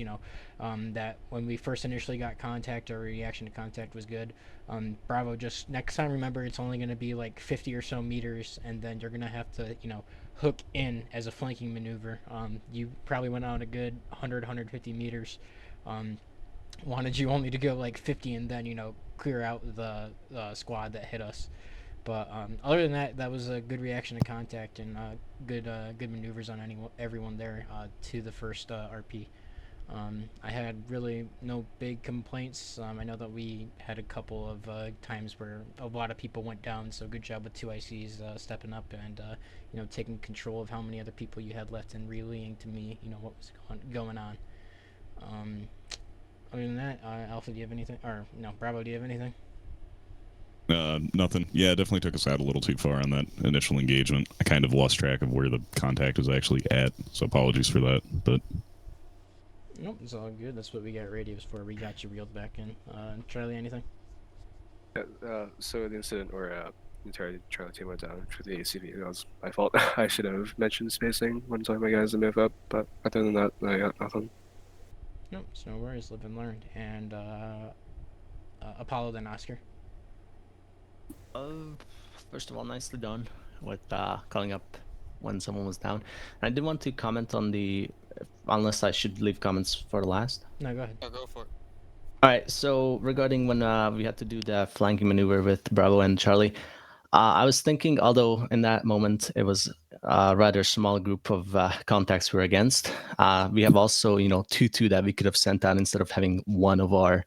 that when we first initially got contact, our reaction to contact was good. Bravo, just next time remember it's only going to be like 50 or so meters, and then you're going to have to, hook in as a flanking maneuver. You probably went out a good 100, 150 meters. Wanted you only to go like 50 and then, clear out the squad that hit us. But other than that, that was a good reaction to contact and good maneuvers on everyone there to the first RP. I had really no big complaints. I know that we had a couple of times where a lot of people went down, so good job with 2ICs stepping up and taking control of how many other people you had left and relaying to me what was going on. Other than that, Alpha, do you have anything? Or no, Bravo, do you have anything? Nothing. Yeah, it definitely took us out a little too far on that initial engagement. I kind of lost track of where the contact was actually at, so apologies for that. But nope, it's all good. That's what we got radios for. We got you reeled back in. Charlie, anything? So the incident where the entire Charlie team went down for the ACV, that was my fault. I should have mentioned spacing when telling my guys to move up, but other than that, I got nothing. Nope, it's no worries. Live and learn. And Apollo, then Oscar. First of all, nicely done with calling up when someone was down. I did want to comment on the, unless I should leave comments for the last. No, go ahead. Oh, go for it. All right. So regarding when we had to do the flanking maneuver with Bravo and Charlie, I was thinking, although in that moment it was a rather small group of contacts we were against, we have also 2-2 that we could have sent out instead of having one of our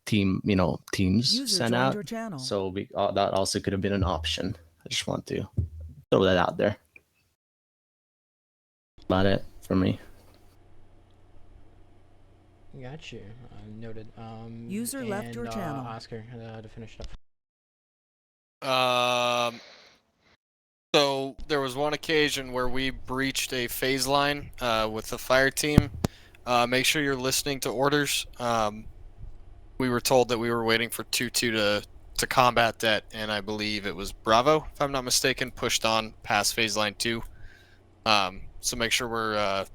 teams User sent joined out. your channel. So we that also could have been an option. I just want to throw that out there. About it for me. Got you. Noted. User left your channel. Oscar, to finish it up. So there was one occasion where we breached a phase line with the fire team. Make sure you're listening to orders. We were told that we were waiting for 2-2 to combat that, and I believe it was Bravo, if I'm not mistaken, pushed on past phase line 2. So make sure we're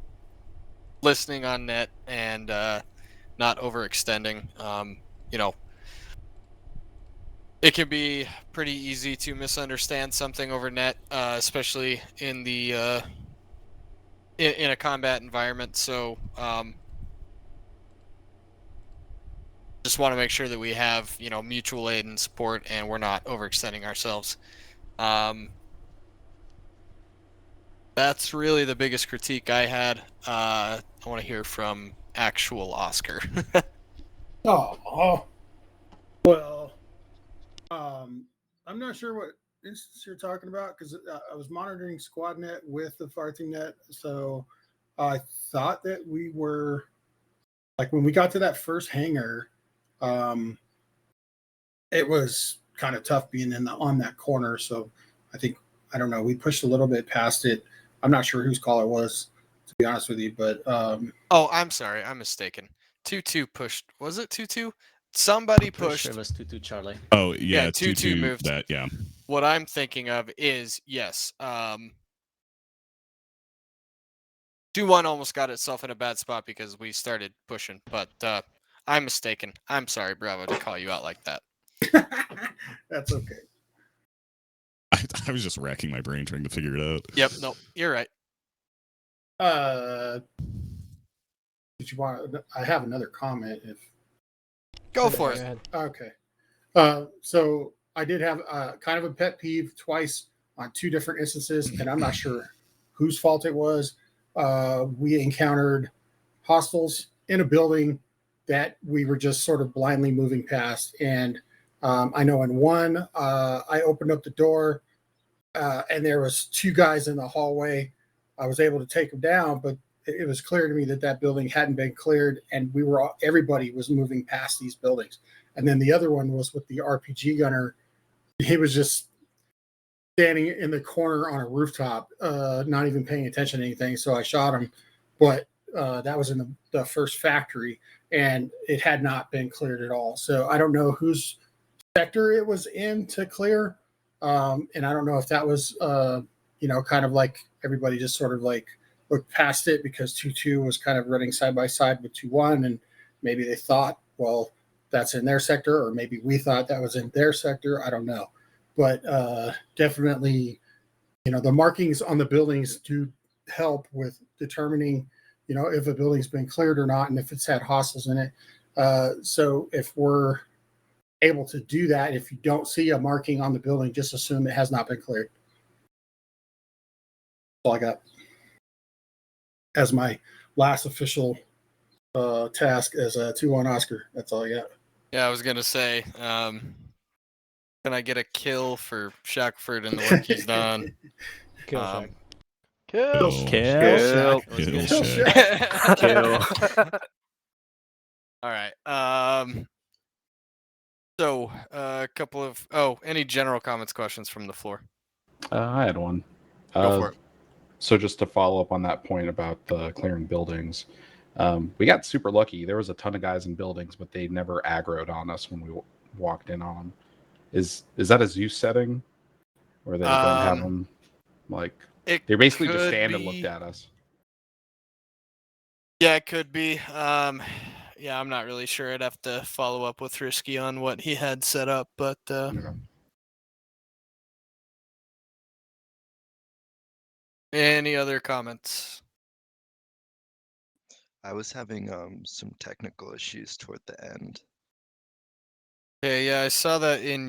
listening on net and not overextending. It can be pretty easy to misunderstand something over net, especially in the in a combat environment. So just want to make sure that we have mutual aid and support, and we're not overextending ourselves. That's really the biggest critique I had. I want to hear from actual Oscar. Oh, well, I'm not sure what instance you're talking about because I was monitoring SquadNet with the FireTeamNet, so I thought that we were like when we got to that first hangar, it was kind of tough being on that corner. So I don't know, we pushed a little bit past it. I'm not sure whose call it was, to be honest with you, but oh, I'm sorry, I'm mistaken. 2-2 pushed. Was it 2-2? Somebody Pretty pushed. sure it was 2-2 Charlie. Oh yeah, 2-2 moved. That yeah. What I'm thinking of is yes. 2-1 almost got itself in a bad spot because we started pushing, but I'm mistaken. I'm sorry, Bravo, to call you out like that. That's okay. I was just racking my brain trying to figure it out. Yep, no, you're right. Did you want? I have another comment. If go for it. Okay. So I did have kind of a pet peeve twice on two different instances, and I'm not sure whose fault it was. We encountered hostiles in a building that we were just sort of blindly moving past, and I know in one, I opened up the door, and there was two guys in the hallway. I was able to take them down, but it was clear to me that that building hadn't been cleared, and everybody was moving past these buildings. And then the other one was with the RPG gunner. He was just standing in the corner on a rooftop, not even paying attention to anything. So I shot him, but that was in the first factory, and it had not been cleared at all. So I don't know whose sector it was in to clear, and I don't know if that was, kind of like everybody just sort of like looked past it because 2-2 was kind of running side by side with 2-1, and maybe they thought, well, that's in their sector, or maybe we thought that was in their sector. I don't know. But definitely, the markings on the buildings do help with determining, if a building's been cleared or not, and if it's had hostiles in it. So if we're able to do that, if you don't see a marking on the building, just assume it has not been cleared. That's all I got as my last official task as a 2-1 Oscar. That's all I got. Yeah, I was gonna say, can I get a kill for Shackford and the work he's done? Kill Shack. Kill. All right. So a couple of any general comments, questions from the floor? I had one. Go for it. So just to follow up on that point about clearing buildings, we got super lucky. There was a ton of guys in buildings, but they never aggroed on us when we walked in on them. Is that a Zeus setting, where they don't have them like they basically just stand and looked at us? Yeah, it could be. Yeah, I'm not really sure. I'd have to follow up with Risky on what he had set up, but any other comments? I was having some technical issues toward the end. Okay, yeah, I saw that in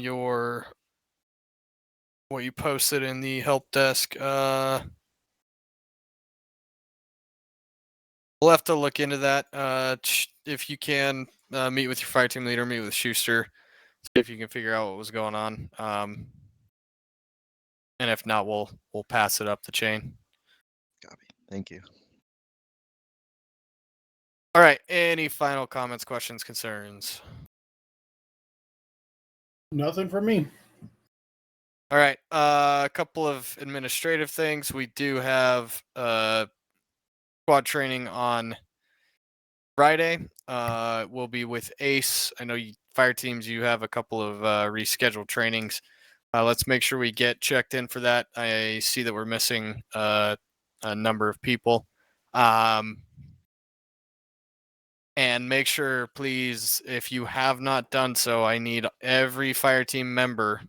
what you posted in the help desk. We'll have to look into that. If you can, meet with your fire team leader, meet with Schuster, see if you can figure out what was going on. And if not, we'll pass it up the chain. Copy. Thank you. All right. Any final comments, questions, concerns? Nothing for me. All right. A couple of administrative things. We do have squad training on Friday. We'll be with Ace. I know fire teams, you have a couple of rescheduled trainings. Let's make sure we get checked in for that. I see that we're missing a number of people. And make sure, please, if you have not done so, I need every fire team member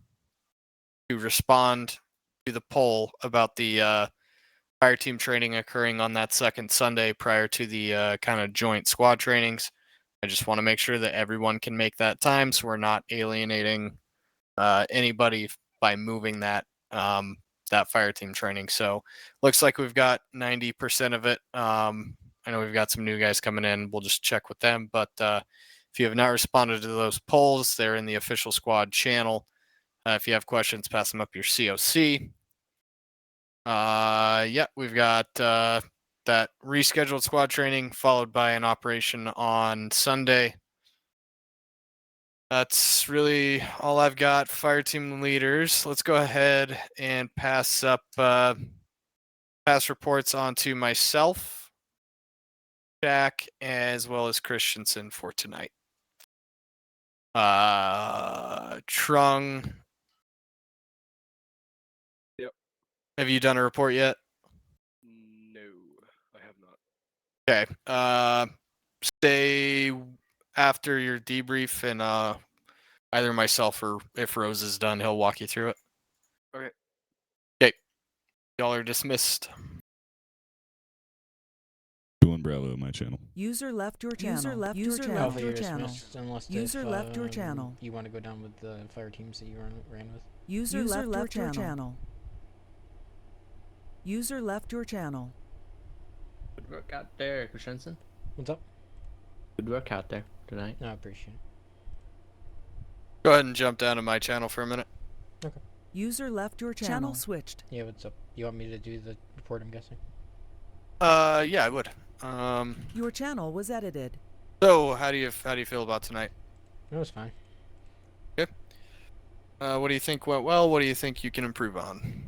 to respond to the poll about the fire team training occurring on that second Sunday prior to the kind of joint squad trainings. I just want to make sure that everyone can make that time so we're not alienating anybody by moving that. that fire team training. So looks like we've got 90% of it. I know we've got some new guys coming in. We'll just check with them. But if you have not responded to those polls, they're in the official squad channel. If you have questions, pass them up your COC. Yeah, we've got that rescheduled squad training followed by an operation on Sunday. That's really all I've got. Fire team leaders. Let's go ahead and pass up pass reports on to myself, Jack, as well as Christensen for tonight. Trung. Yep. Have you done a report yet? No, I have not. Okay. Stay after your debrief, and either myself or if Rose is done, he'll walk you through it. Okay. Okay. Y'all are dismissed. 2-1 Bravo, my channel. User left your channel. User left your channel. Unless User left your channel. You want to go down with the fire teams that you ran with. User left your channel. User left your channel. Good work out there, Christensen. What's up? Good work out there tonight. No, I appreciate it. Go ahead and jump down to my channel for a minute. Okay. User left your channel. Channel switched. Yeah, what's up? You want me to do the report, I'm guessing? Yeah, I would. Your channel was edited. So how do you feel about tonight? It was fine. Okay. What do you think went well? What do you think you can improve on?